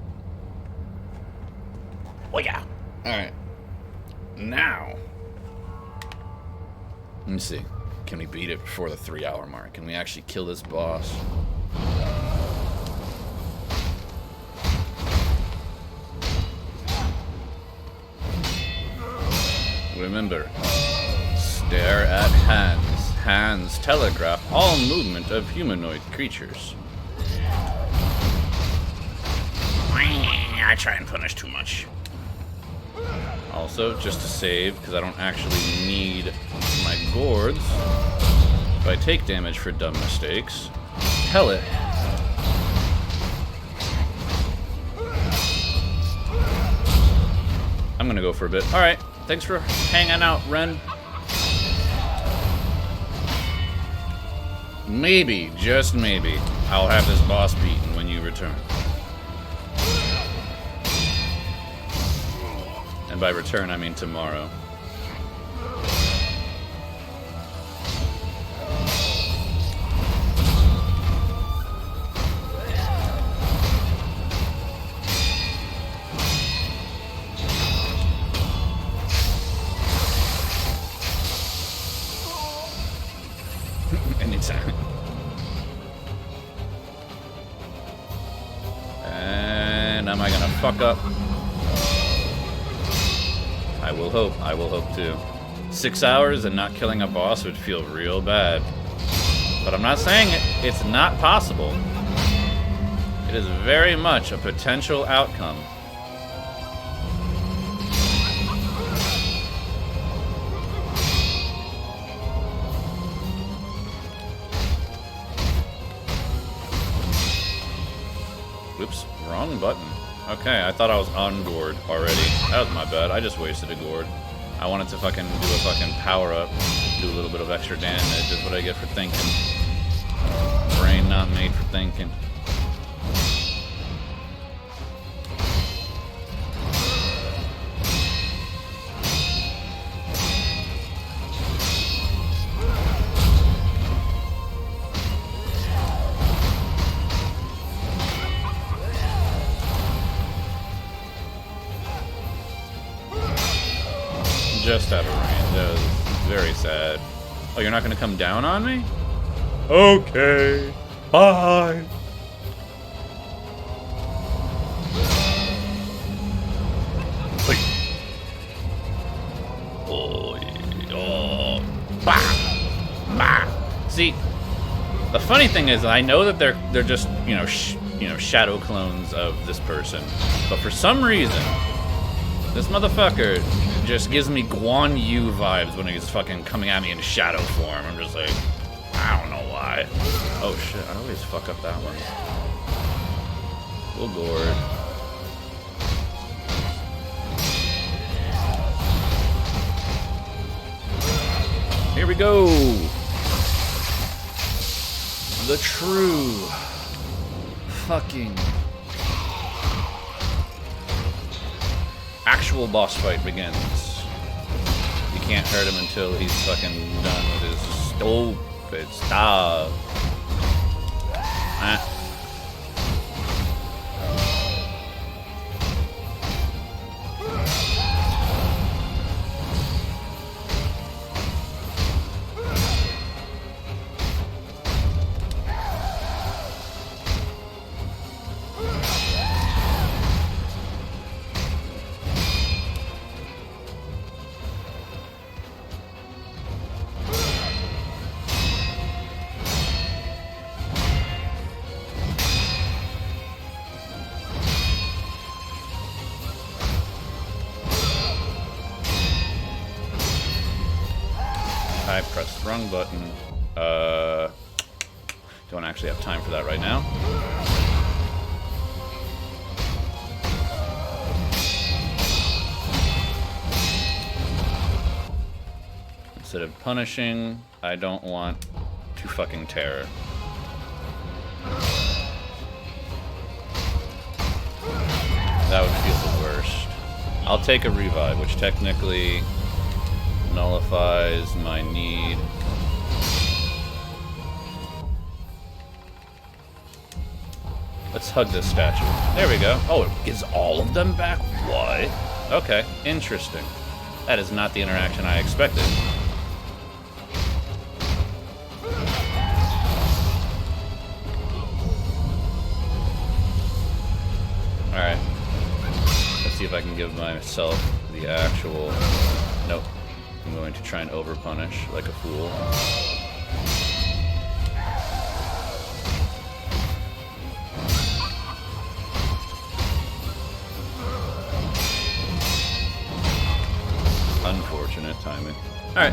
Oh yeah. Alright. Now. Let me see. Can we beat it before the 3-hour mark? Can we actually kill this boss? Remember, stare at hands. Hands telegraph all movement of humanoid creatures. I try and punish too much. Also, just to save, because I don't actually need my gourds, if I take damage for dumb mistakes, tell it. I'm gonna go for a bit. Alright, thanks for hanging out, Ren. Maybe, just maybe, I'll have this boss beaten when you return. And by return, I mean tomorrow. Anytime. And am I gonna fuck up? I will hope too. 6 hours and not killing a boss would feel real bad. But I'm not saying it's not possible. It is very much a potential outcome. Whoops, wrong button. Okay, I thought I was on gourd already. That was my bad. I just wasted a gourd. I wanted to fucking do a fucking power up, do a little bit of extra damage. That's what I get for thinking. Brain not made for thinking. just out of range. That was very sad. Oh, you're not gonna come down on me? Okay. Bye. Oh, bah, bah. See, the funny thing is, I know that they're just shadow clones of this person, but for some reason, this motherfucker just gives me Guan Yu vibes when he's fucking coming at me in shadow form. I'm just like, I don't know why. Oh shit, I always fuck up that one. Oh lord. Here we go. The true fucking actual boss fight begins. You can't hurt him until he's fucking done with his stupid stuff. I pressed the wrong button. Don't actually have time for that right now. Instead of punishing, I don't want to fucking terror. That would feel the worst. I'll take a revive, which technically nullifies my need. Let's hug this statue. There we go. Oh, it gives all of them back? What? Okay, interesting. That is not the interaction I expected. Alright. Let's see if I can give myself the actual... Nope. I'm going to try and overpunish like a fool. Unfortunate timing. Alright.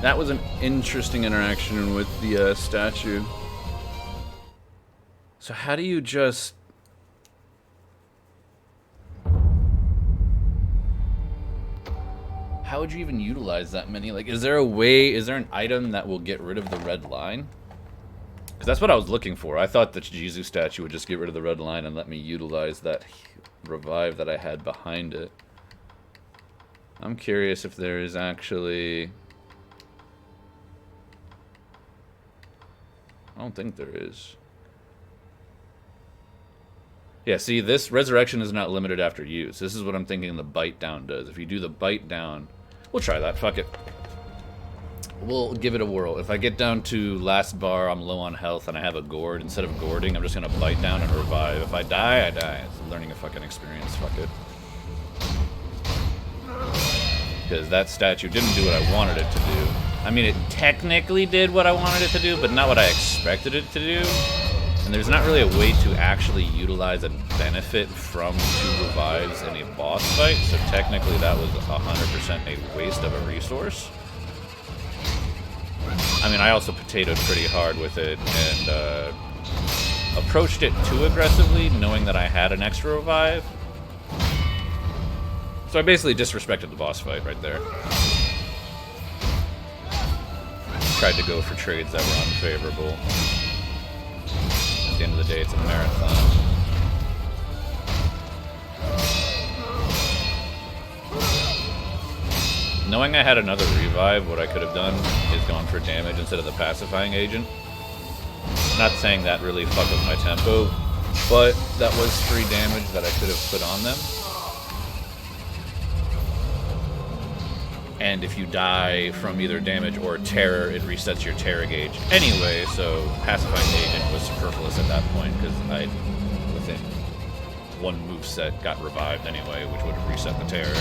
That was an interesting interaction with the statue. So how do you just... How would you even utilize that many? Like, is there a way, is there an item that will get rid of the red line? Because that's what I was looking for. I thought the Jesus statue would just get rid of the red line and let me utilize that revive that I had behind it. I'm curious if there is actually... I don't think there is. Yeah, see, this resurrection is not limited after use. This is what I'm thinking the bite down does. If you do the bite down... We'll try that, fuck it. We'll give it a whirl. If I get down to last bar, I'm low on health, and I have a gourd, instead of gourding, I'm just gonna bite down and revive. If I die, I die. It's learning a fucking experience, fuck it. Because that statue didn't do what I wanted it to do. I mean, it technically did what I wanted it to do, but not what I expected it to do. And there's not really a way to actually utilize and benefit from 2 revives in a boss fight, so technically that was 100% a waste of a resource. I mean, I also potatoed pretty hard with it and approached it too aggressively, knowing that I had an extra revive. So I basically disrespected the boss fight right there. Tried to go for trades that were unfavorable. At the end of the day, it's a marathon. Knowing I had another revive, what I could have done is gone for damage instead of the pacifying agent. Not saying that really fucked with my tempo, but that was free damage that I could have put on them. And if you die from either damage or terror, it resets your terror gauge anyway, so Pacifying Agent was superfluous at that point, because I, within one moveset, got revived anyway, which would have reset the terror.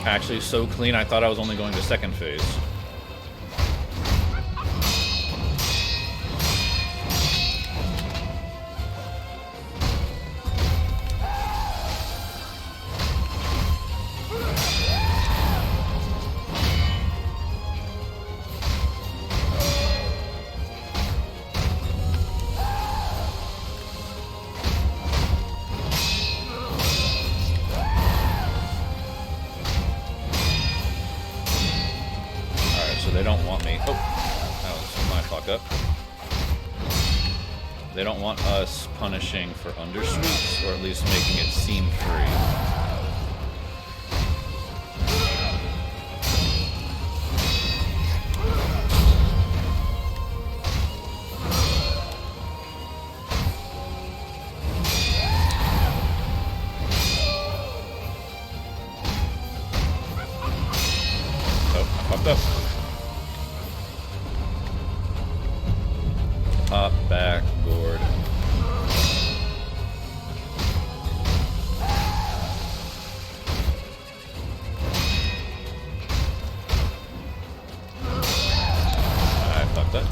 Actually, so clean, I thought I was only going to second phase. They don't want me. Oh, that was my fuck up. They don't want us punishing for undersweeps, or at least making it seem free. Oh, I fucked up. Up, back, gourd. I fucked up.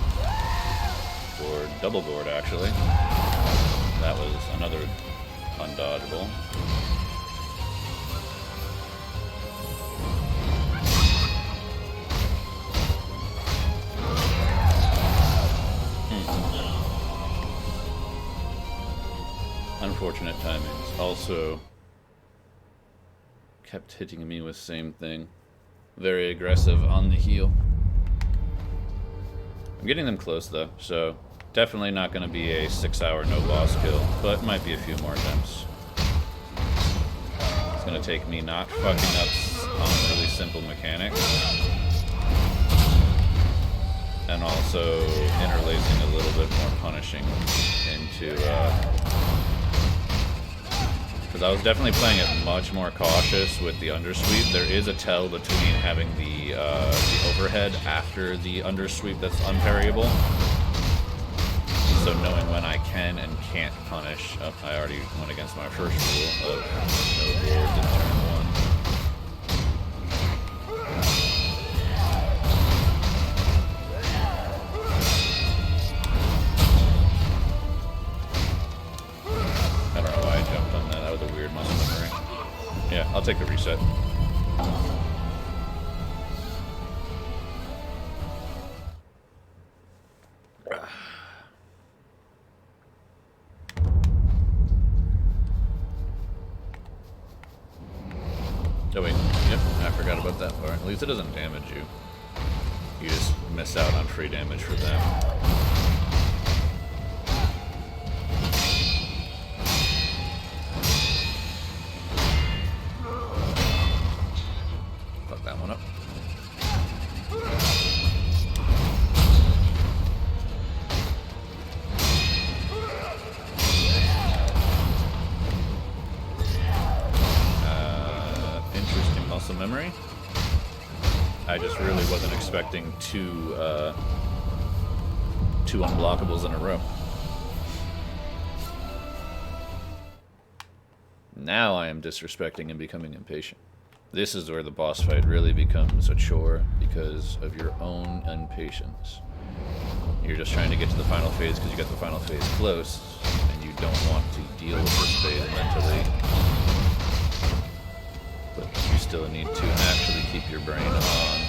Gourd, double gourd actually. That was another undodgeable. Unfortunate timings. Also kept hitting me with same thing. Very aggressive on the heel. I'm getting them close though, so definitely not going to be a 6-hour no boss kill, but might be a few more attempts. It's going to take me not fucking up on really simple mechanics, and also interlacing a little bit more punishing into because I was definitely playing it much more cautious with the undersweep. There is a tell between having the overhead after the undersweep that's unparryable. So knowing when I can and can't punish. Oh, I already went against my first rule of no boards in turn 1. Yeah, I'll take the reset. Oh wait, yep, I forgot about that part. At least it doesn't damage you. You just miss out on free damage for them. Memory. I just really wasn't expecting two unblockables in a row. Now I am disrespecting and becoming impatient. This is where the boss fight really becomes a chore because of your own impatience. You're just trying to get to the final phase because you got the final phase close, and you don't want to deal with this phase mentally. But you still need to actually keep your brain on.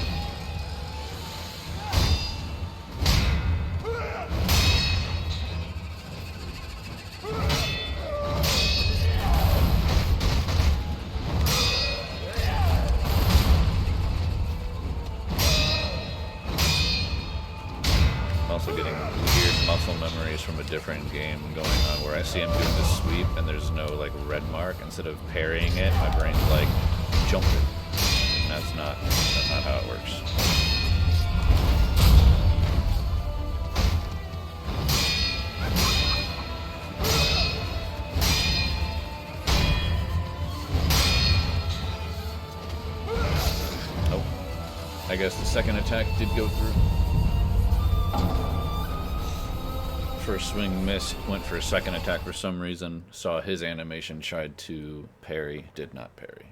Also getting weird muscle memories from a different game going on where I see him doing this sweep and there's no like red mark. Instead of parrying it, my brain's like jumping. That's not how it works. Oh, I guess the second attack did go through. First swing missed, went for a second attack for some reason, saw his animation, tried to parry, did not parry.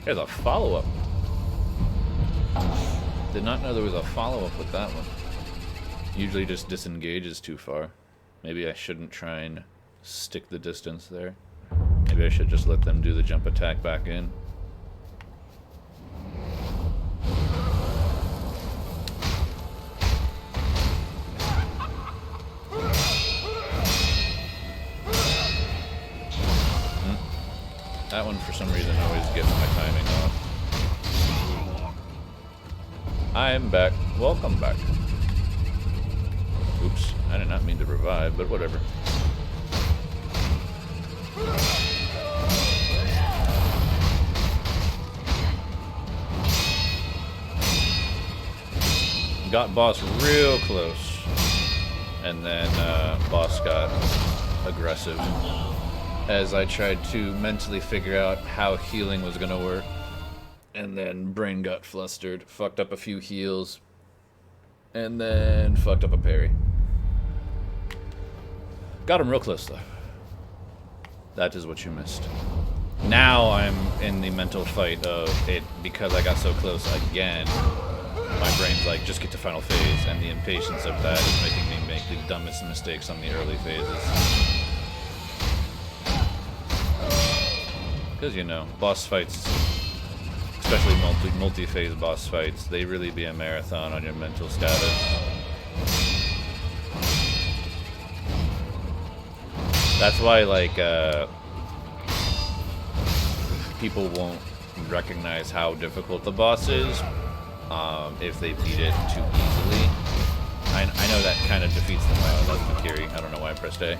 There's a follow-up. Did not know there was a follow-up with that one. Usually just disengages too far. Maybe I shouldn't try and stick the distance there. Maybe I should just let them do the jump attack back in. That one, for some reason, always gets my timing off. I'm back. Welcome back. Oops, I did not mean to revive, but whatever. Got boss real close, and then boss got aggressive as I tried to mentally figure out how healing was gonna work. And then brain got flustered, fucked up a few heals, and then fucked up a parry. Got him real close though. That is what you missed. Now I'm in the mental fight of it because I got so close again. My brain's like, just get to final phase, and the impatience of that is making me make the dumbest mistakes on the early phases. Because, you know, boss fights, especially multi-phase boss fights, they really be a marathon on your mental status. That's why, like, people won't recognize how difficult the boss is if they beat it too easily. I know that kind of defeats the... Oh, that's Sekiro. I don't know why I pressed A.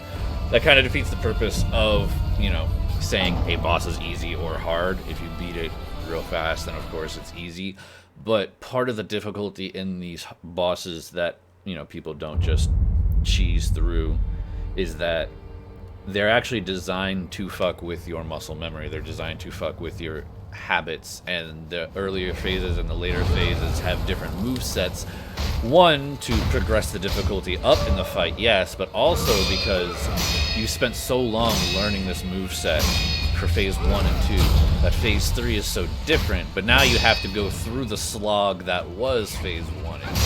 That kind of defeats the purpose of, you know, saying a boss is easy or hard. If you beat it real fast, then of course it's easy. But part of the difficulty in these bosses that, you know, people don't just cheese through is that they're actually designed to fuck with your muscle memory. They're designed to fuck with your habits, and the earlier phases and the later phases have different move sets. One, to progress the difficulty up in the fight, yes, but also because you spent so long learning this move set for phase 1 and 2 that phase 3 is so different, but now you have to go through the slog that was phase 1 and 2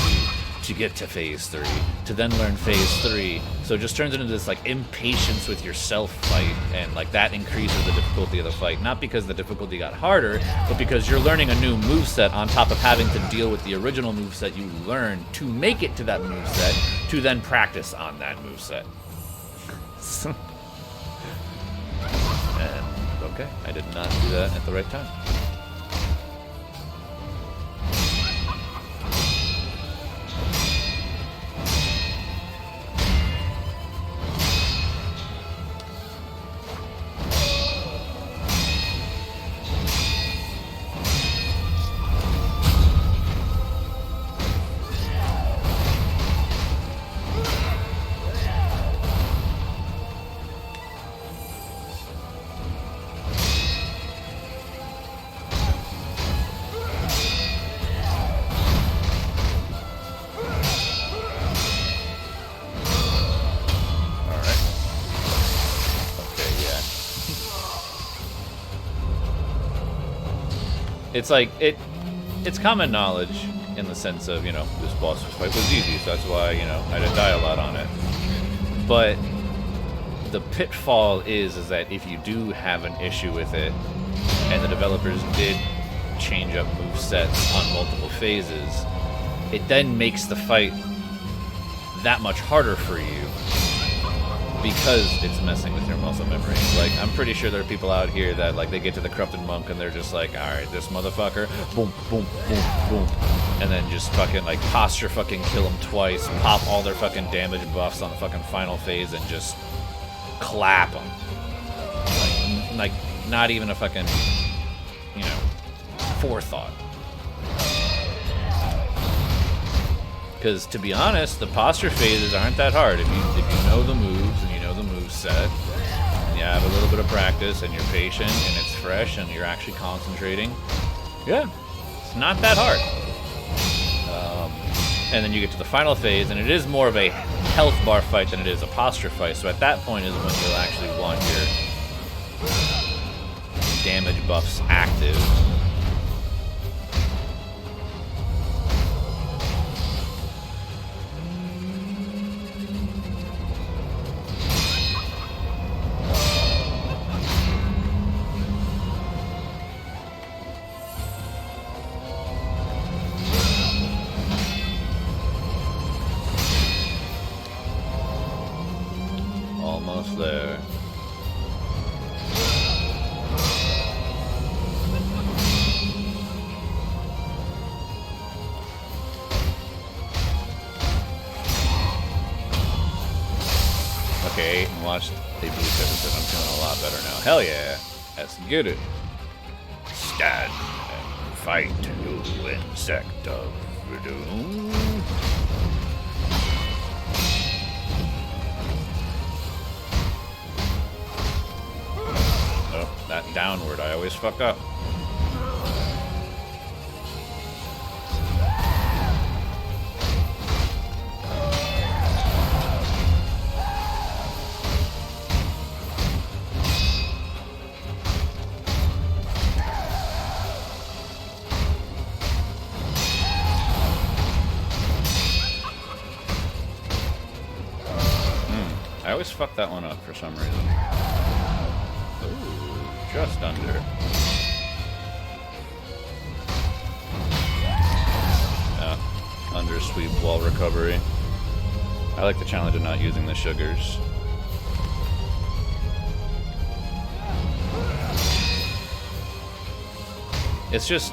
to get to phase 3, to then learn phase 3. So it just turns into this like impatience with yourself fight, and like that increases the difficulty of the fight, not because the difficulty got harder, but because you're learning a new moveset on top of having to deal with the original moveset you learned to make it to that moveset, to then practice on that moveset. And okay, I did not do that at the right time. It's like it's common knowledge in the sense of, you know, this boss fight was easy, so that's why, you know, I didn't die a lot on it. But the pitfall is that if you do have an issue with it, and the developers did change up movesets on multiple phases, it then makes the fight that much harder for you because it's messing with your muscle memory. Like, I'm pretty sure there are people out here that, like, they get to the corrupted monk and they're just like, alright, this motherfucker, boom, boom, boom, boom, and then just fucking, like, posture fucking kill them twice, pop all their fucking damage buffs on the fucking final phase and just clap them. Like not even a fucking, you know, forethought. Because, to be honest, the posture phases aren't that hard. If you know the moves and you know the move set, and you have a little bit of practice and you're patient and it's fresh and you're actually concentrating, yeah, it's not that hard. And then you get to the final phase, and it is more of a health bar fight than it is a posture fight. So at that point is when you'll actually want your damage buffs active. Almost there. Okay, and watch they boost everything. I'm feeling a lot better now. Hell yeah. Let's get it. Stand and fight, you insect of doom. Oh, that downward, I always fuck up. I always fuck that one up for some reason. Ooh, just under. Yeah, under sweep wall recovery. I like the challenge of not using the sugars. It's just,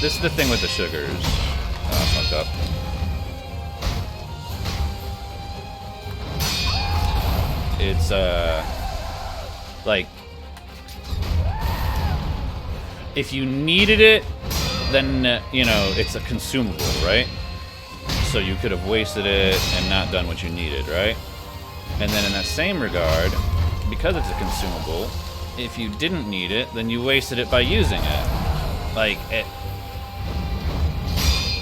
this is the thing with the sugars. Oh, I fucked up. It's, like, if you needed it, then, you know, it's a consumable, right? So you could have wasted it and not done what you needed, right? And then in that same regard, because it's a consumable, if you didn't need it, then you wasted it by using it. Like, it...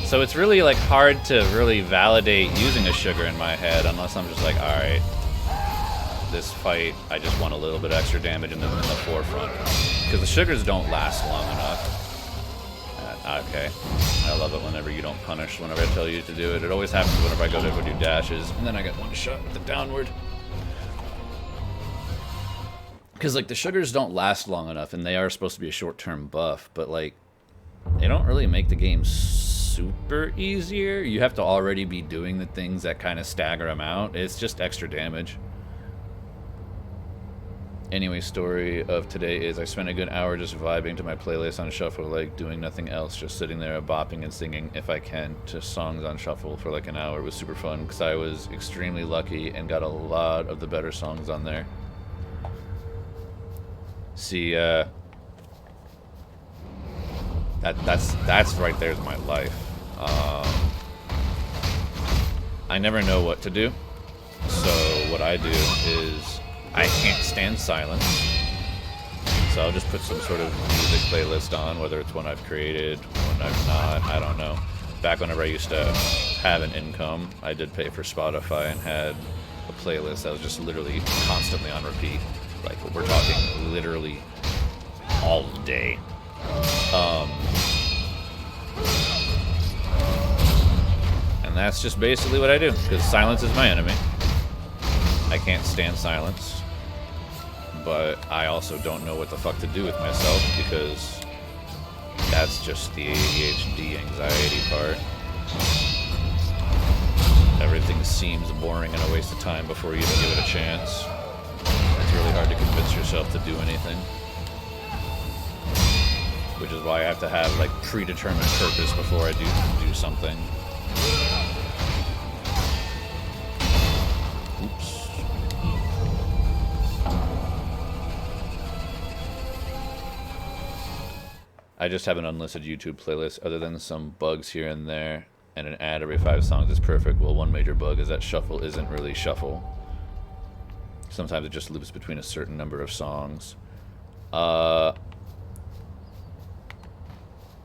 So it's really, like, hard to really validate using a sugar in my head unless I'm just like, alright, this fight, I just want a little bit extra damage in the forefront. Because the sugars don't last long enough. Okay. I love it whenever you don't punish whenever I tell you to do it. It always happens whenever I go to do dashes, and then I get one shot with the downward. Because, like, the sugars don't last long enough, and they are supposed to be a short-term buff, but, like, they don't really make the game super easier. You have to already be doing the things that kind of stagger them out. It's just extra damage. Anyway, story of today is I spent a good hour just vibing to my playlist on shuffle, like doing nothing else, just sitting there bopping and singing, if I can, to songs on shuffle for like an hour. It was super fun because I was extremely lucky and got a lot of the better songs on there. See, that's right there's my life. I never know what to do, so what I do is I can't stand silence, so I'll just put some sort of music playlist on, whether it's one I've created, one I've not, I don't know. Back whenever I used to have an income, I did pay for Spotify and had a playlist that was just literally constantly on repeat. Like, we're talking literally all day. that's just basically what I do, because silence is my enemy. I can't stand silence. But I also don't know what the fuck to do with myself, because that's just the ADHD anxiety part. Everything seems boring and a waste of time before you even give it a chance. It's really hard to convince yourself to do anything. Which is why I have to have like predetermined purpose before I do something. Oops. I just have an unlisted YouTube playlist. Other than some bugs here and there and an ad every 5 songs is perfect. Well, one major bug is that shuffle isn't really shuffle. Sometimes it just loops between a certain number of songs.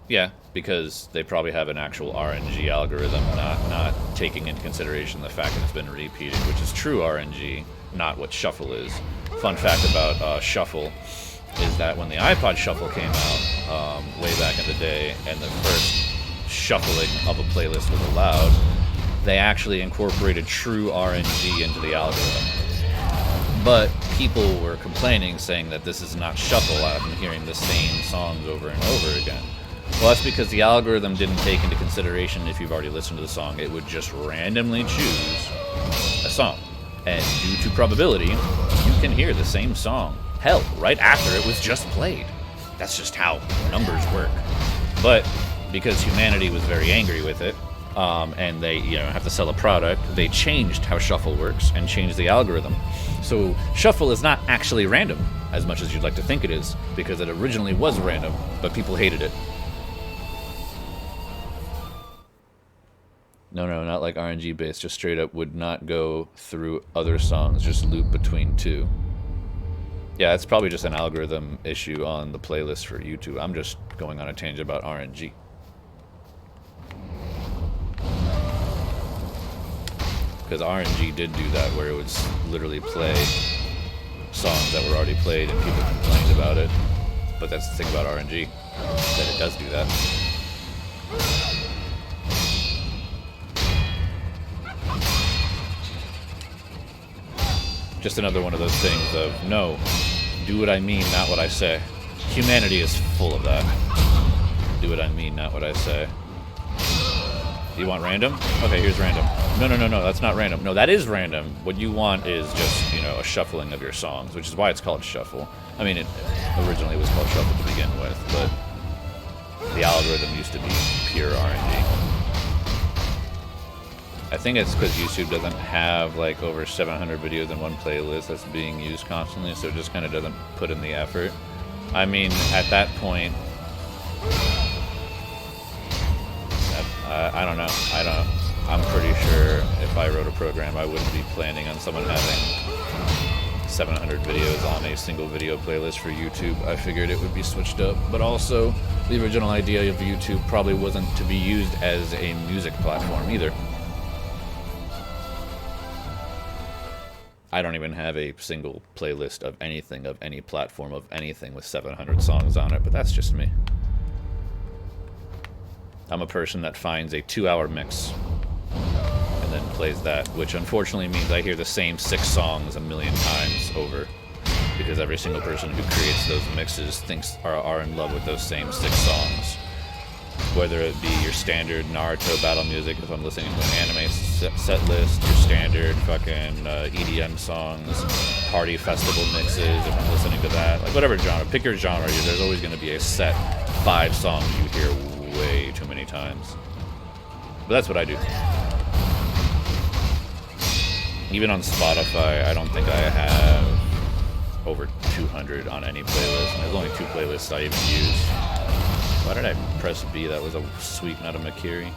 Yeah, because they probably have an actual RNG algorithm, not taking into consideration the fact that it's been repeated, which is true RNG, not what shuffle is. Fun fact about shuffle is that when the iPod Shuffle came out way back in the day, and the first shuffling of a playlist was allowed, they actually incorporated true RNG into the algorithm. But people were complaining, saying that this is not shuffle. I'm hearing the same songs over and over again. Well, that's because the algorithm didn't take into consideration if you've already listened to the song. It would just randomly choose a song. And due to probability, you can hear the same song. Hell, right after it was just played. That's just how numbers work. But because humanity was very angry with it, and they have to sell a product, they changed how shuffle works and changed the algorithm. So shuffle is not actually random, as much as you'd like to think it is, because it originally was random, but people hated it. No, not like RNG based, just straight up would not go through other songs, just loop between two. Yeah, it's probably just an algorithm issue on the playlist for YouTube. I'm just going on a tangent about RNG. Because RNG did do that, where it would literally play songs that were already played and people complained about it. But that's the thing about RNG, that it does do that. Just another one of those things of, no, do what I mean, not what I say. Humanity is full of that. Do what I mean, not what I say. Do you want random? Okay, here's random. No, that's not random. No, that is random. What you want is just, a shuffling of your songs, which is why it's called shuffle. I mean, it originally was called shuffle to begin with, but the algorithm used to be pure RNG. I think it's because YouTube doesn't have like over 700 videos in one playlist that's being used constantly, so it just kind of doesn't put in the effort. I mean, at that point, I don't know. I'm pretty sure if I wrote a program, I wouldn't be planning on someone having 700 videos on a single video playlist for YouTube. I figured it would be switched up, but also the original idea of YouTube probably wasn't to be used as a music platform either. I don't even have a single playlist of anything, of any platform, of anything with 700 songs on it, but that's just me. I'm a person that finds a 2-hour mix and then plays that, which unfortunately means I hear the same 6 songs a million times over, because every single person who creates those mixes are in love with those same 6 songs. Whether it be your standard Naruto battle music, if I'm listening to an anime set list, your standard fucking EDM songs, party festival mixes, if I'm listening to that, like whatever genre, pick your genre, there's always going to be a set 5 songs you hear way too many times. But that's what I do. Even on Spotify, I don't think I have over 200 on any playlist, and there's only 2 playlists I even use. Why did I press B? That was a sweep, not a Makiri.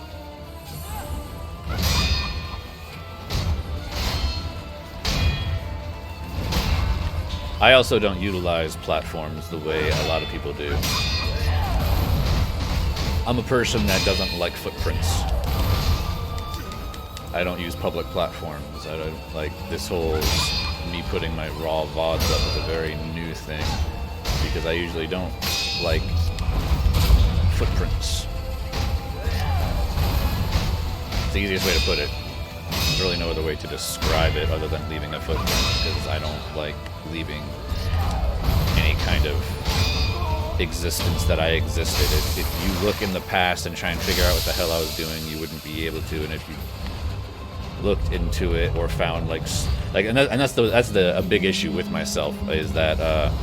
I also don't utilize platforms the way a lot of people do. I'm a person that doesn't like footprints. I don't use public platforms. I don't like this whole me putting my raw VODs up is a very new thing, because I usually don't like footprints. the easiest way to put it. There's really no other way to describe it other than leaving a footprint, because I don't like leaving any kind of existence that I existed. If you look in the past and try and figure out what the hell I was doing, you wouldn't be able to. And if you looked into it or found that's a big issue with myself, is that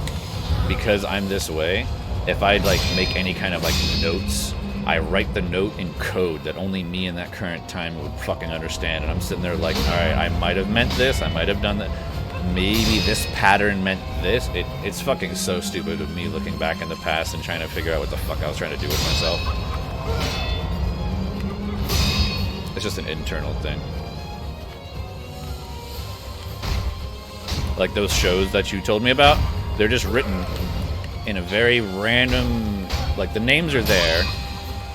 because I'm this way, if I'd like make any kind of like notes, I write the note in code that only me in that current time would fucking understand. And I'm sitting there like, all right, I might have meant this, I might have done that. Maybe this pattern meant this. It's fucking so stupid of me looking back in the past and trying to figure out what the fuck I was trying to do with myself. It's just an internal thing. Like those shows that you told me about, they're just written in a very random, like the names are there,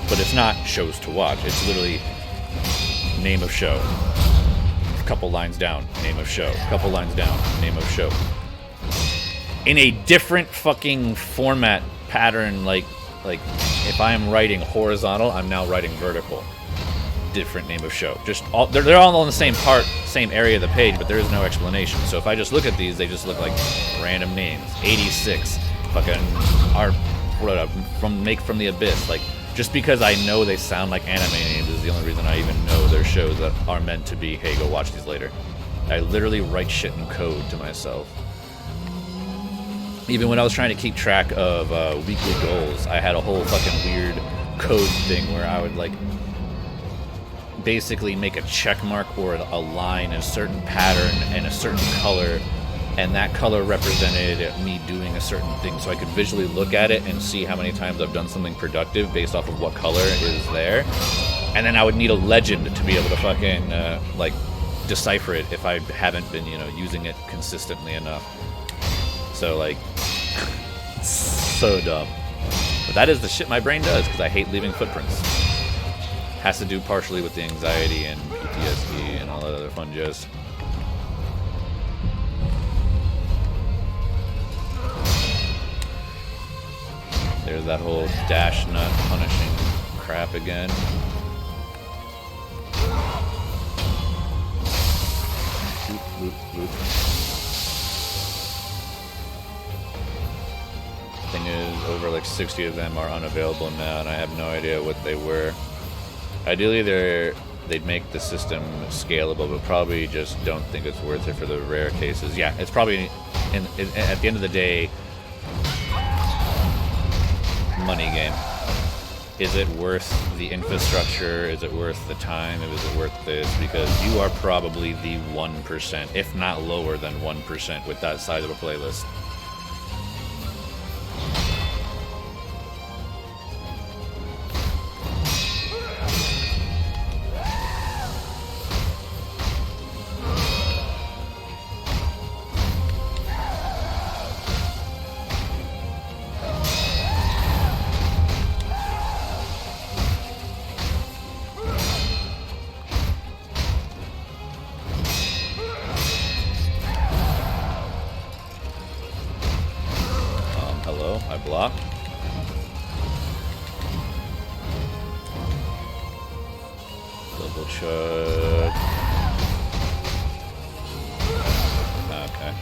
but it's not shows to watch. It's literally name of show. Couple lines down, name of show. Couple lines down, name of show. In a different fucking format pattern, like if I am writing horizontal, I'm now writing vertical. Different name of show. Just all they're all on the same part, same area of the page, but there is no explanation. So if I just look at these, they just look like random names. 86, fucking art, from Make from the Abyss, like. Just because I know they sound like anime names is the only reason I even know they're shows that are meant to be, hey, go watch these later. I literally write shit in code to myself. Even when I was trying to keep track of weekly goals, I had a whole fucking weird code thing where I would like basically make a check mark or a line in a certain pattern and a certain color, and that color represented me doing a certain thing, so I could visually look at it and see how many times I've done something productive based off of what color is there. And then I would need a legend to be able to fucking like decipher it if I haven't been, using it consistently enough. So like, so dumb. But that is the shit my brain does, because I hate leaving footprints. Has to do partially with the anxiety and PTSD and all that other fun jazz. There's that whole dash nut punishing crap again. Boop, boop, boop. Thing is, over like 60 of them are unavailable now, and I have no idea what they were. Ideally, they'd make the system scalable, but probably just don't think it's worth it for the rare cases. Yeah, it's probably, at the end of the day, money game. Is it worth the infrastructure? Is it worth the time? Is it worth this? Because you are probably the 1%, if not lower than 1% with that size of a playlist. Block. Double chug. Okay.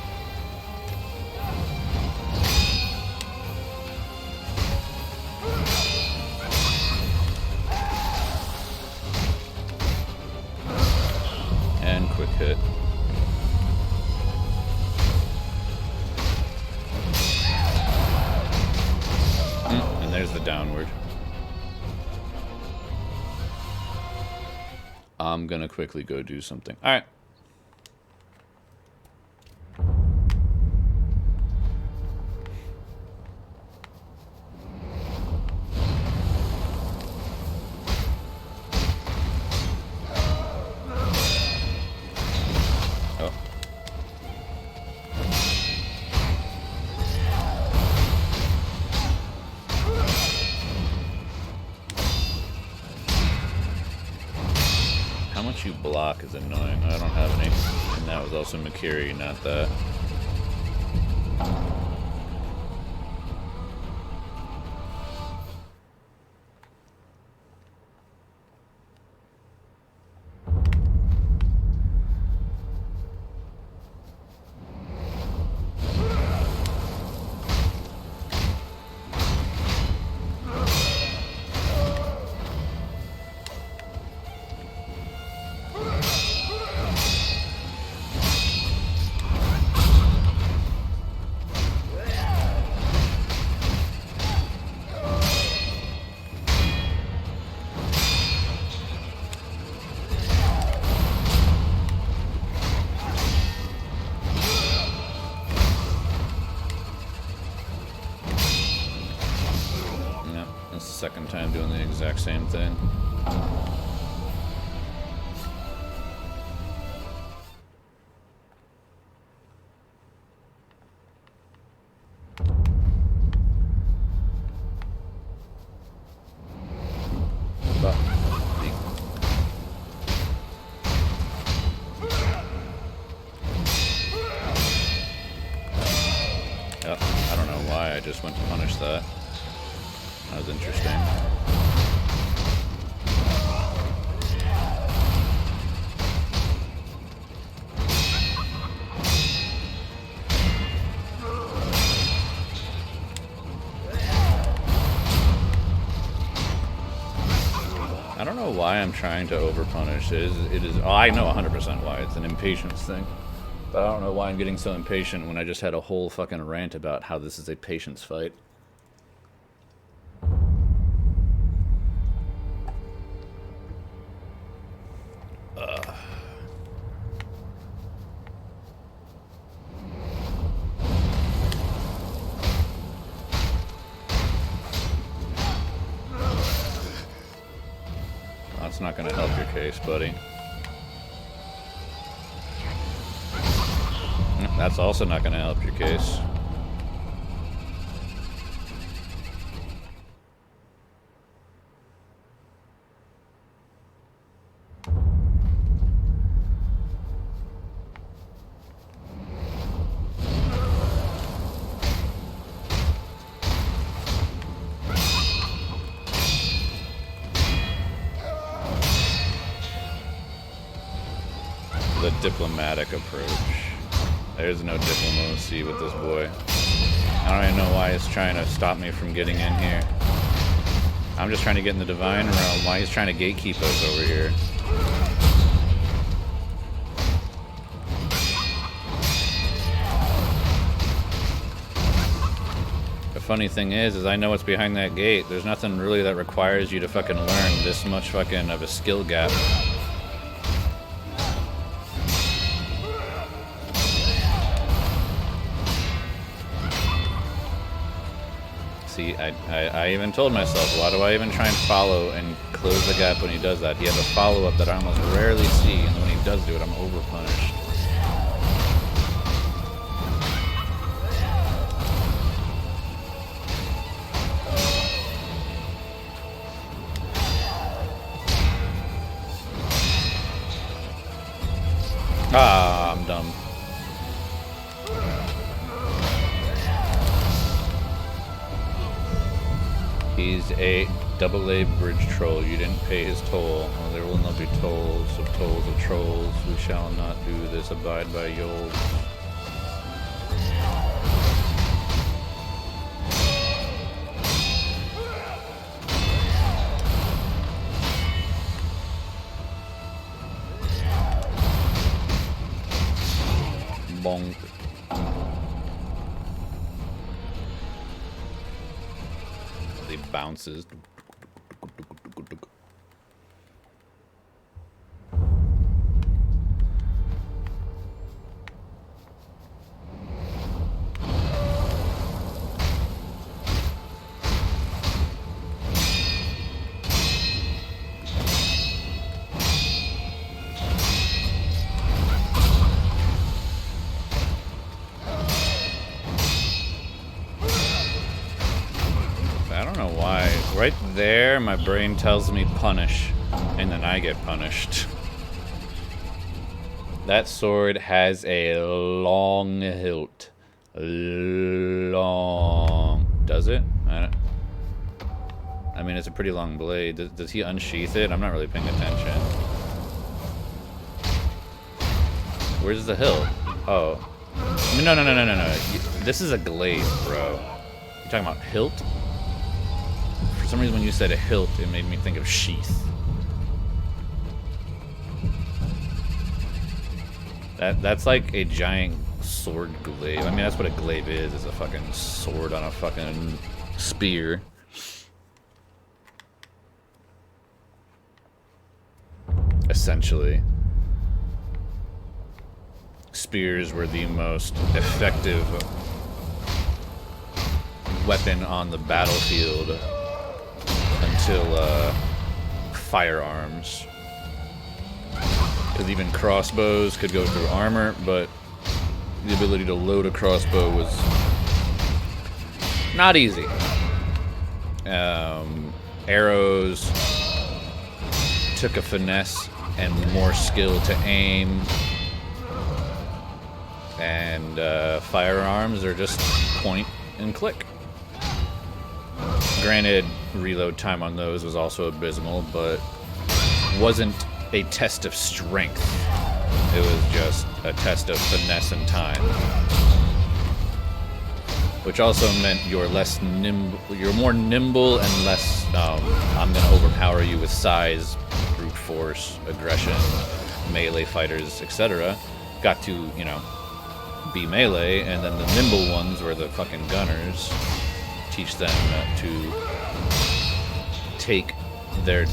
And quick hit. There's the downward. I'm gonna quickly go do something. All right. You block is annoying. I don't have any. And that was also Makiri, not that. fucking time doing the exact same thing. Yep, I don't know why I just went to punish that. That was interesting. I don't know why I'm trying to overpunish. It is. Oh, I know 100% why. It's an impatience thing. But I don't know why I'm getting so impatient when I just had a whole fucking rant about how this is a patience fight. That's not gonna help your case, buddy. That's also not gonna help your case. The diplomatic approach. There's no diplomacy with this boy. I don't even know why he's trying to stop me from getting in here. I'm just trying to get in the divine realm. Why he's trying to gatekeep us over here. The funny thing is I know what's behind that gate. There's nothing really that requires you to fucking learn this much fucking of a skill gap. See, I even told myself, why do I even try and follow and close the gap when he does that? He has a follow-up that I almost rarely see, and when he does do it, I'm over-punished. Ah, I'm dumb. He's a AA bridge troll. You didn't pay his toll. Well, there will not be tolls of trolls. We shall not do this. Abide by Yold. Bonk. He bounces. Right there, my brain tells me punish, and then I get punished. That sword has a long hilt. Long. Does it? I mean, it's a pretty long blade. Does he unsheath it? I'm not really paying attention. Where's the hilt? Oh. No. This is a glaive, bro. You talking about hilt? For some reason, when you said a hilt, it made me think of sheath. That's like a giant sword glaive. I mean, that's what a glaive is. It's a fucking sword on a fucking spear. Essentially. Spears were the most effective weapon on the battlefield until firearms. Because even crossbows could go through armor, but the ability to load a crossbow was not easy. Arrows took a finesse and more skill to aim. And firearms are just point and click. Granted, reload time on those was also abysmal, but wasn't a test of strength. It was just a test of finesse and time. Which also meant you're less nimble, you're more nimble and less, I'm gonna overpower you with size, brute force, aggression, melee fighters, etc. Got to, you know, be melee, and then the nimble ones were the fucking gunners. Teach them to take their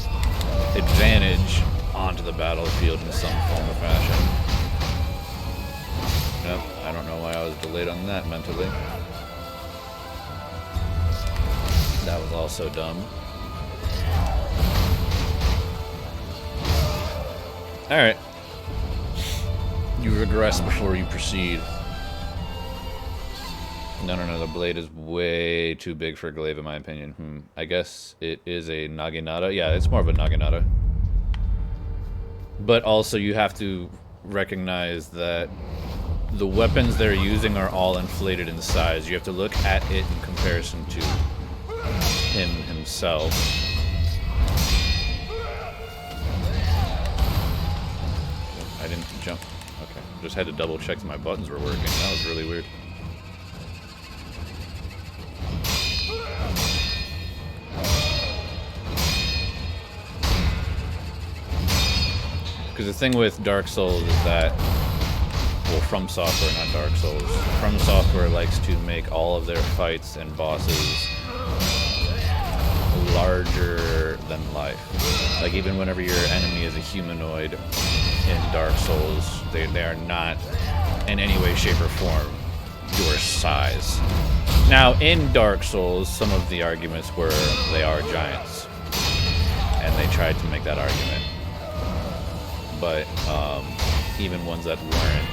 advantage onto the battlefield in some form or fashion. Yep, I don't know why I was delayed on that mentally. That was also dumb. Alright. You regress before you proceed. No, the blade is way too big for a glaive in my opinion. I guess it is a naginata. Yeah, it's more of a naginata. But also you have to recognize that the weapons they're using are all inflated in size. You have to look at it in comparison to him himself. I didn't jump. Okay, just had to double check that my buttons were working. That was really weird. Because the thing with Dark Souls is that, well, From Software, not Dark Souls. From Software likes to make all of their fights and bosses larger than life. Like, even whenever your enemy is a humanoid in Dark Souls, they are not in any way, shape, or form your size. Now, in Dark Souls, some of the arguments were they are giants, and they tried to make that argument. But even ones that weren't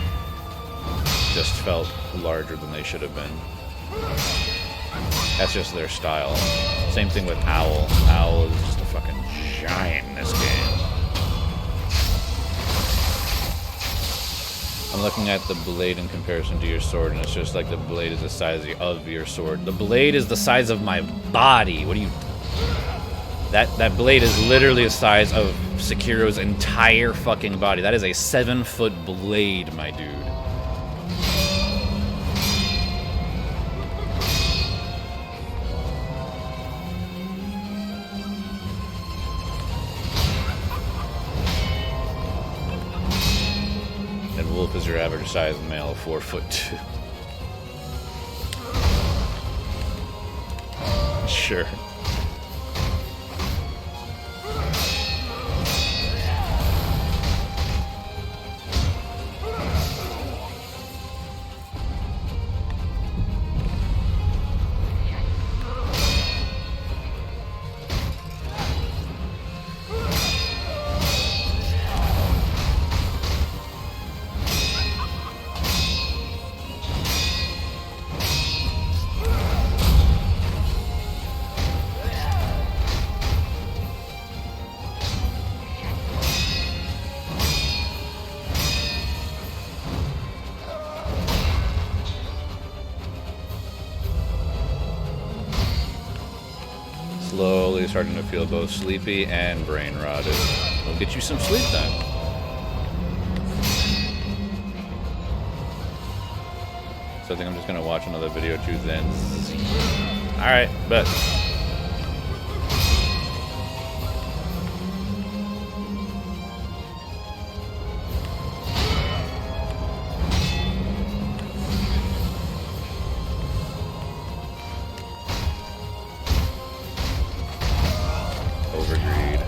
just felt larger than they should have been. That's just their style. Same thing with Owl. Owl is just a fucking giant in this game. I'm looking at the blade in comparison to your sword, and it's just like the blade is the size of your sword. The blade is the size of my body. What do you... That blade is literally the size of Sekiro's entire fucking body. That is a 7-foot blade, my dude. And Wolf is your average size male of 4'2". Sure. Slowly starting to feel both sleepy and brain rotted. We'll get you some sleep then. So I think I'm just gonna watch another video too then. Alright, bet. Overgreed.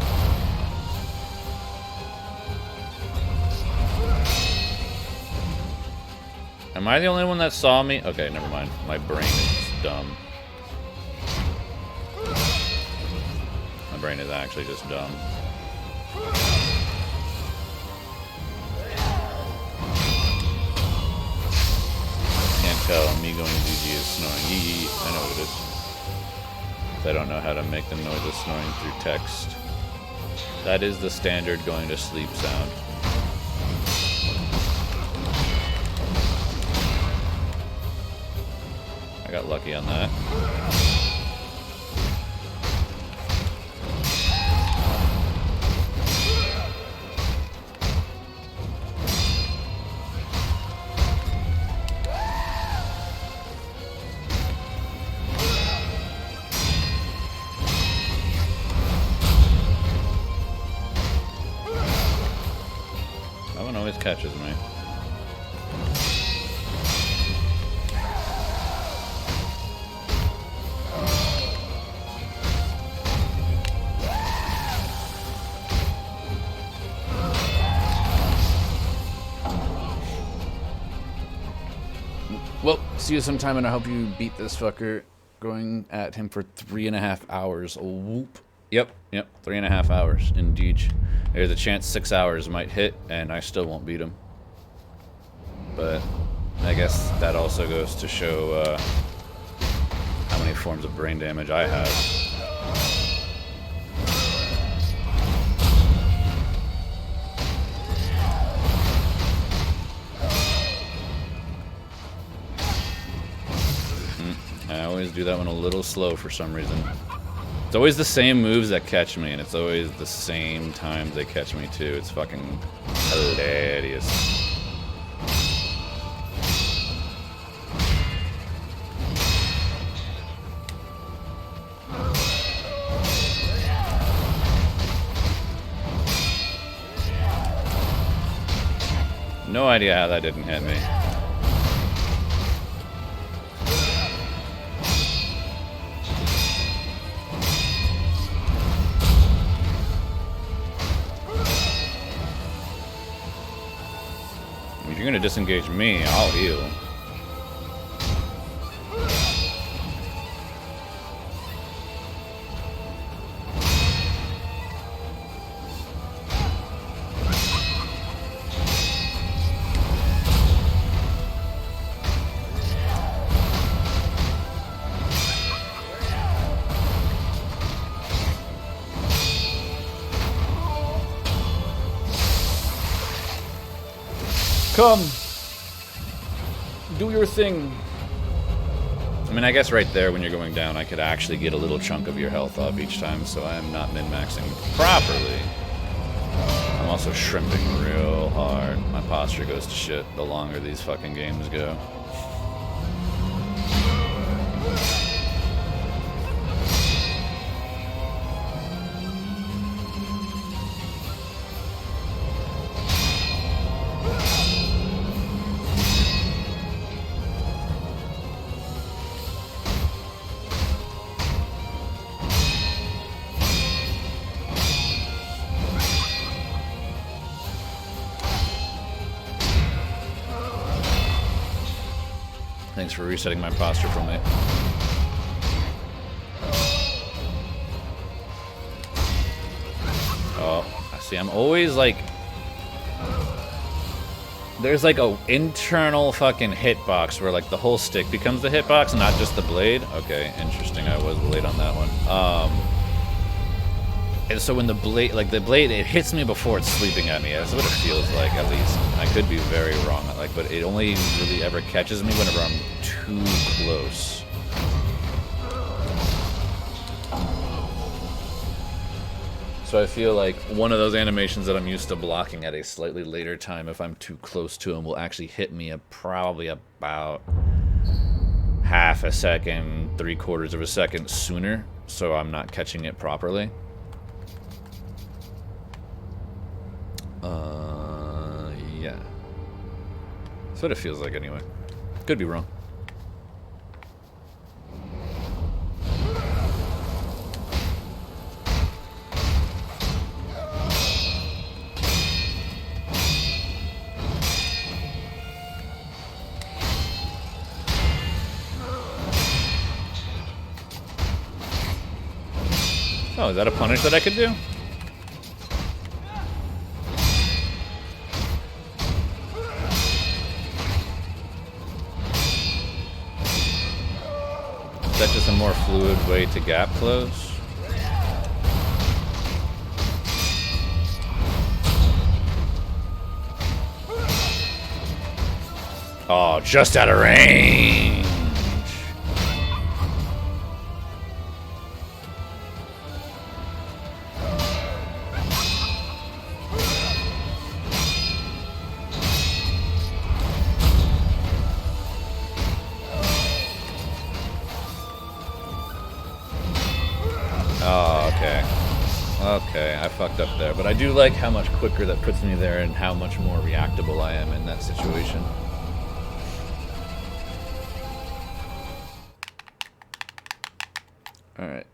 Am I the only one that saw me? Okay, never mind. My brain is dumb. I'm brain is actually just dumb. Can't tell. Me going GG is snoring. Yee. I know what it is. I don't know how to make the noise of snoring through text. That is the standard going to sleep sound. I got lucky on that. That one always catches me. Well, see you sometime, and I hope you beat this fucker going at him for 3.5 hours. Whoop. Yep, 3.5 hours, indeed. There's a chance 6 hours might hit, and I still won't beat him. But I guess that also goes to show how many forms of brain damage I have. I always do that one a little slow for some reason. It's always the same moves that catch me, and it's always the same times they catch me too. It's fucking hilarious. No idea how that didn't hit me. If you're gonna disengage me, I'll heal. Come! Do your thing. I mean, I guess right there when you're going down, I could actually get a little chunk of your health off each time, so I am not min-maxing properly. I'm also shrimping real hard. My posture goes to shit the longer these fucking games go. Thanks for resetting my posture for me. Oh, I see. I'm always like... There's like a internal fucking hitbox where like the whole stick becomes the hitbox, not just the blade. Okay, interesting. I was late on that one. And so when the blade, it hits me before it's sweeping at me. That's what it feels like, at least. I could be very wrong, but it only really ever catches me whenever I'm too close. So I feel like one of those animations that I'm used to blocking at a slightly later time, if I'm too close to him, will actually hit me probably about half a second, 3/4 of a second sooner, so I'm not catching it properly. Yeah. That's what it feels like anyway. Could be wrong. Oh, is that a punish that I could do? Is that just a more fluid way to gap close? Oh, just out of range. Oh, okay. Okay, I fucked up there. But I do like how much quicker that puts me there and how much more reactable I am in that situation. Alright.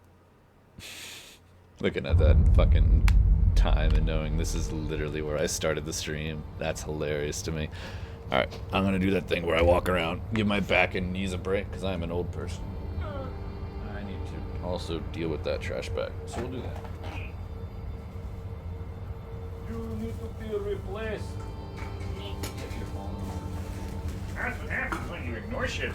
Looking at that fucking time and knowing this is literally where I started the stream. That's hilarious to me. Alright, I'm gonna do that thing where I walk around, give my back and knees a break, because I am an old person. I need to also deal with that trash bag. So we'll do that. You need to be replaced. That's what happens when you ignore shit.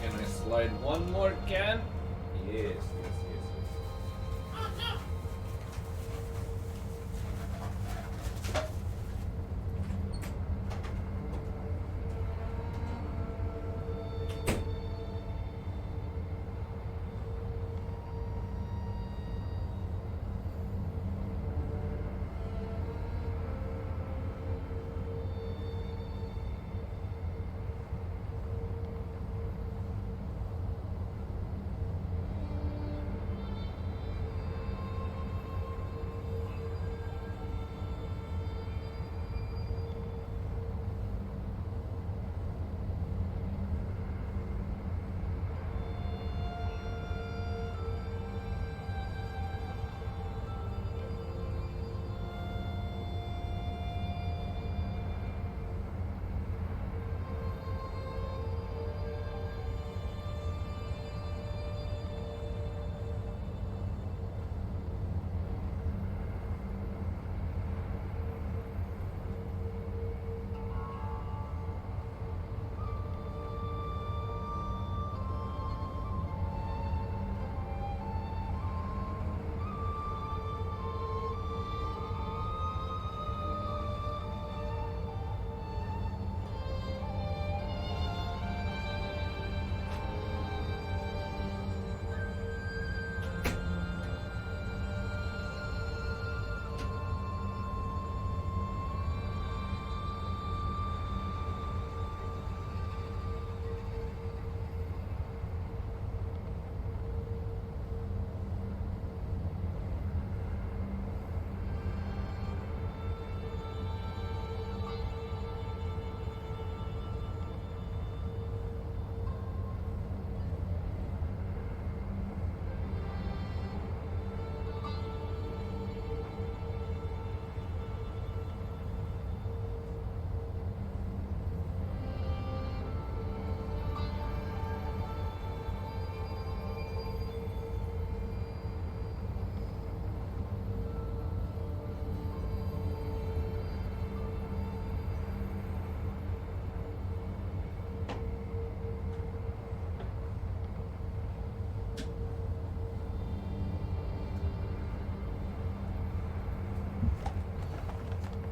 Can I slide one more can? Yes, yes, yes.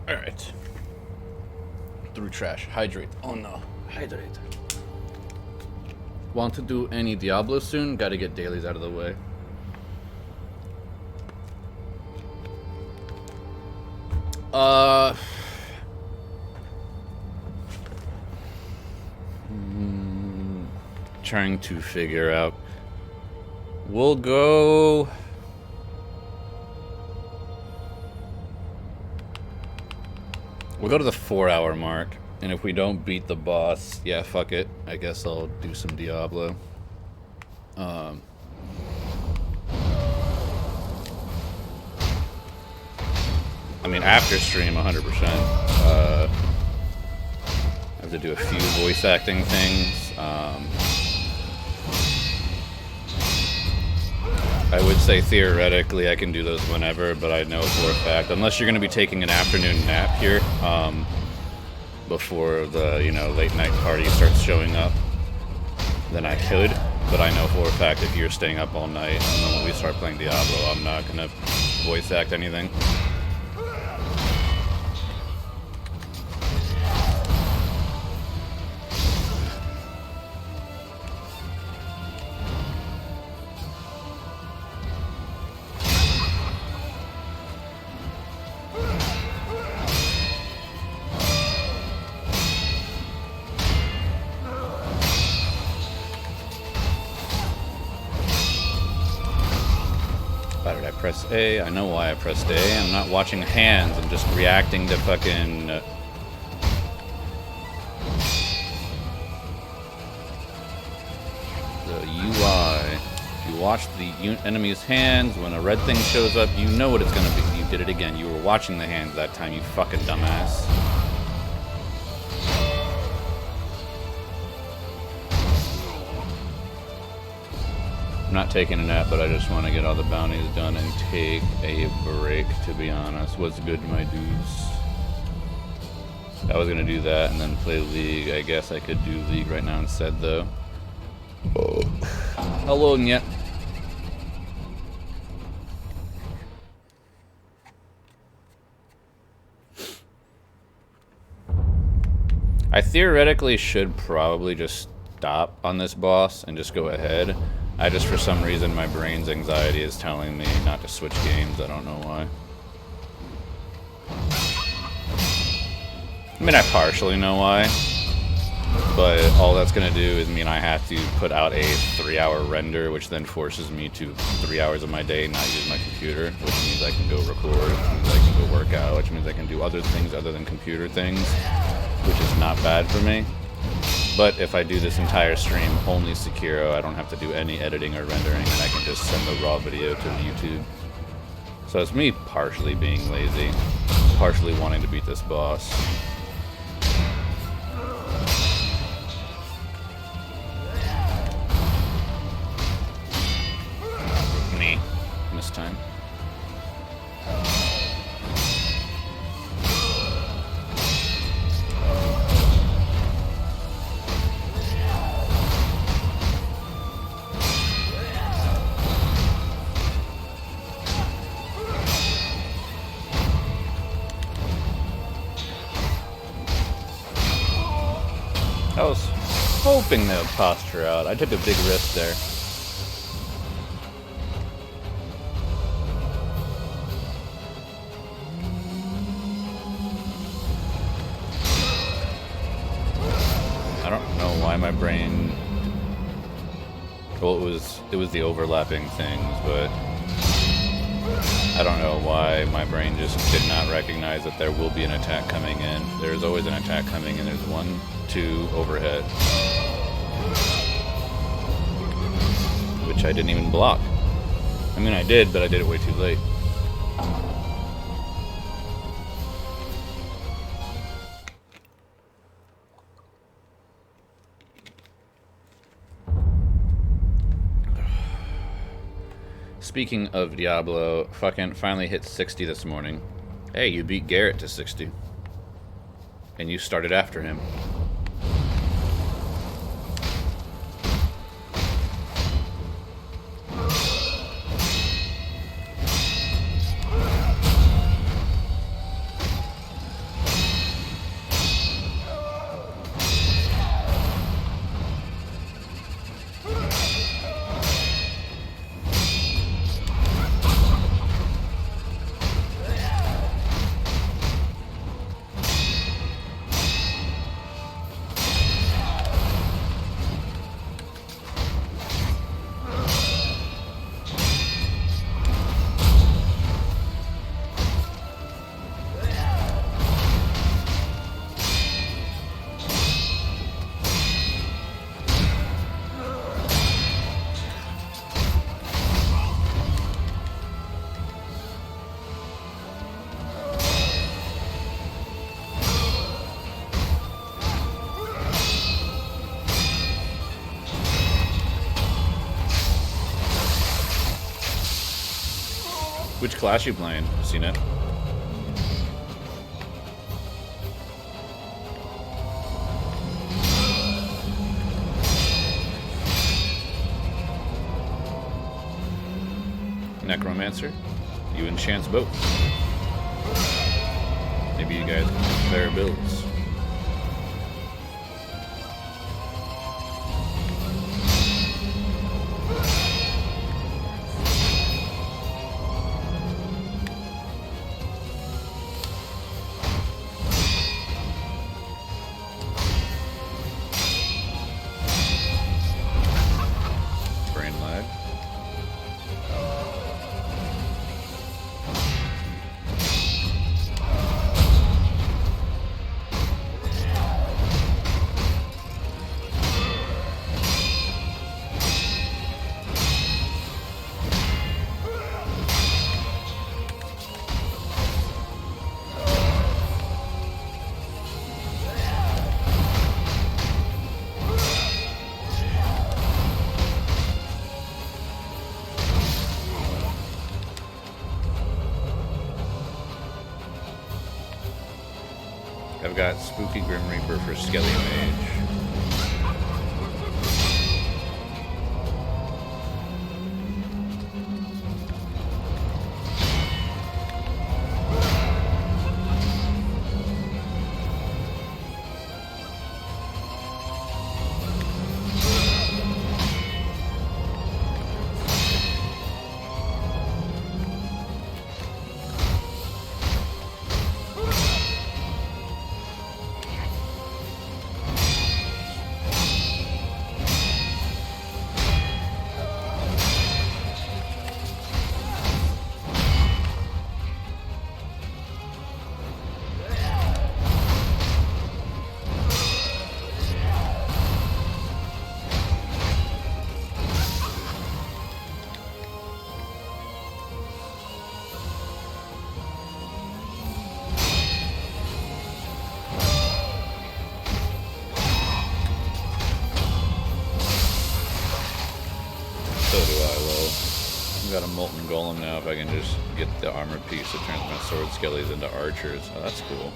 Alright. Through trash. Hydrate. Oh no. Hydrate. Want to do any Diablo soon? Gotta get dailies out of the way. Trying to figure out. We'll go. We'll go to the 4-hour mark, and if we don't beat the boss, yeah, fuck it. I guess I'll do some Diablo. I mean, after stream, 100%. have to do a few voice acting things. I would say theoretically I can do those whenever, but I know for a fact, unless you're going to be taking an afternoon nap here, before the, late night party starts showing up, then I could. But I know for a fact if you're staying up all night and then when we start playing Diablo, I'm not going to voice act anything. Why did I press A? I know why I pressed A. I'm not watching hands. I'm just reacting to fucking... the UI. If you watch the enemy's hands, when a red thing shows up, you know what it's gonna be. You did it again. You were watching the hands that time, you fucking dumbass. I'm not taking a nap, but I just want to get all the bounties done and take a break, to be honest. What's good, my dudes? I was going to do that and then play League. I guess I could do League right now instead, though. Oh. How long yet? I theoretically should probably just stop on this boss and just go ahead. I just, for some reason, my brain's anxiety is telling me not to switch games. I don't know why. I mean, I partially know why. But all that's going to do is mean I have to put out a 3-hour render, which then forces me to 3 hours of my day not use my computer, which means I can go record, which means I can go work out, which means I can do other things other than computer things, which is not bad for me. But if I do this entire stream only Sekiro, I don't have to do any editing or rendering, and I can just send the raw video to YouTube. So it's me partially being lazy, partially wanting to beat this boss. Nah, this time. I was hoping they would posture out. I took a big risk there. I don't know why my brain... Well, it was the overlapping things, but I don't know why my brain just did not recognize that there will be an attack coming in. There's always an attack coming in. There's 1, 2 overhead, which I didn't even block. I mean, I did, but I did it way too late. Speaking of Diablo, fucking finally hit 60 this morning. Hey, you beat Garrett to 60. And you started after him. Which class you playing, CNET? Necromancer? You and Chance both. Maybe you guys can compare builds. Brain lag. I've got Spooky Grim Reaper for Skelly Mage. So do I, lol. I've got a Molten Golem now if I can just get the armor piece that turns my sword skellies into archers. Oh, that's cool.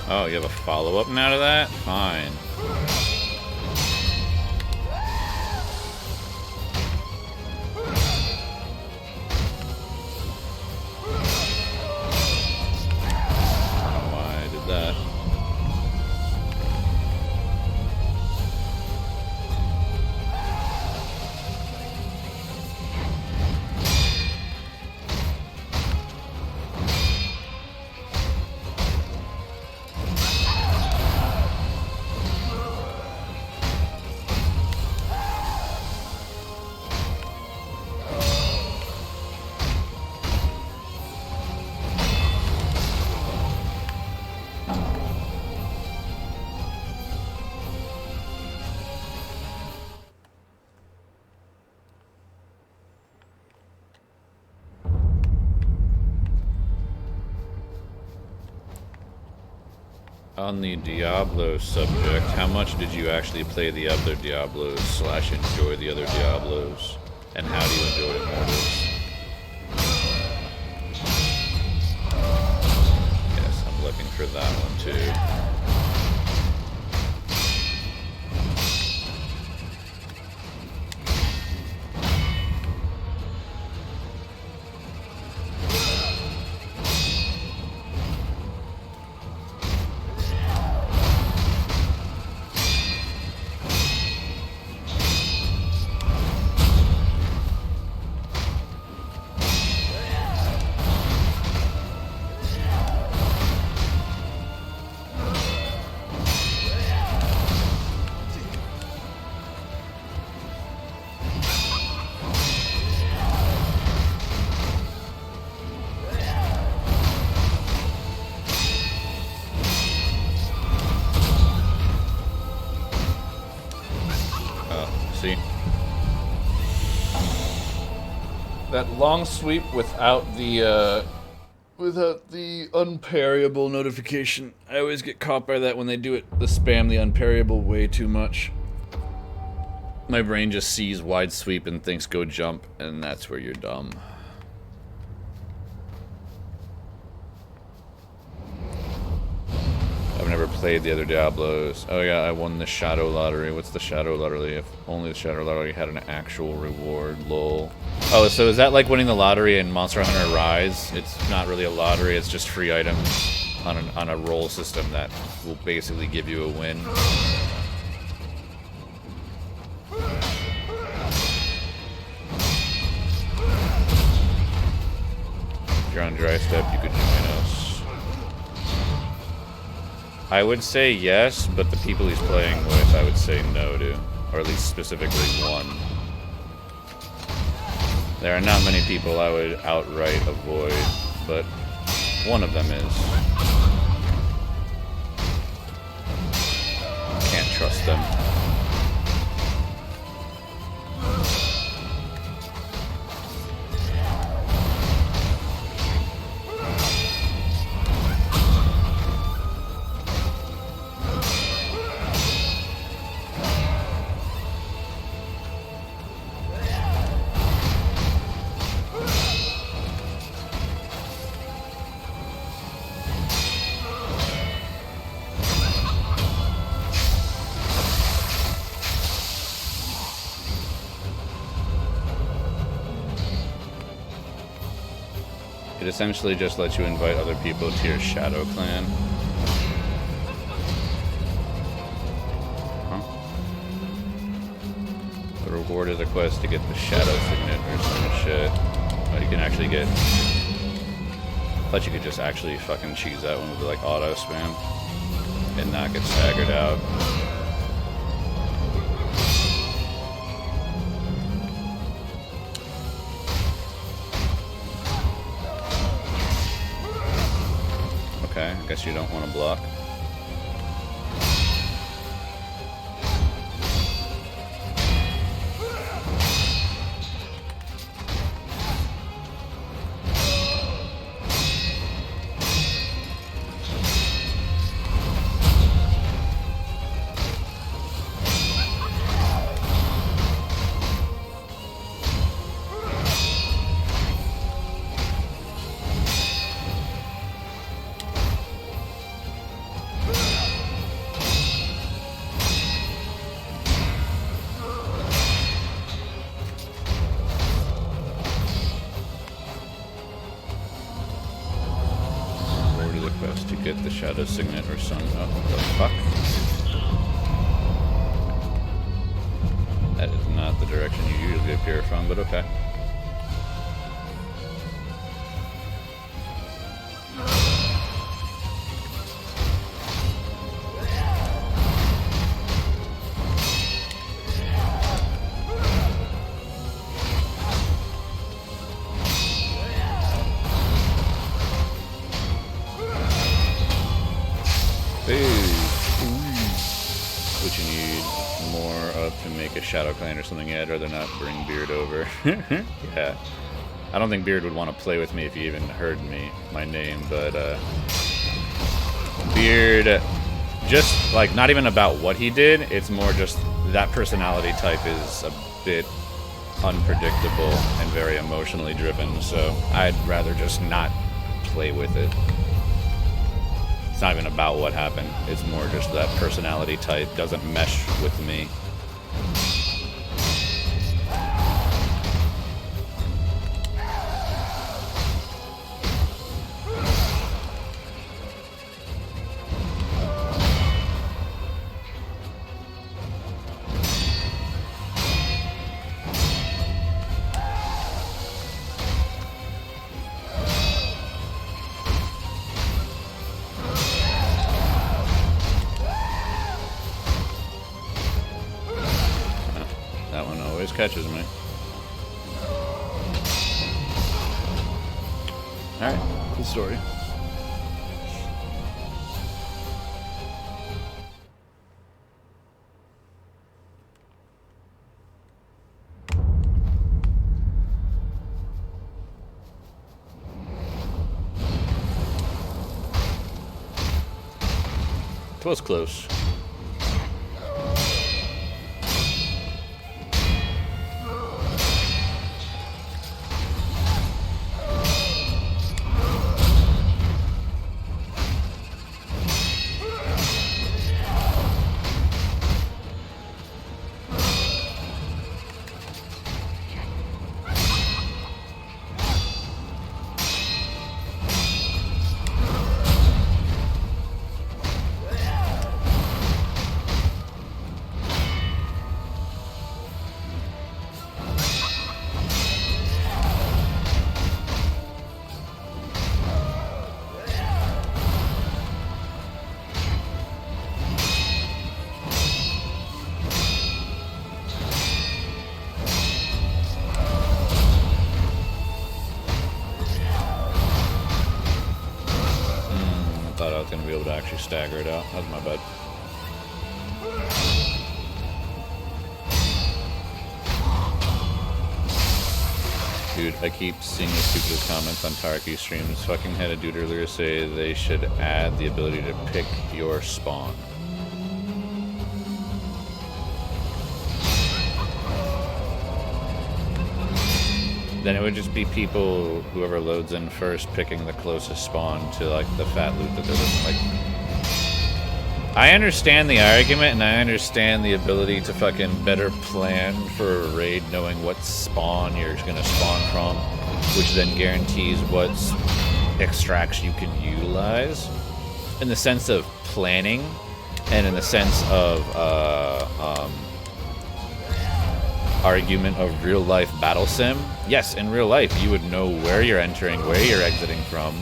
Oh, you have a follow-up now to that? Fine. On the Diablo subject, how much did you actually play the other Diablos / enjoy the other Diablos? And how do you enjoy Immortals? Yes, I'm looking for that one too. that long sweep without the unparryable notification. I always get caught by that when they do it, the spam the unparryable way too much. My brain just sees wide sweep and thinks go jump, and that's where you're dumb. I've never played the other Diablos. Oh yeah, I won the Shadow Lottery. What's the Shadow Lottery? If only the Shadow Lottery had an actual reward, lol. Oh, so is that like winning the lottery in Monster Hunter Rise? It's not really a lottery, it's just free items on a roll system that will basically give you a win. If you're on Dry Step, you could join us. I would say yes, but the people he's playing with, I would say no to. Or at least specifically one. There are not many people I would outright avoid, but one of them is. Can't trust them. It essentially just lets you invite other people to your Shadow Clan. Huh? The reward is a quest to get the Shadow Signet or some shit. Oh, you can actually get... I thought you could just actually fucking cheese that one with like auto spam and not get staggered out. Okay, I guess you don't want to block. To get the Shadow Signet or some... Oh, the fuck? That is not the direction you usually appear from, but okay. Which you need more of to make a Shadow Clan or something. Yeah, I'd rather not bring Beard over. Yeah. I don't think Beard would want to play with me if he even heard my name, but Beard, just like not even about what he did, it's more just that personality type is a bit unpredictable and very emotionally driven, so I'd rather just not play with it. It's not even about what happened. It's more just that personality type doesn't mesh with me. Catches me. Alright, cool story. It was close. Gonna be able to actually stagger it out. That's my bad. Dude, I keep seeing the stupidest comments on Tarky streams. Fucking had a dude earlier say they should add the ability to pick your spawn. Then it would just be people, whoever loads in first, picking the closest spawn to, like, the fat loot that they're looking like. I understand the argument, and I understand the ability to fucking better plan for a raid, knowing what spawn you're gonna spawn from, which then guarantees what extracts you can utilize. In the sense of planning, and in the sense of, argument of real-life battle sim. Yes, in real life, you would know where you're entering, where you're exiting from.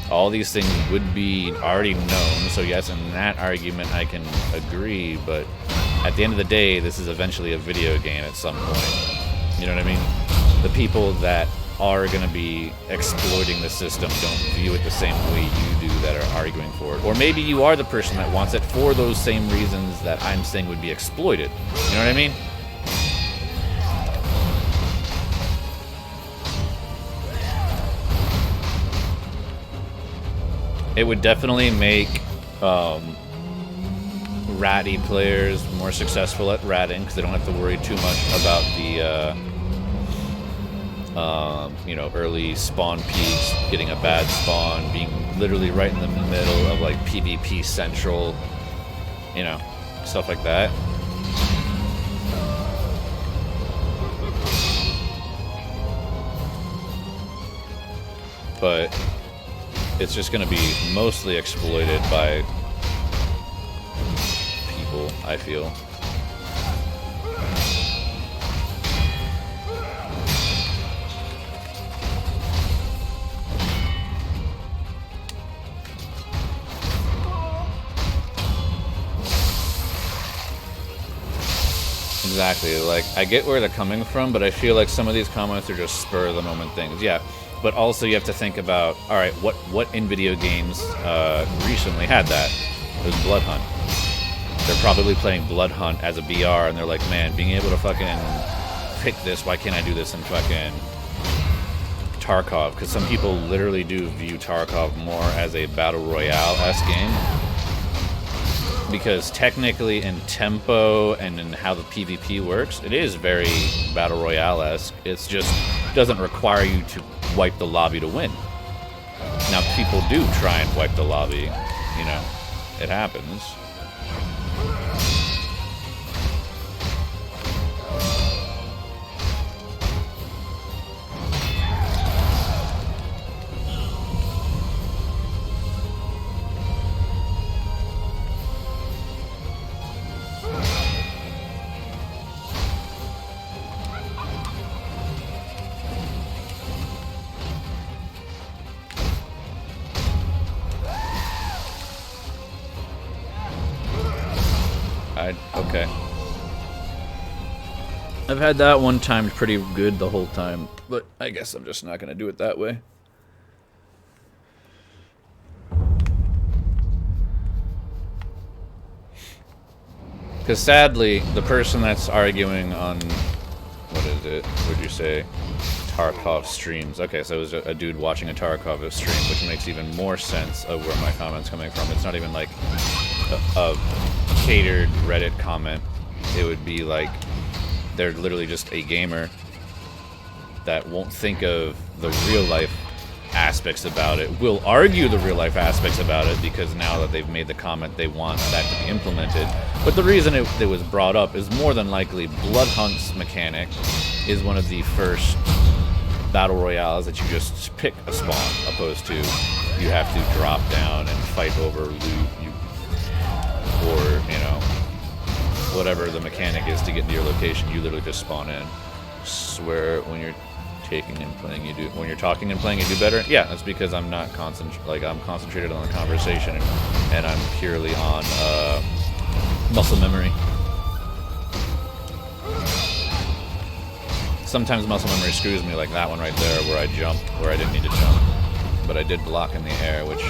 All these things would be already known, so yes, in that argument I can agree, but at the end of the day, this is eventually a video game at some point. You know what I mean? The people that are going to be exploiting the system don't view it the same way you do that are arguing for it. Or maybe you are the person that wants it for those same reasons that I'm saying would be exploited. You know what I mean? It would definitely make ratty players more successful at ratting because they don't have to worry too much about the you know, early spawn peaks, getting a bad spawn, being literally right in the middle of like PvP central, you know, stuff like that. But it's just going to be mostly exploited by people, I feel. Exactly, like, I get where they're coming from, but I feel like some of these comments are just spur-of-the-moment things. Yeah. But also you have to think about, all right, what in video games recently had that? It was Blood Hunt. They're probably playing Blood Hunt as a BR, and they're like, man, being able to fucking pick this, why can't I do this in fucking Tarkov? Because some people literally do view Tarkov more as a Battle Royale-esque game. Because technically in tempo and in how the PvP works, it is very Battle Royale-esque. It's just doesn't require you to wipe the lobby to win. Now, people do try and wipe the lobby, you know, it happens. Okay. I've had that one timed pretty good the whole time, but I guess I'm just not going to do it that way. Because sadly, the person that's arguing on, what is it, would you say, Tarkov streams. Okay, so it was a dude watching a Tarkov stream, which makes even more sense of where my comment's coming from. It's not even like a catered Reddit comment, it would be like they're literally just a gamer that won't think of the real life aspects about it, will argue the real life aspects about it because now that they've made the comment they want that to be implemented. But the reason it was brought up is more than likely Blood Hunt's mechanic is one of the first battle royales that you just pick a spawn, opposed to you have to drop down and fight over loot, or, you know, whatever the mechanic is to get into your location. You literally just spawn in. Swear when you're taking and playing you do, when you're talking and playing you do better. Yeah, that's because I'm not I'm concentrated on the conversation, and I'm purely on muscle memory. Sometimes muscle memory screws me, like that one right there where I jumped where I didn't need to jump, but I did block in the air, which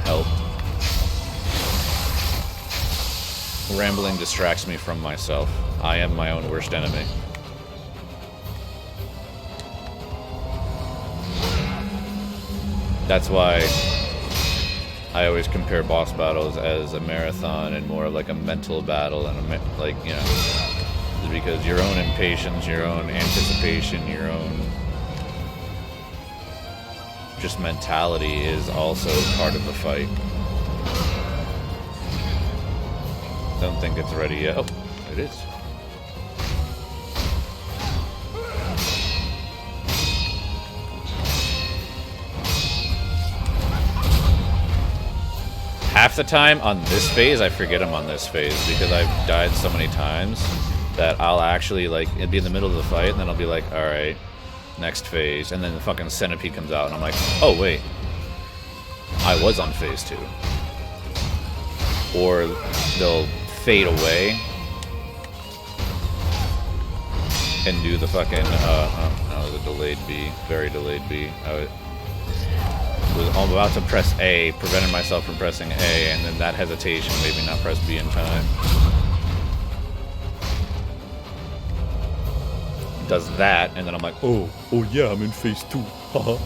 helped. Rambling distracts me from myself. I am my own worst enemy. That's why I always compare boss battles as a marathon and more like a mental battle, and like, you know, because your own impatience, your own anticipation, your own just mentality is also part of the fight. Don't think it's ready yet. Oh, it is. Half the time on this phase, I forget I'm on this phase because I've died so many times that I'll actually, like, it'd be in the middle of the fight, and then I'll be like, alright, next phase, and then the fucking centipede comes out, and I'm like, oh, wait. I was on phase 2. Or they'll fade away and do the fucking, that was a delayed B, very delayed B. I was about to press A, prevented myself from pressing A, and then that hesitation made me not press B in time. Does that, and then I'm like, oh yeah, I'm in phase 2. Haha.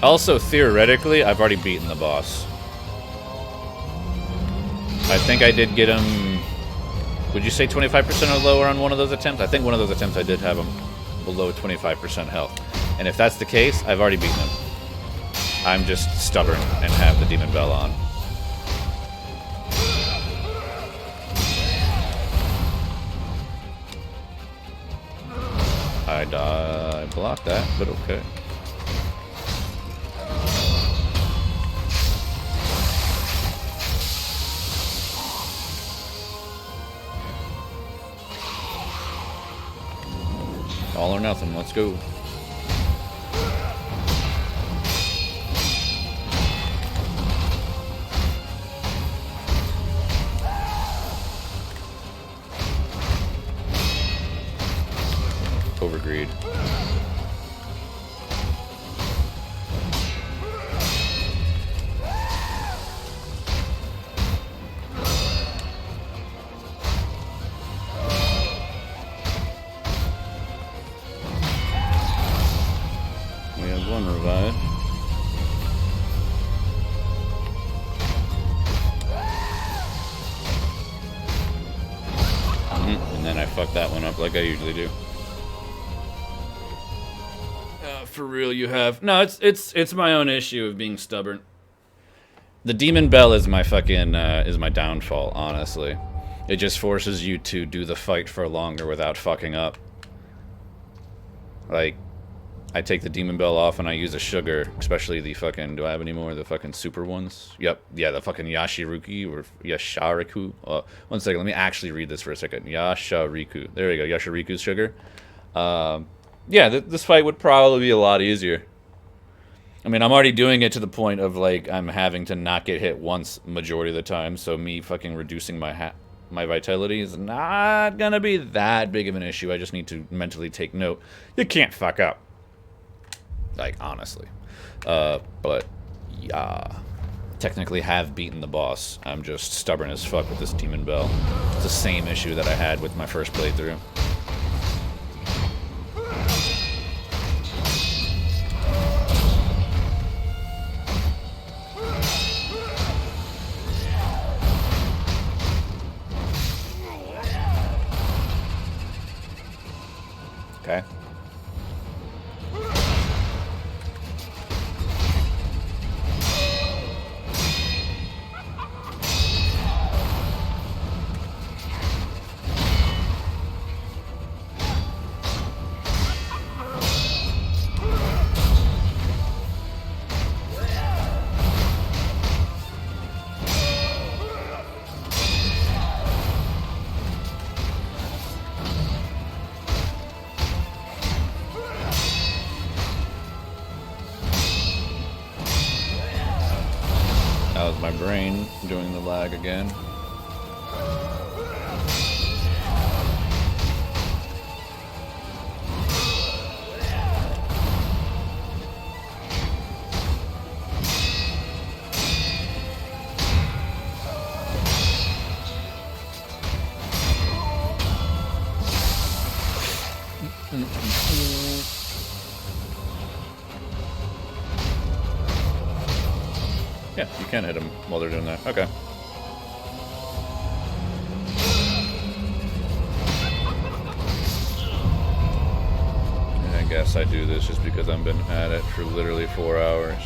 Also, theoretically, I've already beaten the boss. I think I did get him... Would you say 25% or lower on one of those attempts? I think one of those attempts I did have him below 25% health. And if that's the case, I've already beaten him. I'm just stubborn and have the Demon Bell on. I blocked that, but okay. All or nothing, let's go. Overgreed. Revive. And then I fuck that one up like I usually do. For real, you have. No, it's my own issue of being stubborn. The Demon Bell is my fucking is my downfall, honestly. It just forces you to do the fight for longer without fucking up. Like, I take the Demon Bell off and I use a sugar, especially the fucking, do I have any more of the fucking super ones? Yep, yeah, the fucking Yashiruki or Yashariku. One second, let me actually read this for a second. Yashariku. There we go, Yashiriku's sugar. Yeah, this fight would probably be a lot easier. I mean, I'm already doing it to the point of, like, I'm having to not get hit once majority of the time, so me fucking reducing my vitality is not gonna be that big of an issue. I just need to mentally take note. You can't fuck up. Like, honestly. But, yeah. technically have beaten the boss. I'm just stubborn as fuck with this Demon Bell. It's the same issue that I had with my first playthrough. Okay. That was my brain doing the lag again. Yeah, you can hit them while they're doing that. Okay. I guess I do this just because I've been at it for literally 4 hours.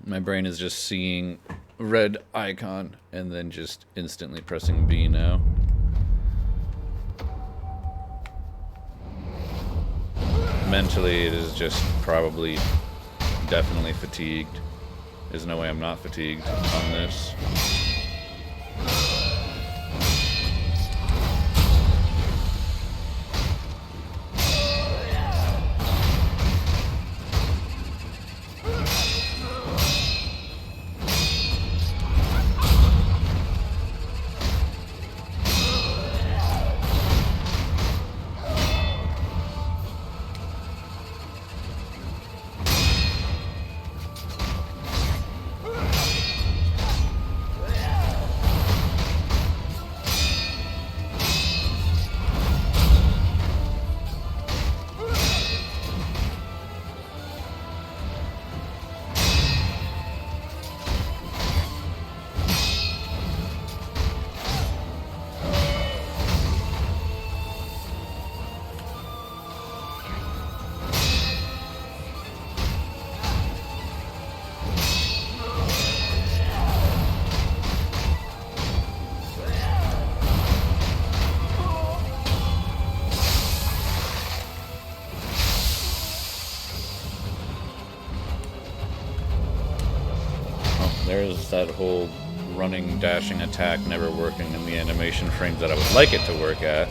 My brain is just seeing red icon and then just instantly pressing B now. Mentally, it is just probably definitely fatigued. There's no way I'm not fatigued on this. There's that whole running, dashing attack never working in the animation frames that I would like it to work at.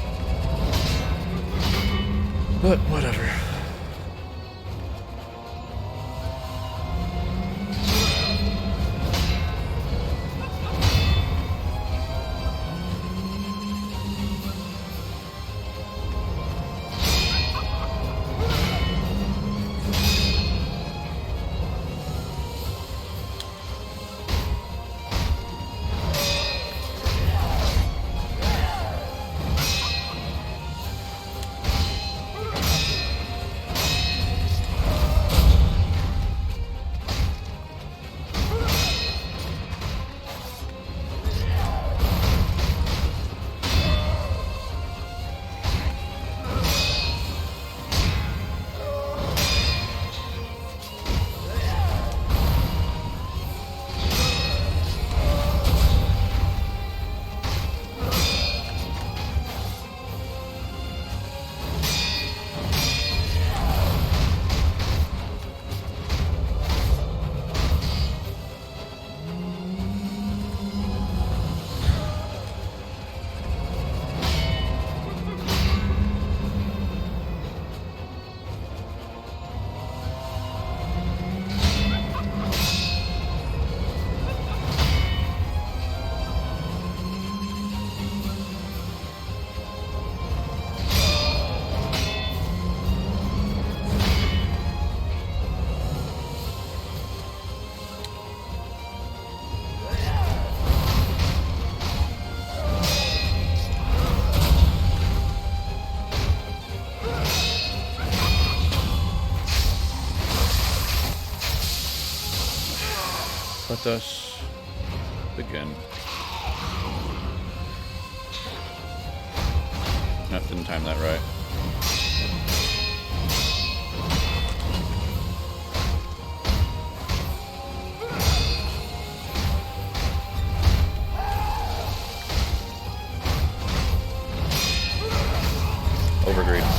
But whatever. Let us begin. No, didn't time that right. Overgreed.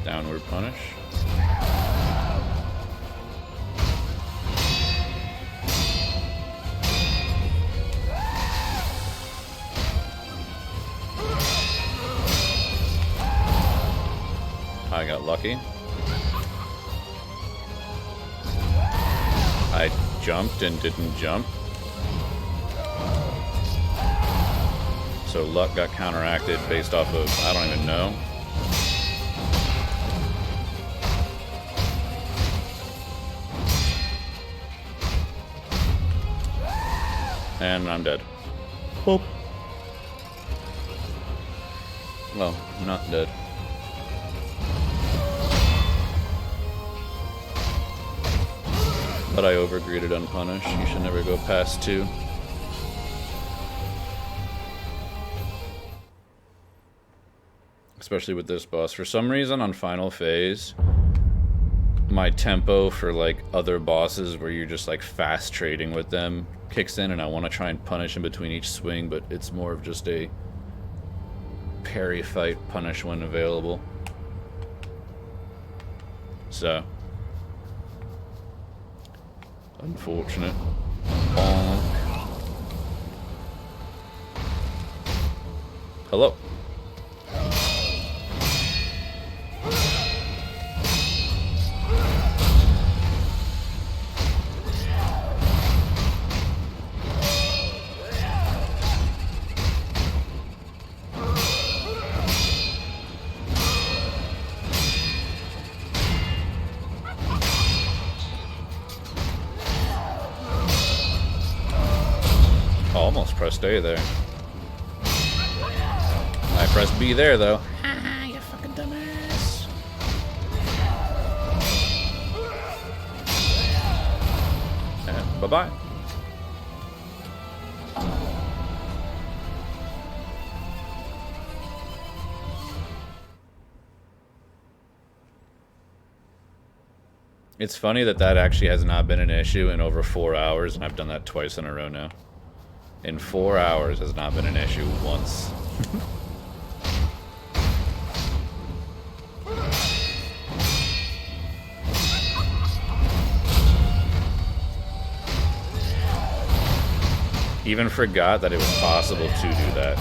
Downward punish. I got lucky. I jumped and didn't jump. So luck got counteracted based off of, I don't even know. And I'm dead. Boop. Well, not dead. But I overgreeded unpunished. You should never go past 2. Especially with this boss. For some reason on final phase, my tempo for like other bosses where you're just like fast trading with them kicks in, and I want to try and punish in between each swing, but it's more of just a parry fight, punish when available. So unfortunate. Bonk. Hello. Almost pressed A there. I pressed B there, though. Haha, you fucking dumbass. And bye-bye. It's funny that that actually has not been an issue in over 4 hours, and I've done that twice in a row now. In 4 hours has not been an issue once. Even forgot that it was possible to do that.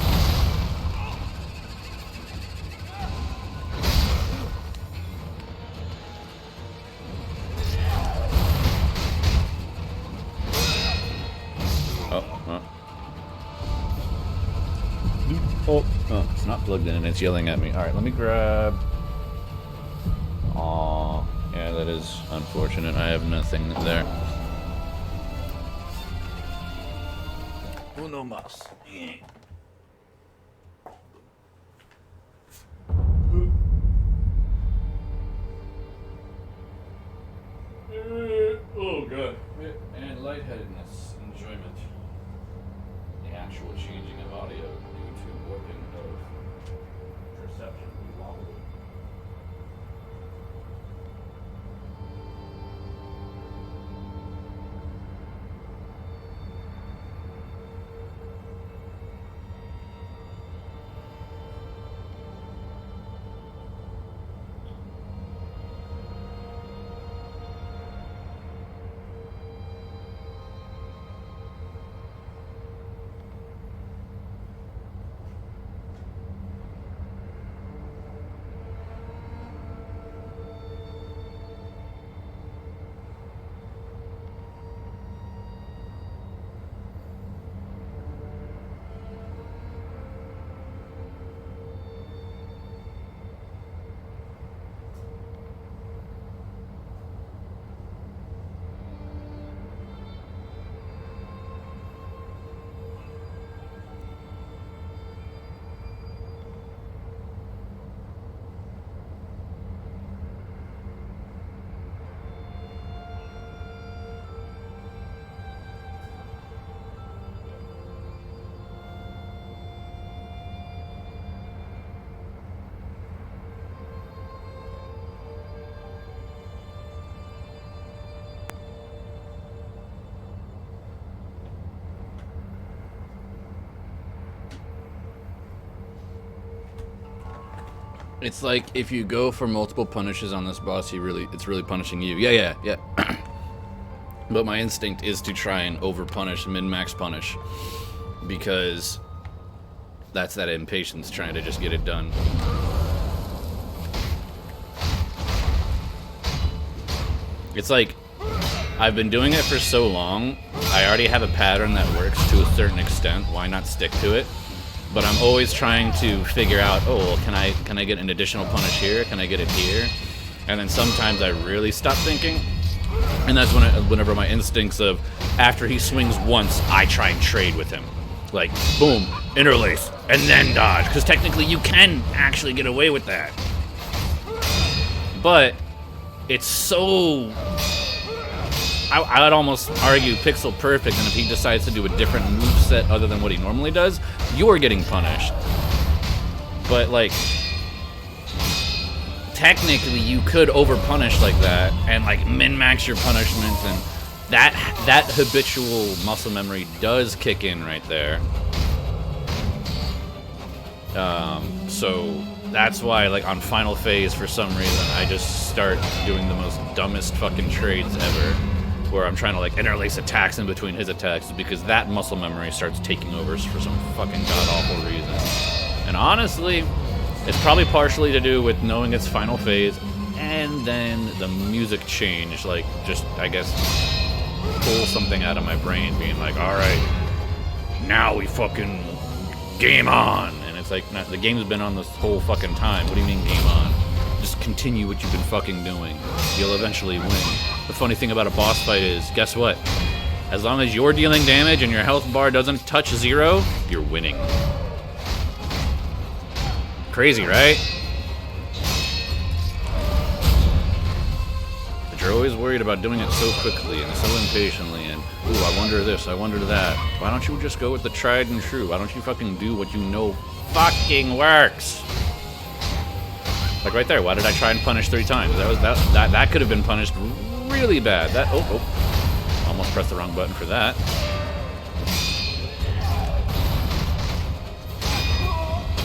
Oh, it's not plugged in and it's yelling at me. Alright, let me grab... Aw, yeah, that is unfortunate. I have nothing there. Uno más. Oh, God. And lightheadedness, enjoyment. The actual changing of audio due to warping of perception. It's like if you go for multiple punishes on this boss, it's really punishing you. Yeah. But my instinct is to try and over-punish, min-max punish, because that's that impatience trying to just get it done. It's like, I've been doing it for so long, I already have a pattern that works to a certain extent. Why not stick to it? But I'm always trying to figure out, oh, well, can I get an additional punish here? Can I get it here? And then sometimes I really stop thinking, and that's whenever my instincts of, after he swings once, I try and trade with him. Like, boom, interlace, and then dodge. Because technically you can actually get away with that. But it's so... I'd almost argue pixel perfect, and if he decides to do a different moveset other than what he normally does, you're getting punished. But, like, technically you could over-punish like that, and, like, min-max your punishments, and that habitual muscle memory does kick in right there. So that's why, like, on final phase, for some reason, I just start doing the most dumbest fucking trades ever, where I'm trying to, like, interlace attacks in between his attacks, because that muscle memory starts taking over for some fucking god-awful reason. And honestly, it's probably partially to do with knowing its final phase, and then the music change, like, just, I guess, pull something out of my brain, being like, alright, now we fucking game on. And it's like, the game's been on this whole fucking time. What do you mean game on? Just continue what you've been fucking doing. You'll eventually win. The funny thing about a boss fight is, guess what? As long as you're dealing damage and your health bar doesn't touch 0, you're winning. Crazy, right? But you're always worried about doing it so quickly and so impatiently, and, ooh, I wonder this, I wonder that. Why don't you just go with the tried and true? Why don't you fucking do what you know fucking works? Like right there, why did I try and punish 3 times? That could have been punished really bad. Almost pressed the wrong button for that.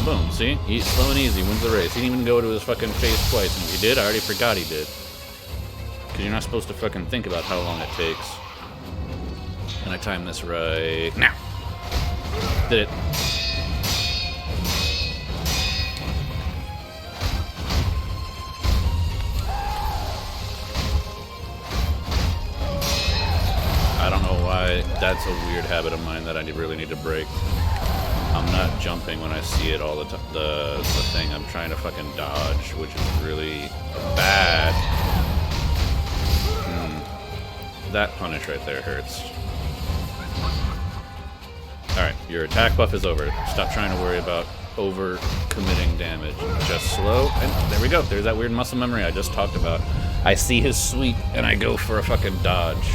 Boom, see? He's slow and easy, wins the race. He didn't even go to his fucking face twice. And if he did, I already forgot he did. Because you're not supposed to fucking think about how long it takes. And I time this right now. Did it. I don't know why. That's a weird habit of mine that I really need to break. I'm not jumping when I see it all the time. The thing I'm trying to fucking dodge, which is really bad. That punish right there hurts. Alright, your attack buff is over. Stop trying to worry about over-committing damage. Just slow, and there we go. There's that weird muscle memory I just talked about. I see his sweep, and I go for a fucking dodge.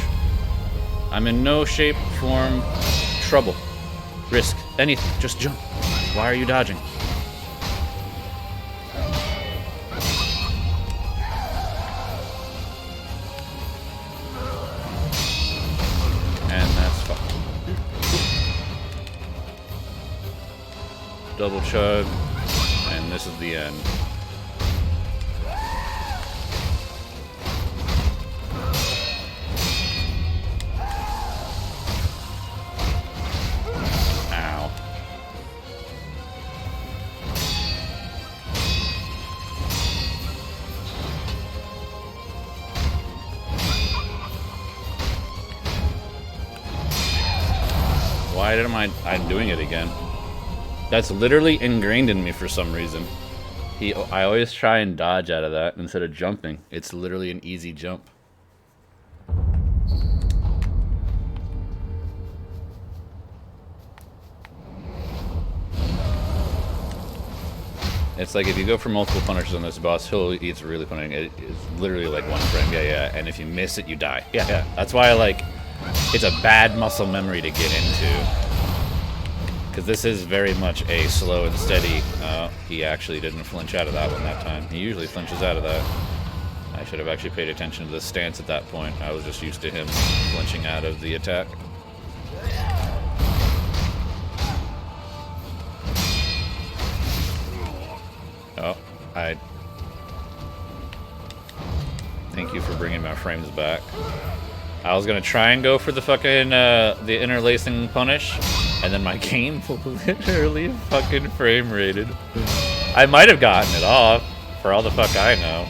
I'm in no shape, form, trouble, risk, anything. Just jump. Why are you dodging? And that's fucked. Double chug, and this is the end. Why am I'm doing it again? That's literally ingrained in me for some reason. I always try and dodge out of that instead of jumping. It's literally an easy jump. It's like if you go for multiple punishes on this boss, he's really punishing. It's literally like one frame. Yeah. And if you miss it, you die. Yeah. That's why I like. It's a bad muscle memory to get into. Because this is very much a slow and steady. He actually didn't flinch out of that one that time. He usually flinches out of that. I should have actually paid attention to the stance at that point. I was just used to him flinching out of the attack. Oh, I thank you for bringing my frames back. I was gonna try and go for the fucking the interlacing punish, and then my game literally fucking frame rated. I might have gotten it off, for all the fuck I know.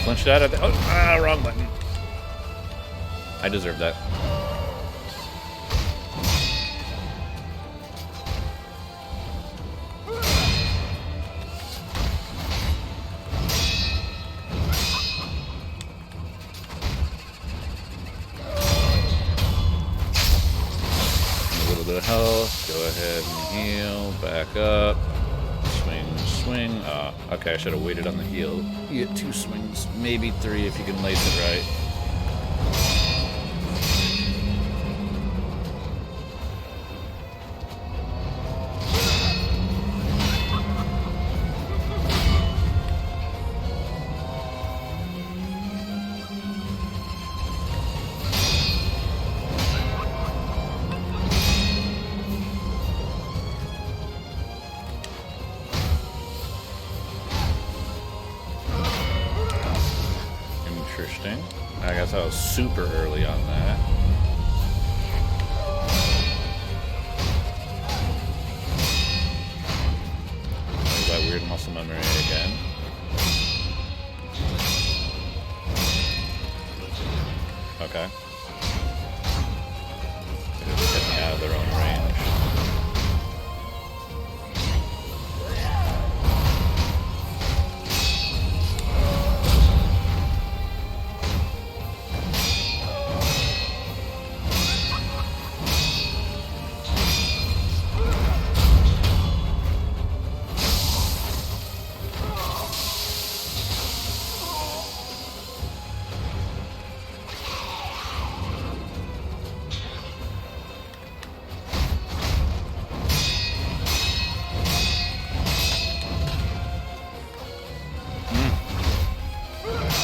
Flinched out of the. Oh, wrong button. I deserve that. A little bit of health. Go ahead and heal. Back up. Swing. Okay, I should have waited on the heal. You get 2 swings, maybe 3 if you can lace it right. Interesting. I guess I was super early on that. There's that weird muscle memory again. Okay. They're just getting out of their own range.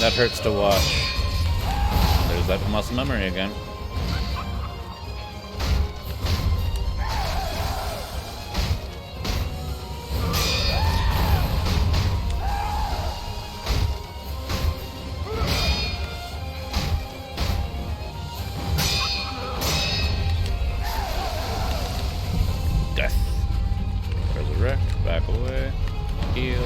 That hurts to watch. There's that muscle memory again. Death. Resurrect. Back away. Heal.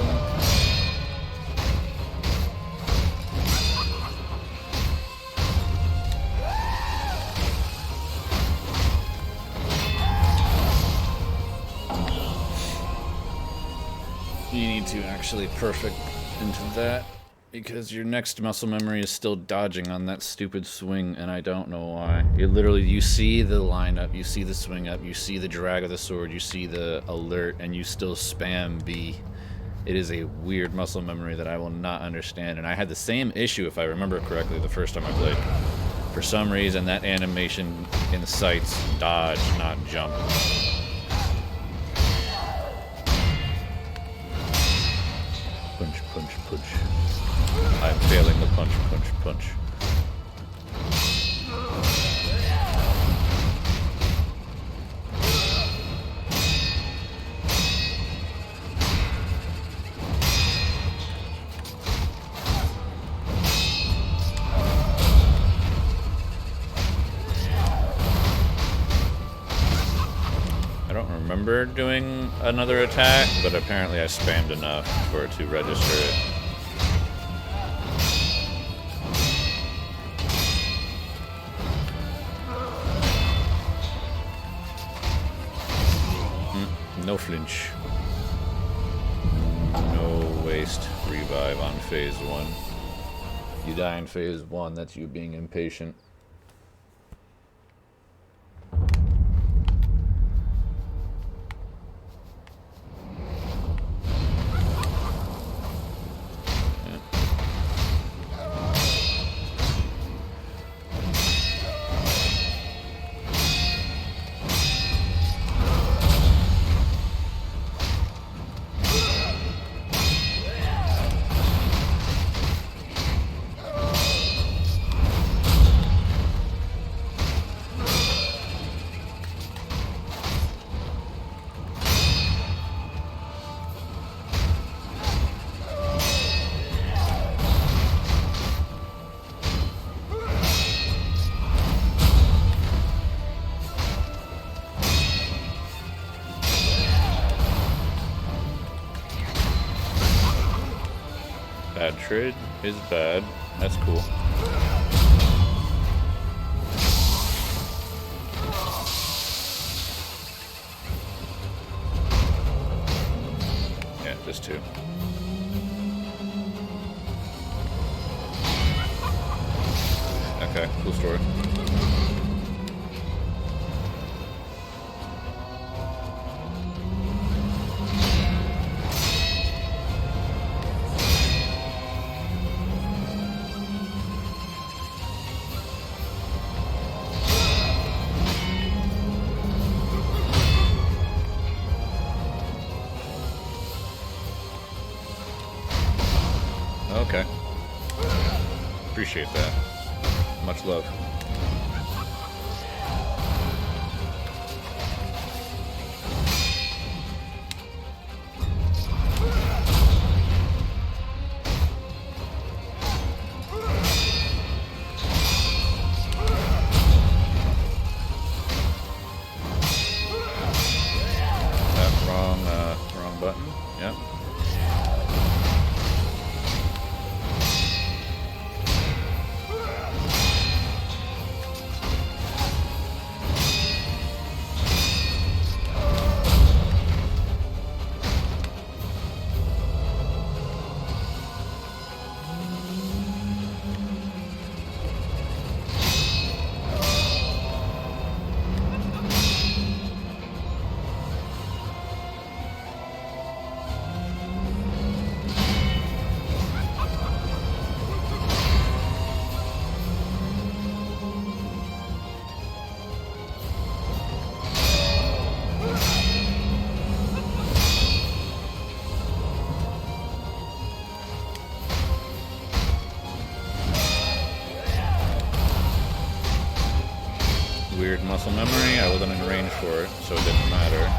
You need to actually perfect into that because your next muscle memory is still dodging on that stupid swing, and I don't know why. It literally, you see the lineup, you see the swing up, you see the drag of the sword, you see the alert, and you still spam B. It is a weird muscle memory that I will not understand, and I had the same issue, if I remember correctly, the first time I played. For some reason, that animation in the sights dodge, not jump. Punch, punch, punch. I'm failing the punch, punch, punch. I don't remember doing another attack, but apparently I spammed enough for it to register it. No flinch. No waste revive on phase 1. You die in phase 1, that's you being impatient. trade is bad. That's cool. Yeah, just 2. Okay, cool story. Okay. Appreciate that. Much love. Wrong button. Yep. Weird muscle memory. I wasn't in range for it, so it didn't matter.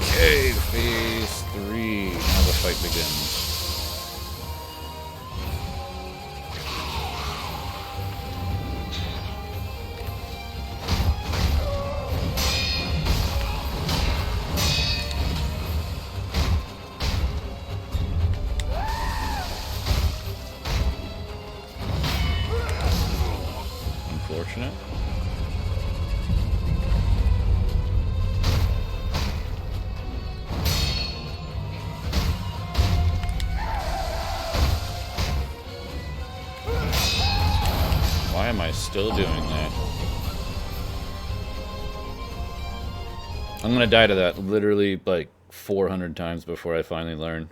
Okay, phase 3. Now the fight begins. Unfortunate. Why am I still doing that? I'm gonna die to that literally like 400 times before I finally learn.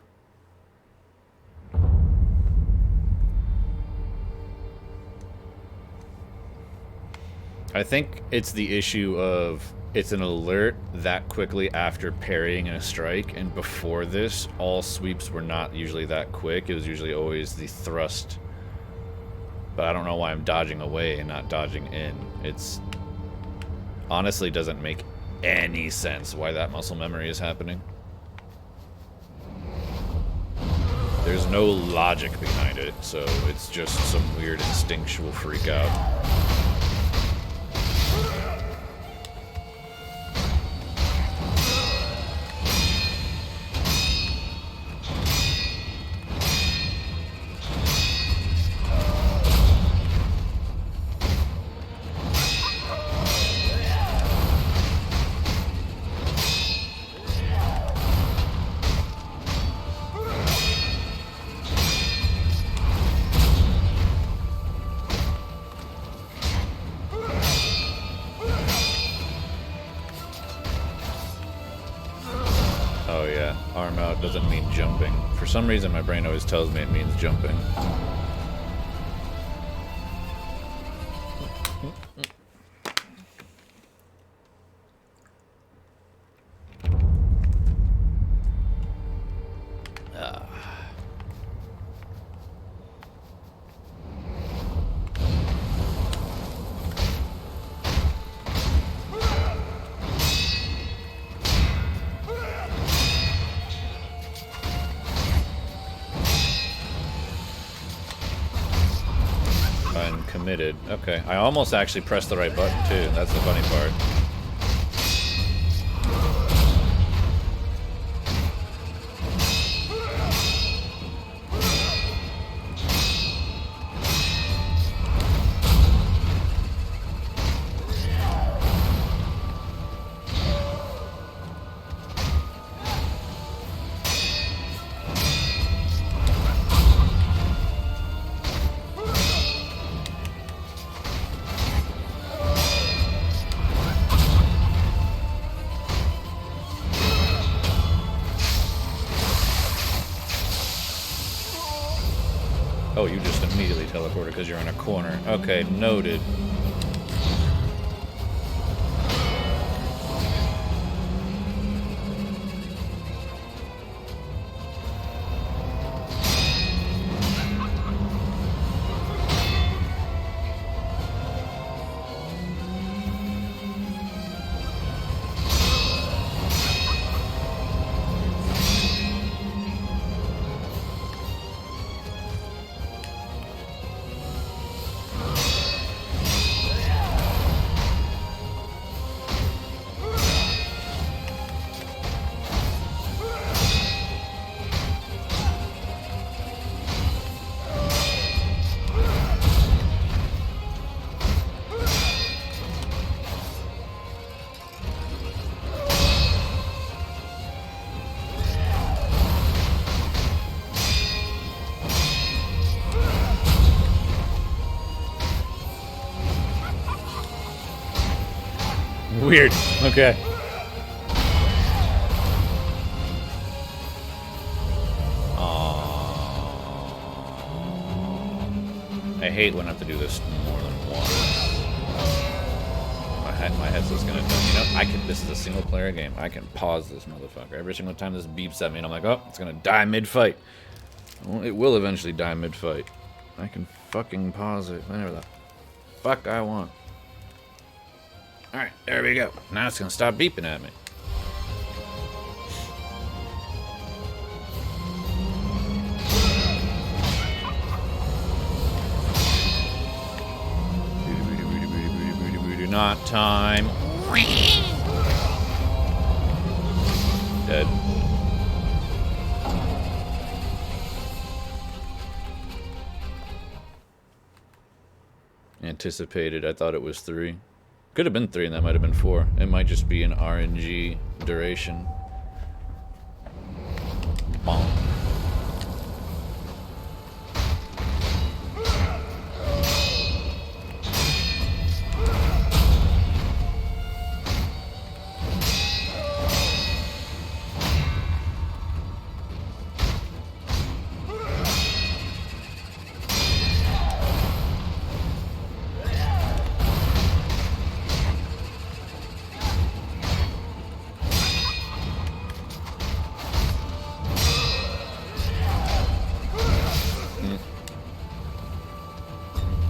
I think it's the issue of it's an alert that quickly after parrying a strike, and before this, all sweeps were not usually that quick. It was usually always the thrust. But I don't know why I'm dodging away and not dodging in. It's honestly doesn't make any sense why that muscle memory is happening. There's no logic behind it, so it's just some weird instinctual freak out. Oh yeah, arm out doesn't mean jumping. For some reason my brain always tells me it means jumping. committed. Okay, I almost actually pressed the right button too. That's the funny part. Oh, you just immediately teleported because you're in a corner. Okay, noted. Weird. Okay. I hate when I have to do this more than once. My headset's gonna tell me, you know, I can. This is a single player game. I can pause this motherfucker every single time this beeps at me, and I'm like, oh, it's gonna die mid-fight. Well, it will eventually die mid-fight. I can fucking pause it whenever the fuck I want. Alright, there we go. Now it's gonna stop beeping at me. Not time. Dead. Anticipated. I thought it was 3. Could have been 3 and that might have been 4. It might just be an RNG duration. Bonk.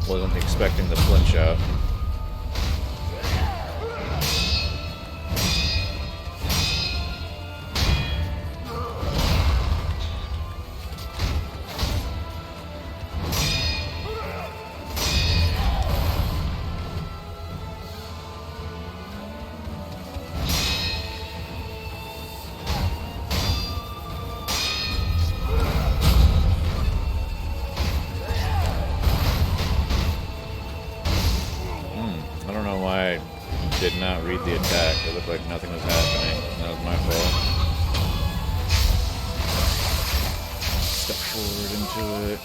Wasn't expecting the flinch out. Did not read the attack. It looked like nothing was happening. That was my fault. Step forward into it.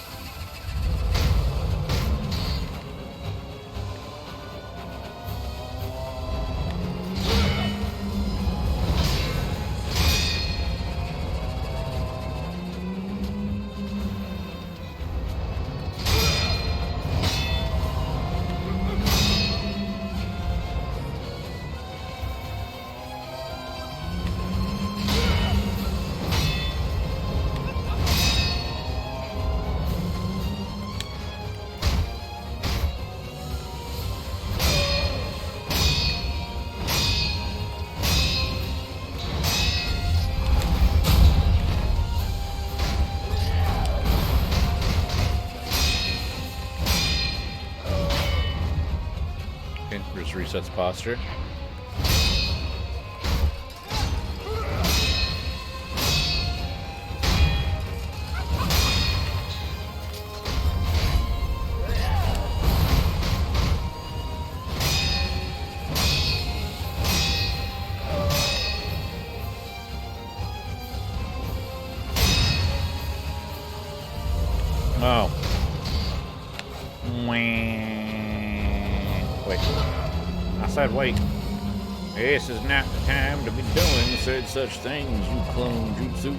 Okay, just resets posture. Oh. Wait. I said wait. This is not the time to be doing said such things, you clone jutsu.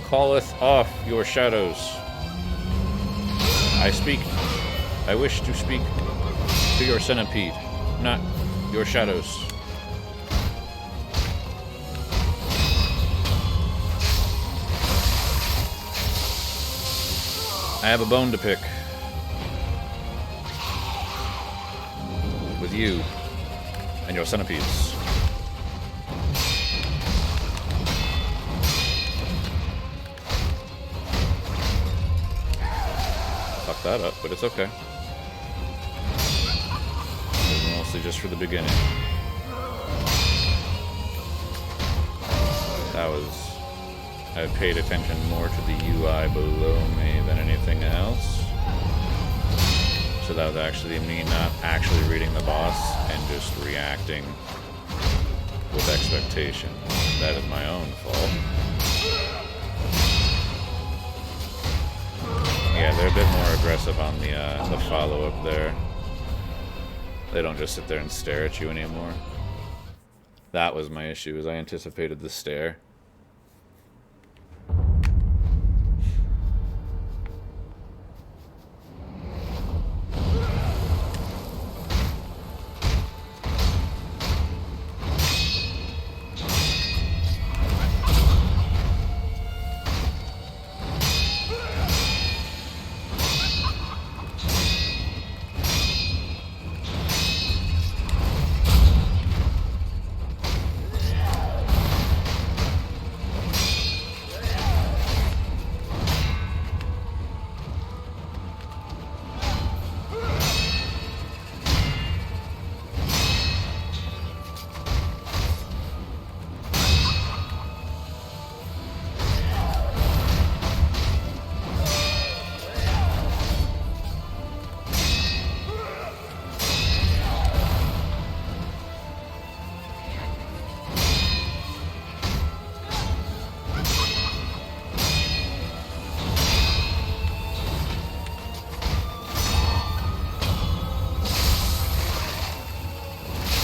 Calleth off your shadows. I wish to speak to your centipede, not your shadows. I have a bone to pick with you and your centipedes. Fuck that up, but it's okay. It was mostly just for the beginning. I paid attention more to the UI below me than anything else. So that was actually me not actually reading the boss and just reacting with expectation. That is my own fault. Yeah, they're a bit more aggressive on the follow-up there. They don't just sit there and stare at you anymore. That was my issue, is I anticipated the stare.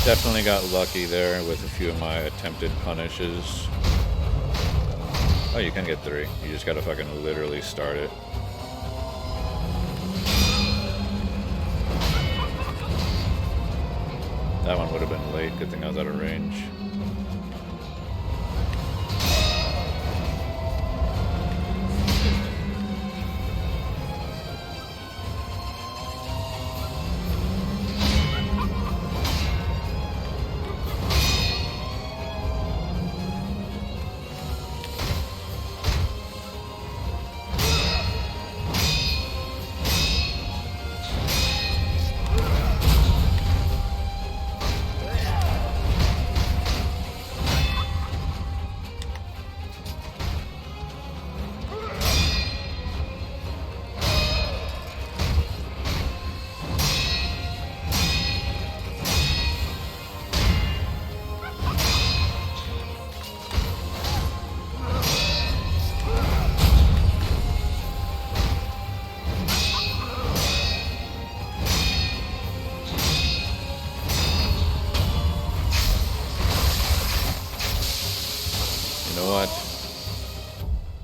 Definitely got lucky there with a few of my attempted punishes. Oh, you can get 3. You just gotta fucking literally start it. That one would have been late. Good thing I was out of range.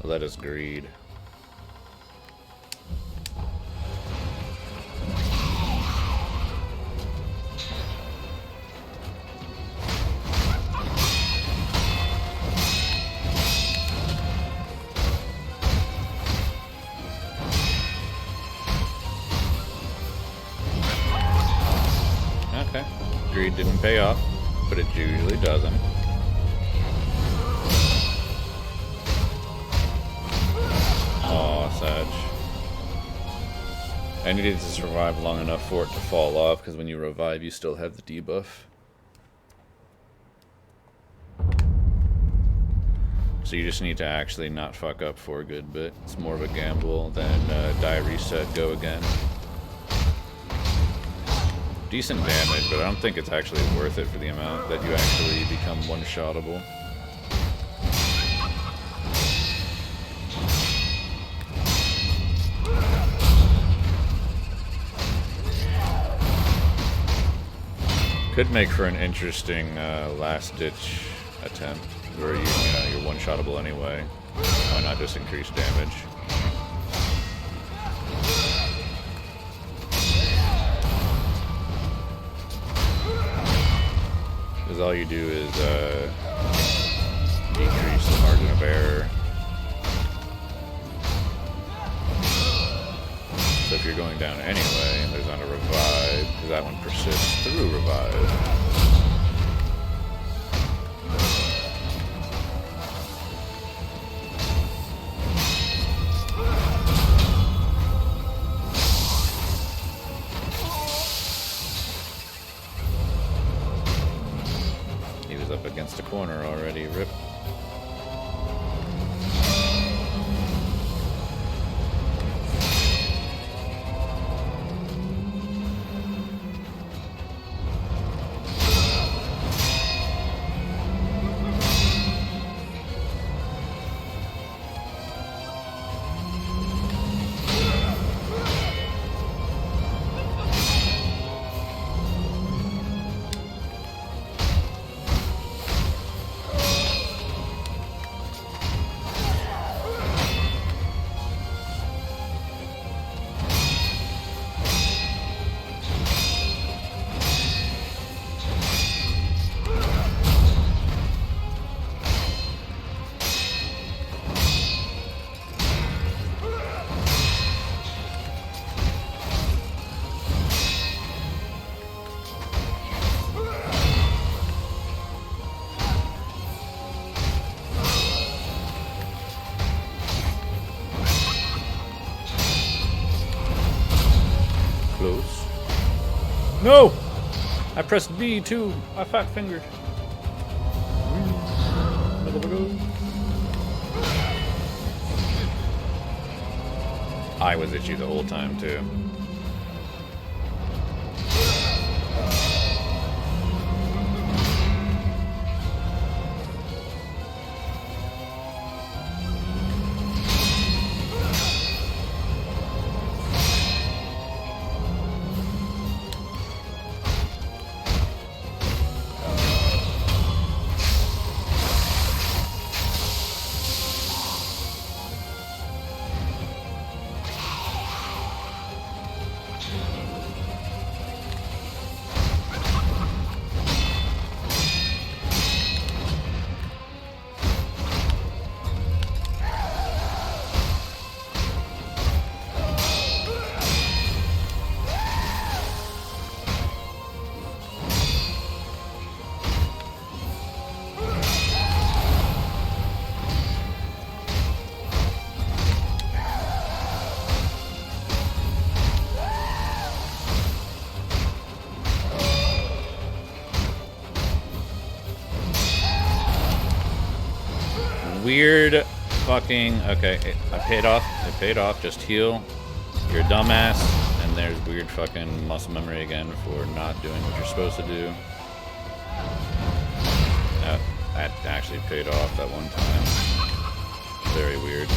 Let us greed. Okay. Greed didn't pay off, but it usually doesn't. I needed to survive long enough for it to fall off, because when you revive, you still have the debuff. So you just need to actually not fuck up for a good bit. It's more of a gamble than die, reset, go again. Decent damage, but I don't think it's actually worth it for the amount that you actually become one-shottable. Could make for an interesting last-ditch attempt, where you're one-shottable anyway. Why not just increase damage? Because all you do is decrease the margin of error. So if you're going down anyway, and there's not a revive, because that one persists through revive. He was up against a corner already, rip. Close. No! I pressed B too. I fat fingered. I was itchy the whole time too. Weird fucking... Okay, I paid off. It paid off. Just heal. You're a dumbass. And there's weird fucking muscle memory again for not doing what you're supposed to do. That actually paid off that one time. Very weird.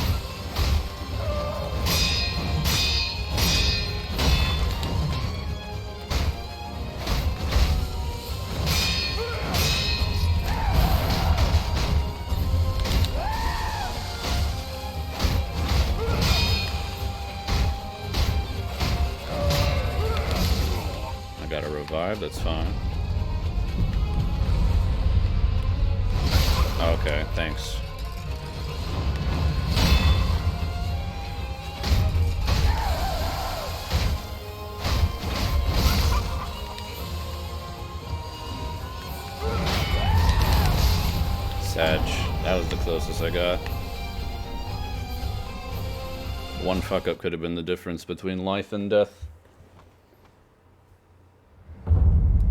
Got a revive, that's fine. Okay, thanks. Sag, that was the closest I got. One fuck up could have been the difference between life and death.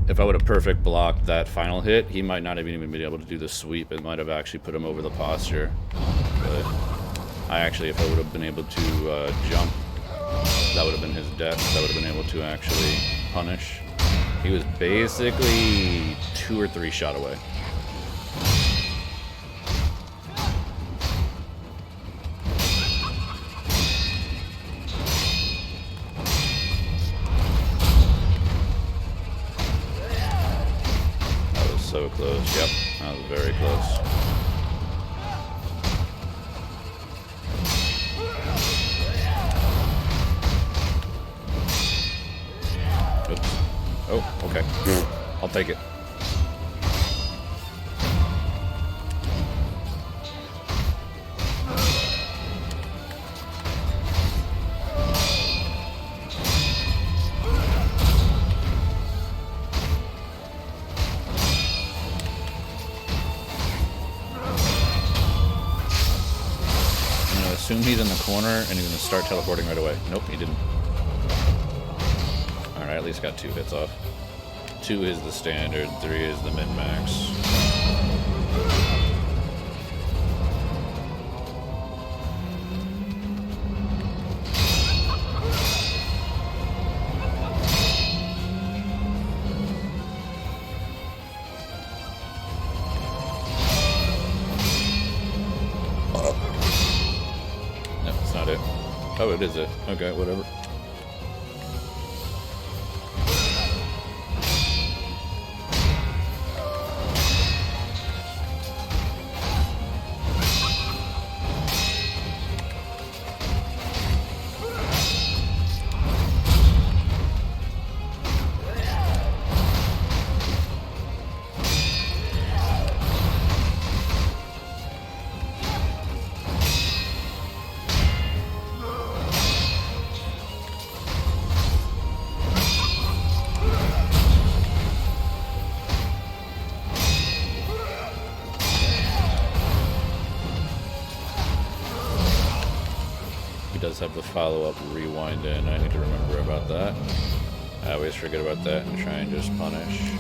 If I would have perfect blocked that final hit, he might not have even been able to do the sweep. It might have actually put him over the posture. But I actually, if I would have been able to jump, that would have been his death. That would have been able to actually punish. He was basically 2 or 3 shot away. That was so close. Yep, that was very close. Oops. Oh, okay. I'll take it. I'm gonna assume he's in the corner and he's gonna start teleporting right away. Nope, he didn't. Alright, at least got 2 hits off. 2 is the standard, 3 is the min-max. No, it's not it. Oh, it is it. Okay, whatever. He does have the follow-up rewind in. I need to remember about that. I always forget about that and try and just punish.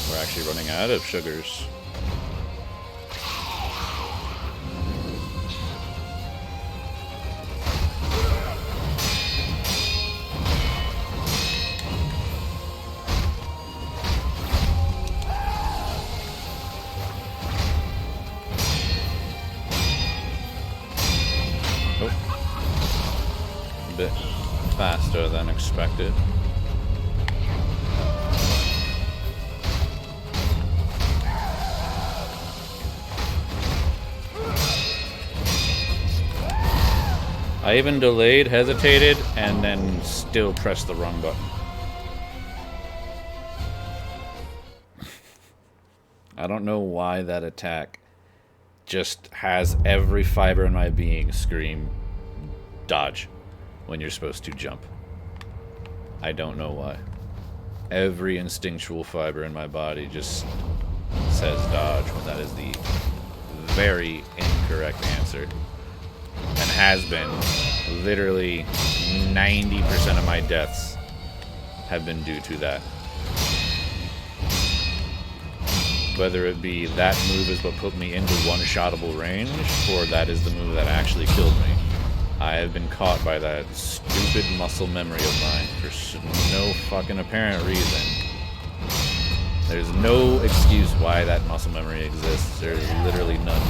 We're actually running out of sugars. Oh. A bit faster than expected. I even delayed, hesitated, and then still pressed the wrong button. I don't know why that attack just has every fiber in my being scream dodge when you're supposed to jump. I don't know why. Every instinctual fiber in my body just says dodge when that is the very incorrect answer. And has been. Literally 90% of my deaths have been due to that. Whether it be that move is what put me into one-shottable range, or that is the move that actually killed me. I have been caught by that stupid muscle memory of mine for no fucking apparent reason. There's no excuse why that muscle memory exists. There's literally none.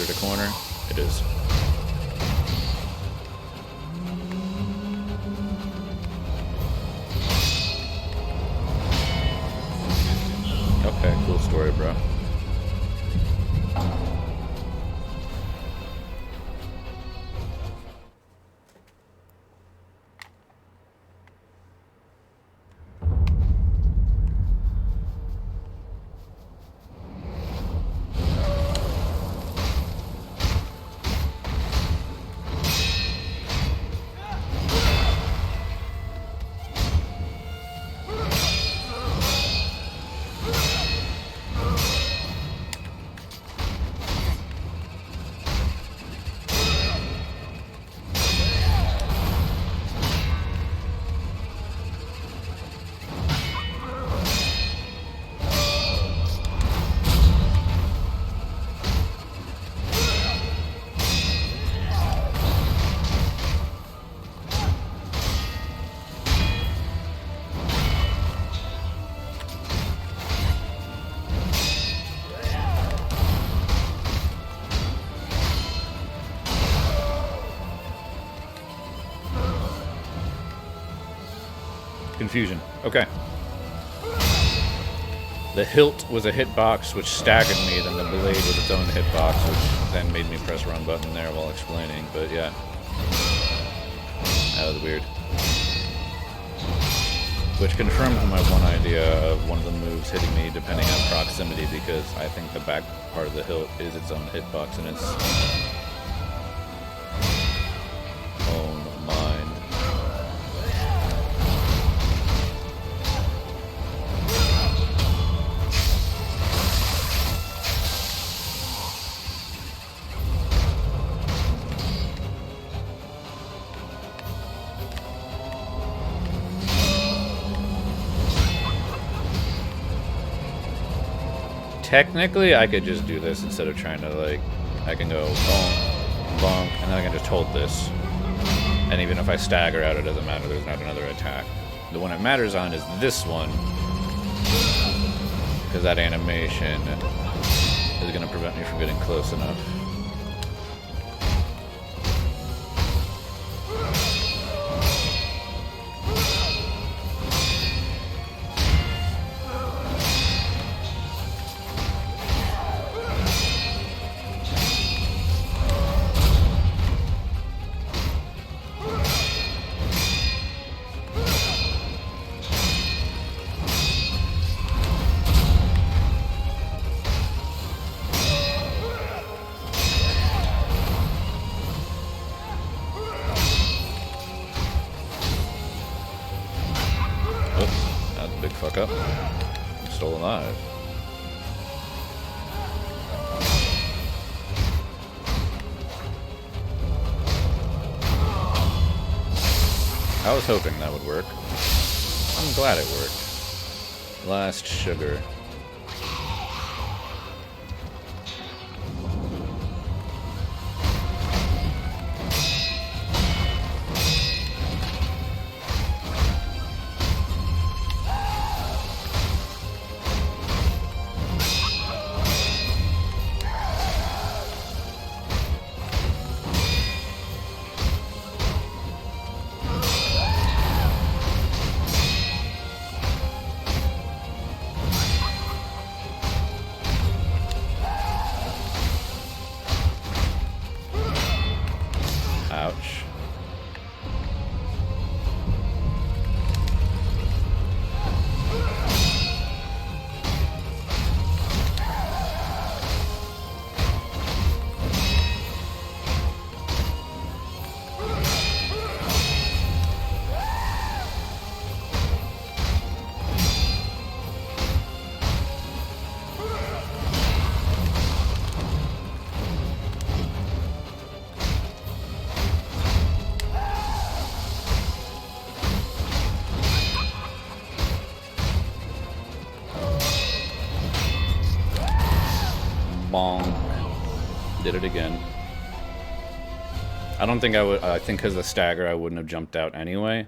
to corner? It is. Okay, cool story, bro. Confusion. Okay. The hilt was a hitbox, which staggered me, then the blade was its own hitbox, which then made me press run button there while explaining, but yeah. That was weird. Which confirms my one idea of one of the moves hitting me depending on proximity, because I think the back part of the hilt is its own hitbox and its own mind. Technically, I could just do this instead of trying to, like, I can go bonk, bonk, and then I can just hold this. And even if I stagger out, it doesn't matter, there's not another attack. The one it matters on is this one, because that animation is going to prevent me from getting close enough. Fuck up. I'm still alive. I was hoping that would work. I'm glad it worked. Last sugar. Ouch. Bonk. Did it again. I don't think I would. I think because of the stagger, I wouldn't have jumped out anyway.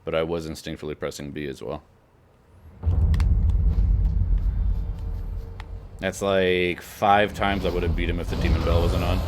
But I was instinctively pressing B as well. That's like 5 times I would have beat him if the Demon Bell wasn't on.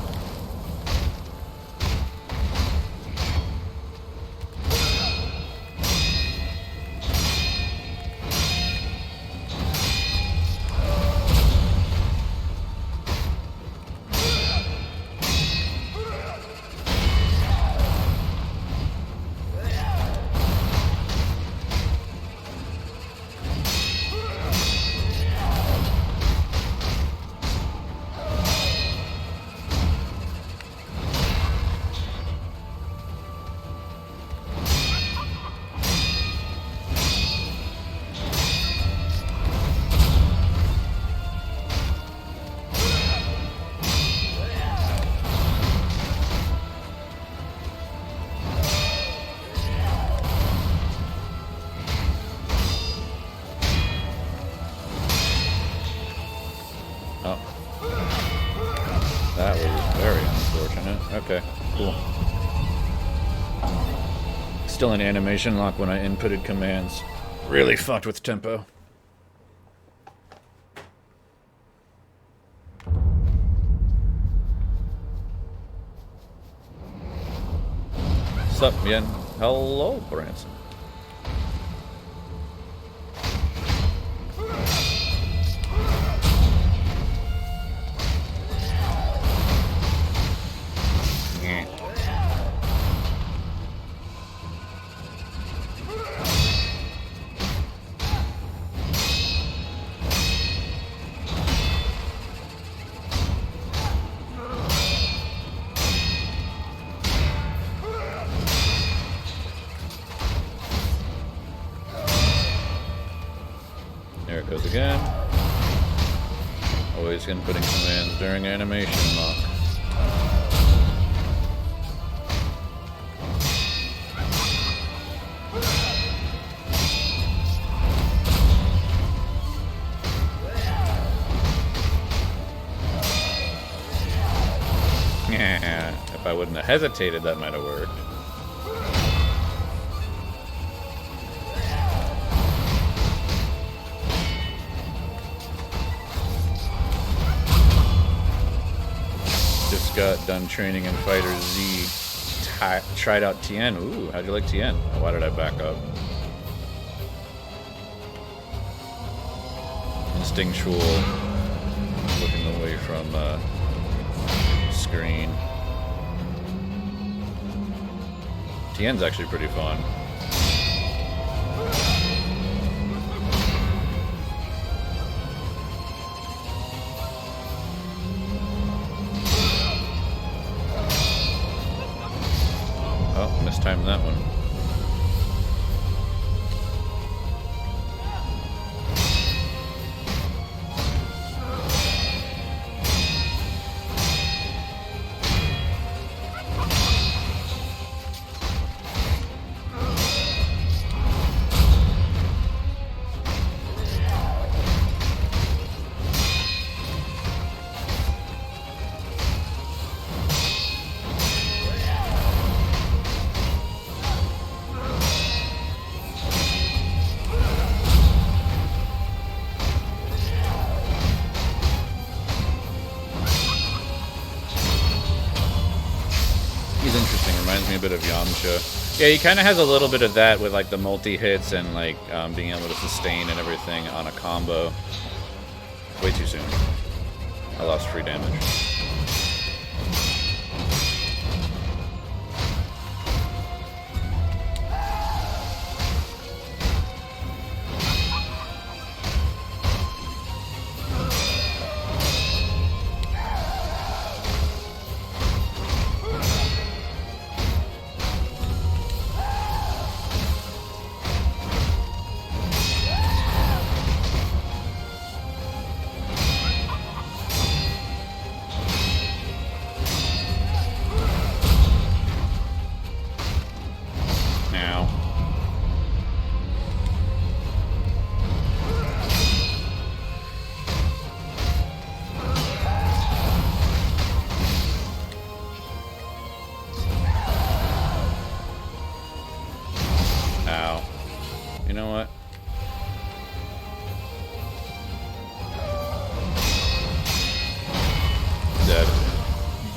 Oh. That was very unfortunate. Okay, cool. Still in animation lock when I inputted commands. Really fucked with tempo. Sup, Yen? Hello, Branson. There it goes again. Always inputting commands during animation lock. Yeah, if I wouldn't have hesitated, that might have worked. Just got done training in Fighter Z. Tried out Tien. Ooh, how'd you like Tien? Why did I back up? Instinctual. Looking away from screen. Tien's actually pretty fun. Oh, mistimed that one. He's interesting. Reminds me a bit of Yamcha. Yeah, he kind of has a little bit of that with like the multi-hits and like being able to sustain and everything on a combo. Way too soon. I lost free damage. You know what?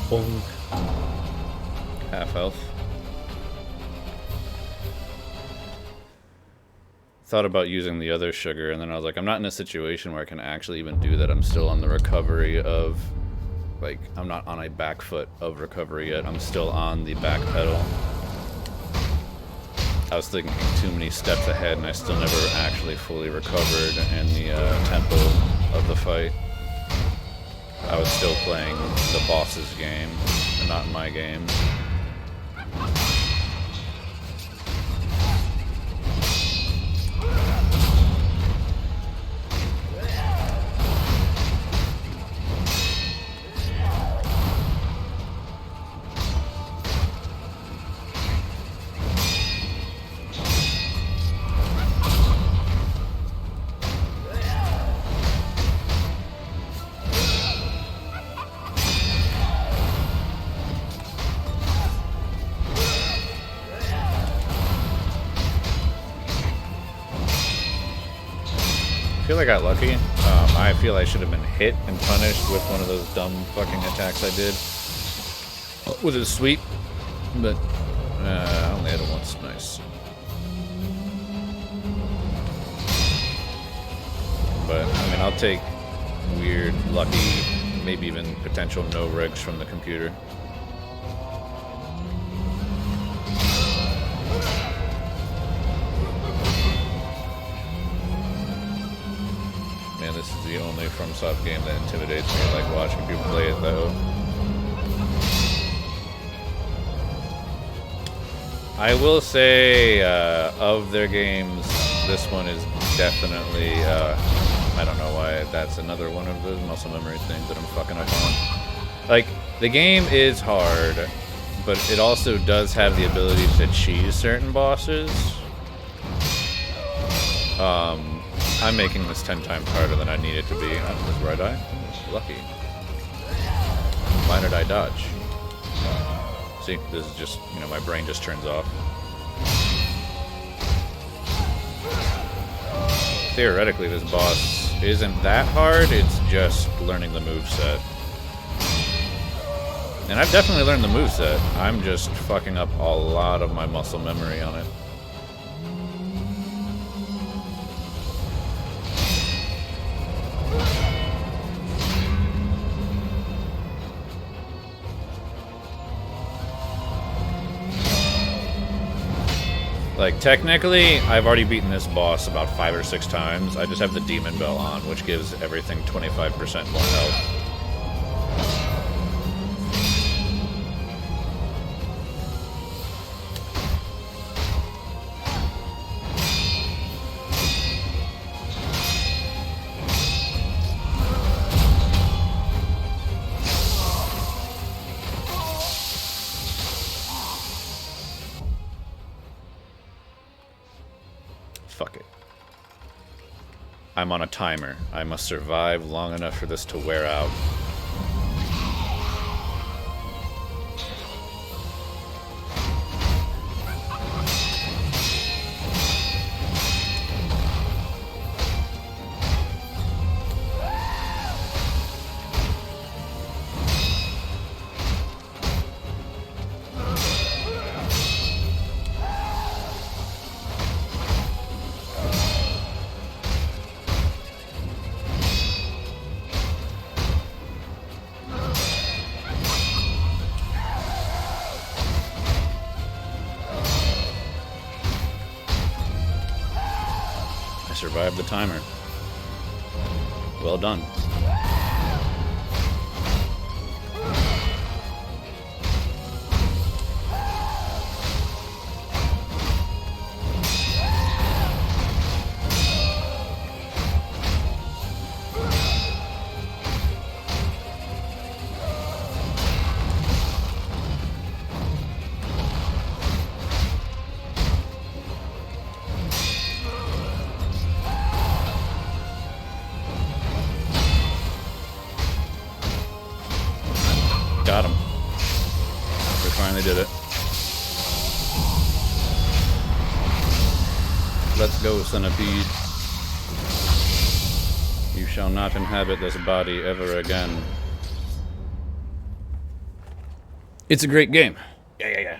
Bonk. Half health. Thought about using the other sugar, and then I was like, I'm not in a situation where I can actually even do that. I'm still on the recovery of, like, I'm not on a back foot of recovery yet. I'm still on the back pedal. I was thinking too many steps ahead, and I still never actually fully recovered in the tempo of the fight. I was still playing the boss's game, and not my game. I feel I got lucky. I feel I should have been hit and punished with one of those dumb fucking attacks I did. With a sweep, but I only had it once. Nice. But I mean, I'll take weird, lucky, maybe even potential no regs from the computer. Man, this is the only FromSoft game that intimidates me, like watching people play it though. I will say, of their games, this one is definitely, I don't know why, that's another one of those muscle memory things that I'm fucking up on. Like, the game is hard, but it also does have the ability to cheese certain bosses. I'm making this 10 times harder than I need it to be. Where I die? Lucky. Why did I dodge? See, this is just, you know, my brain just turns off. Theoretically, this boss isn't that hard, it's just learning the moveset. And I've definitely learned the moveset. I'm just fucking up a lot of my muscle memory on it. Like, technically, I've already beaten this boss about 5 or 6 times. I just have the Demon Bell on, which gives everything 25% more health. Fuck it. I'm on a timer. I must survive long enough for this to wear out. Survived the timer. Well done. Got him. We finally did it. Let's go, centipede. You shall not inhabit this body ever again. It's a great game. Yeah.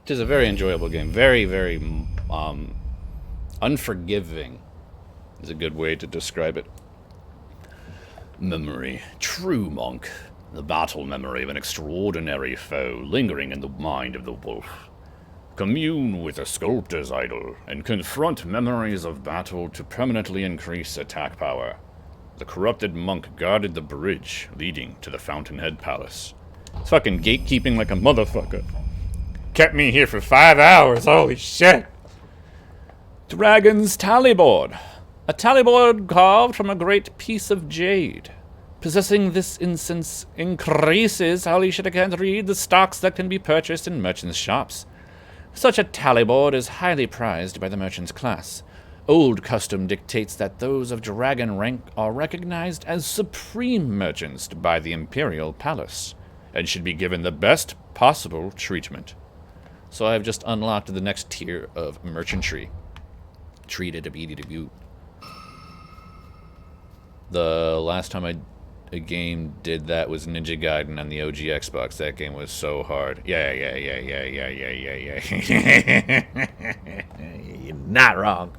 It is a very enjoyable game. Very, very unforgiving is a good way to describe it. Memory. True, monk. The battle memory of an extraordinary foe lingering in the mind of the wolf. Commune with a sculptor's idol and confront memories of battle to permanently increase attack power. The corrupted monk guarded the bridge leading to the Fountainhead Palace. It's fucking gatekeeping like a motherfucker. Kept me here for 5 hours, holy shit! Dragon's Tallyboard. A tallyboard carved from a great piece of jade. Possessing this incense increases, holy shit, I can't read, the stocks that can be purchased in merchants' shops. Such a tallyboard is highly prized by the merchant's class. Old custom dictates that those of dragon rank are recognized as supreme merchants by the Imperial Palace, and should be given the best possible treatment. So I've just unlocked the next tier of merchantry. Treated a beady debut. The last time a game did that was Ninja Gaiden on the OG Xbox. That game was so hard. Yeah. You're not wrong.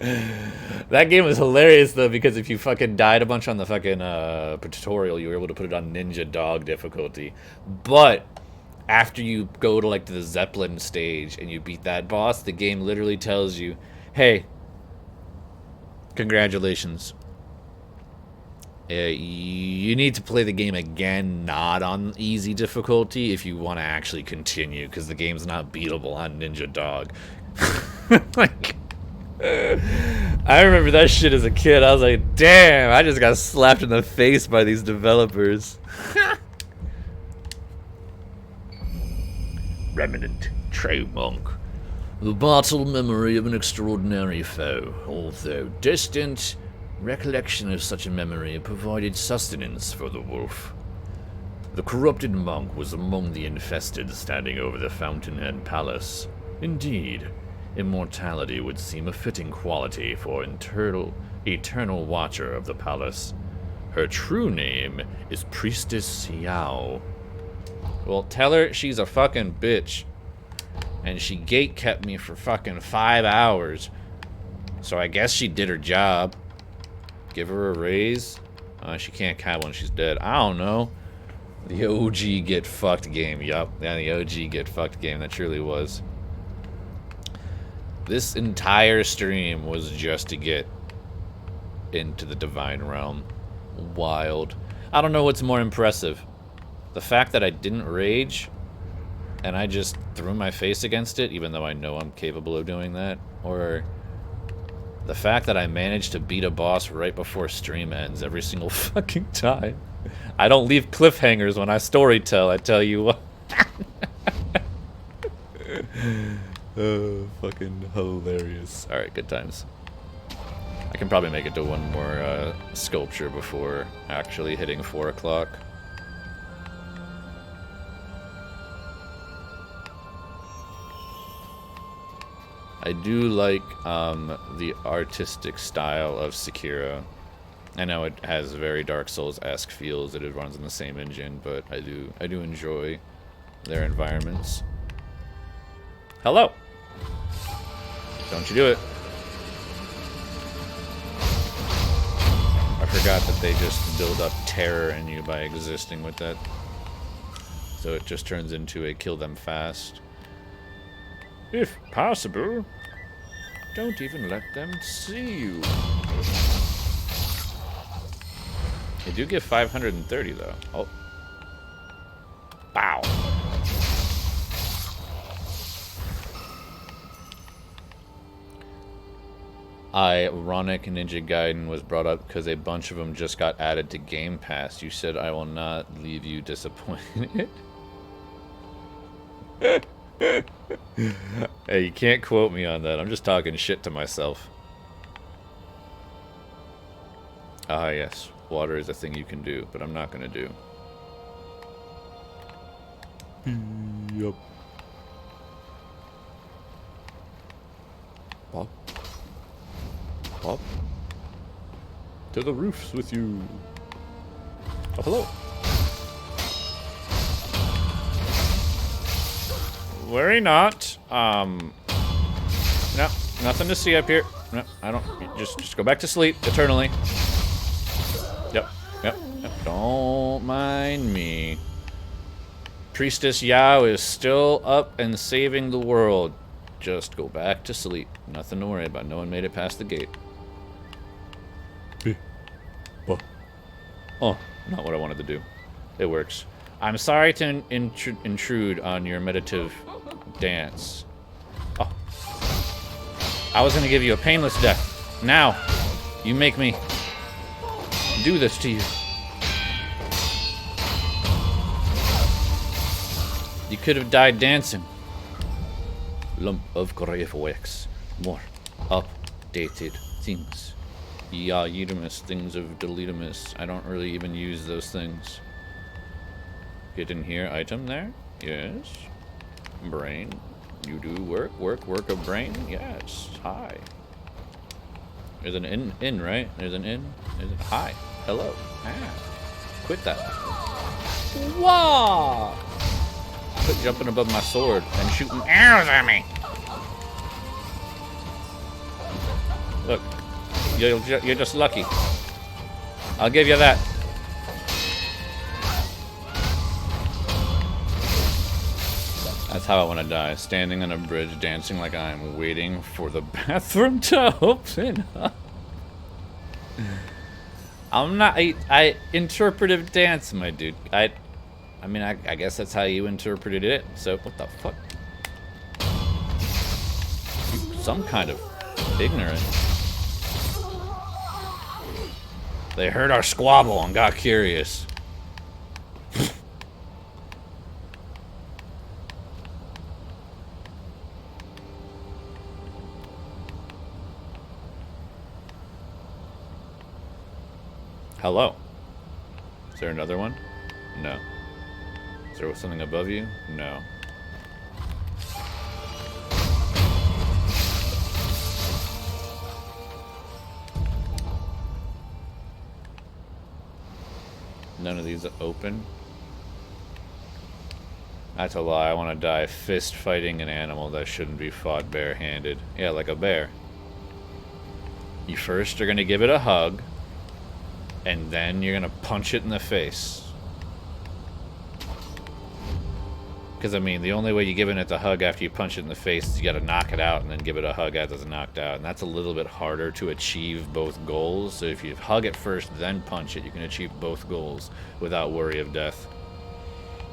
That game was hilarious, though, because if you fucking died a bunch on the fucking tutorial, you were able to put it on Ninja Dog difficulty. But after you go to, like, the Zeppelin stage and you beat that boss, the game literally tells you, hey, congratulations. You need to play the game again, not on easy difficulty, if you want to actually continue, because the game's not beatable on Ninja Dog. Like, I remember that shit as a kid. I was like, damn, I just got slapped in the face by these developers. Remnant, true monk. The battle memory of an extraordinary foe, although distant. Recollection of such a memory provided sustenance for the wolf. The corrupted monk was among the infested standing over the Fountainhead Palace. Indeed, immortality would seem a fitting quality for eternal watcher of the palace. Her true name is Priestess Yao. Well, tell her she's a fucking bitch. And she gate-kept me for fucking 5 hours. So I guess she did her job. Give her a raise? She can't count when she's dead. I don't know. The OG get fucked game. Yup. Yeah, the OG get fucked game. That truly was. This entire stream was just to get into the Divine Realm. Wild. I don't know what's more impressive. The fact that I didn't rage and I just threw my face against it, even though I know I'm capable of doing that, or the fact that I managed to beat a boss right before stream ends every single fucking time. I don't leave cliffhangers when I storytell, I tell you what. Fucking hilarious. Alright, good times. I can probably make it to one more sculpture before actually hitting 4 o'clock. I do like the artistic style of Sekiro. I know it has very Dark Souls-esque feels that it runs on the same engine, but I do enjoy their environments. Hello! Don't you do it. I forgot that they just build up terror in you by existing with that. So it just turns into a kill them fast. If possible, don't even let them see you. They do give 530 though. Oh. Bow. Ironic Ninja Gaiden was brought up because a bunch of them just got added to Game Pass. You said I will not leave you disappointed. Hey, you can't quote me on that. I'm just talking shit to myself. Ah, yes. Water is a thing you can do, but I'm not going to do. Yup. Pop. Pop. To the roofs with you. Oh, hello. Worry not. No, nothing to see up here. No, I don't. Just go back to sleep eternally. Yep. Don't mind me. Priestess Yao is still up and saving the world. Just go back to sleep. Nothing to worry about. No one made it past the gate. Oh, not what I wanted to do. It works. I'm sorry to intrude on your meditative dance. Oh. I was gonna give you a painless death. Now, you make me do this to you. You could have died dancing. Lump of grave more updated things. Yeah, Yeetimus, things of Deletimus. I don't really even use those things. Get in here, item there. Yes. Brain. You do work of brain. Yes. Hi. There's an in, right? There's an in. Hi. Hello. Ah. Quit that. Wah! Quit jumping above my sword and shooting arrows at me. Look. You're just lucky. I'll give you that. That's how I want to die. Standing on a bridge, dancing like I'm waiting for the bathroom to open up. I'm not... I interpretive dance, my dude. I mean, I guess that's how you interpreted it. So, what the fuck? Some kind of ignorant. They heard our squabble and got curious. Hello. Is there another one? No. Is there something above you? No. None of these are open. That's a lie. I want to die fist fighting an animal that shouldn't be fought barehanded. Yeah, like a bear. You first are going to give it a hug, and then you're going to punch it in the face. Because, I mean, the only way you're giving it the hug after you punch it in the face is you got to knock it out and then give it a hug after it's knocked out. And that's a little bit harder to achieve both goals. So if you hug it first, then punch it, you can achieve both goals without worry of death.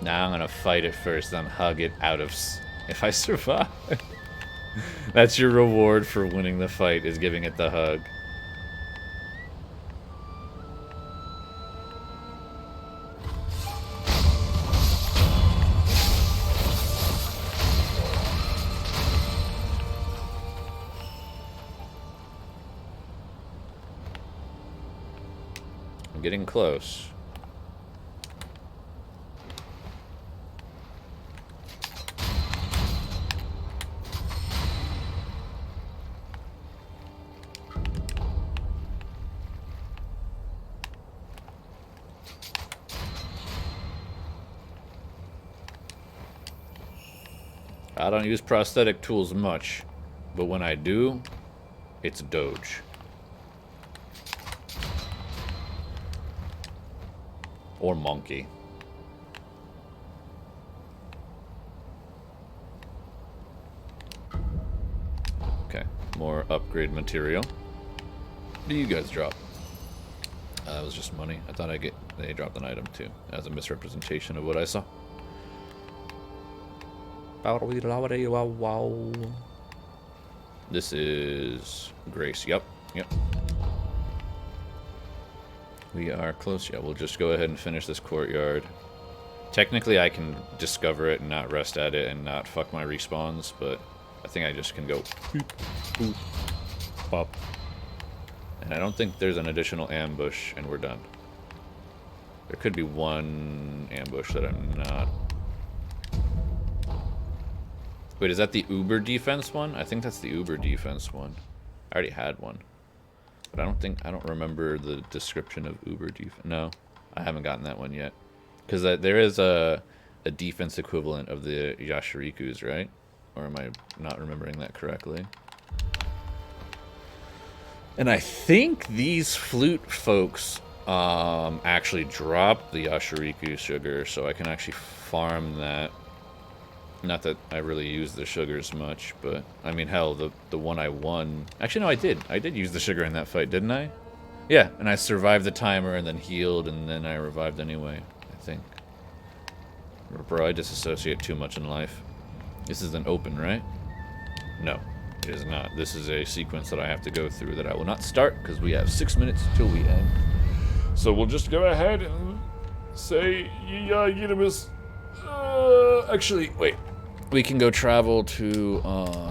Now I'm going to fight it first, then hug it out of... If I survive. That's your reward for winning the fight, is giving it the hug. Getting close. I don't use prosthetic tools much, but when I do, it's Doge. Or monkey. Okay, more upgrade material. What do you guys drop? That was just money. I thought they dropped an item too. That was a misrepresentation of what I saw. This is Grace. Yep. We are close. Yeah, we'll just go ahead and finish this courtyard. Technically, I can discover it and not rest at it and not fuck my respawns, but I think I just can go boop, boop, pop. And I don't think there's an additional ambush, and we're done. There could be one ambush that I'm not... Wait, is that the Uber defense one? I think that's the Uber defense one. I already had one. But I don't remember the description of Uber defense. No, I haven't gotten that one yet. Because there is a a defense equivalent of the Yashirikus, right? Or am I not remembering that correctly? And I think these flute folks actually drop the Yashiriku sugar, so I can actually farm that. Not that I really use the sugars much, but I mean, hell, the one I won. Actually, no, I did. I did use the sugar in that fight, didn't I? Yeah, and I survived the timer and then healed, and then I revived anyway, I think. Bro, I disassociate too much in life. This isn't open, right? No, it is not. This is a sequence that I have to go through that I will not start because we have 6 minutes till we end. So we'll just go ahead and say, yeah, Unimus. Actually, wait. We can go travel to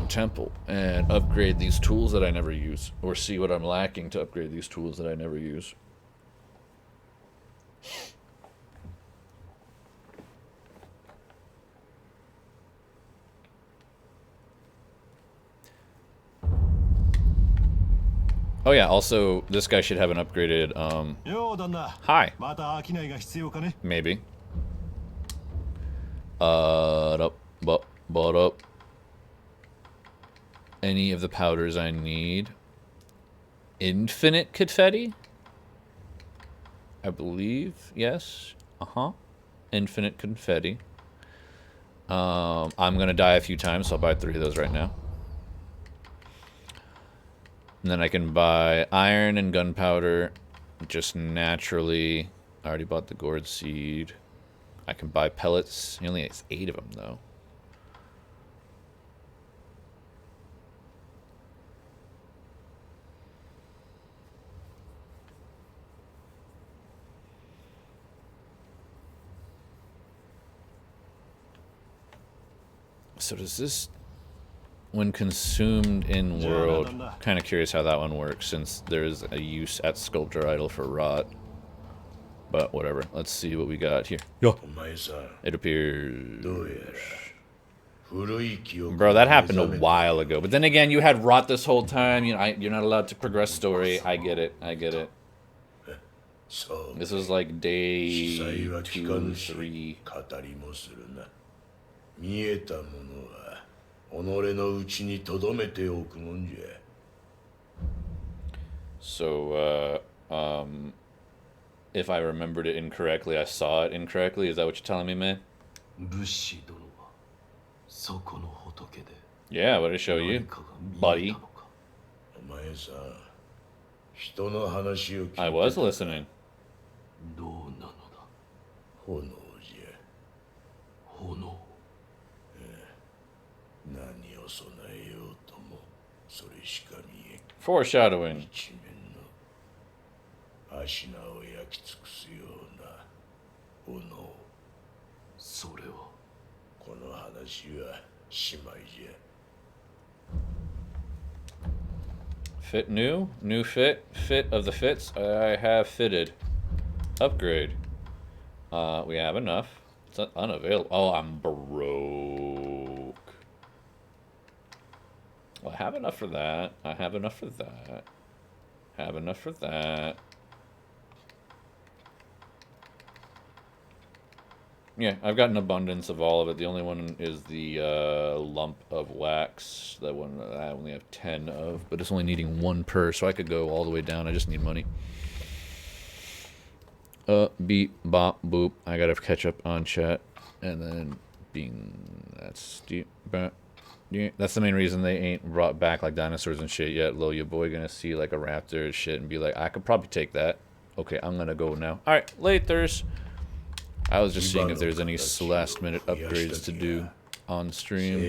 Temple and upgrade these tools that I never use, or see what I'm lacking to upgrade these tools that I never use. Oh yeah, also, this guy should have an upgraded, hi. Maybe. Up. Any of the powders I need. Infinite confetti? I believe, yes. Infinite confetti. I'm gonna die a few times, so I'll buy 3 of those right now. And then I can buy iron and gunpowder just naturally. I already bought the gourd seed. I can buy pellets. He only has 8 of them, though. So does this, when consumed in world, kind of curious how that one works, since there's a use at Sculptor Idol for rot. But whatever, let's see what we got here. It appears... Bro, that happened a while ago. But then again, you had rot this whole time. You know, you're not allowed to progress story. I get it. This was like day 2, 3. So, if I remembered it incorrectly, I saw it incorrectly. Is that what you're telling me, man? Yeah, what did it show you, buddy? I was listening. Foreshadowing. Fit new? New fit? Fit of the fits? I have fitted. Upgrade. We have enough. It's unavailable. Oh, I'm broke. Well, I have enough for that. I have enough for that. Have enough for that. Yeah, I've got an abundance of all of it. The only one is the lump of wax. That one I only have 10 of, but it's only needing 1 per, so I could go all the way down. I just need money. Beep, bop, boop. I gotta catch up on chat. And then bing. That's deep. That's the main reason they ain't brought back like dinosaurs and shit yet. Lo, your boy gonna see like a raptor and shit and be like, I could probably take that. Okay, I'm gonna go now. Alright, laters. I was just seeing if there's any last minute upgrades to do on stream.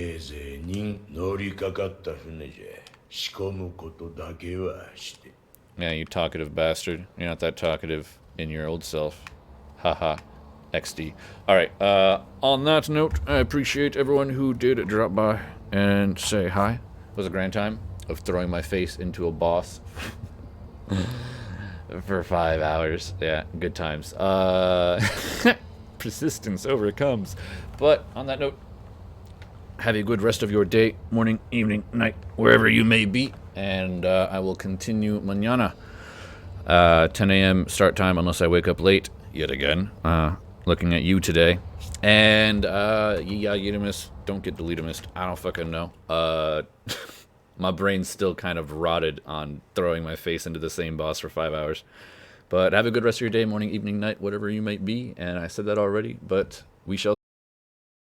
Yeah, you talkative bastard. You're not that talkative in your old self. Haha. XD. Alright, on that note, I appreciate everyone who did drop by and say hi. It was a grand time of throwing my face into a boss for 5 hours. Yeah, good times. Persistence overcomes. But on that note, have a good rest of your day, morning, evening, night, wherever you may be. And I will continue mañana. 10 a.m. start time unless I wake up late yet again. looking at you today. And, yeah, Udemist, don't get Deletemist. I don't fucking know. My brain's still kind of rotted on throwing my face into the same boss for 5 hours. But have a good rest of your day, morning, evening, night, whatever you might be. And I said that already, but we shall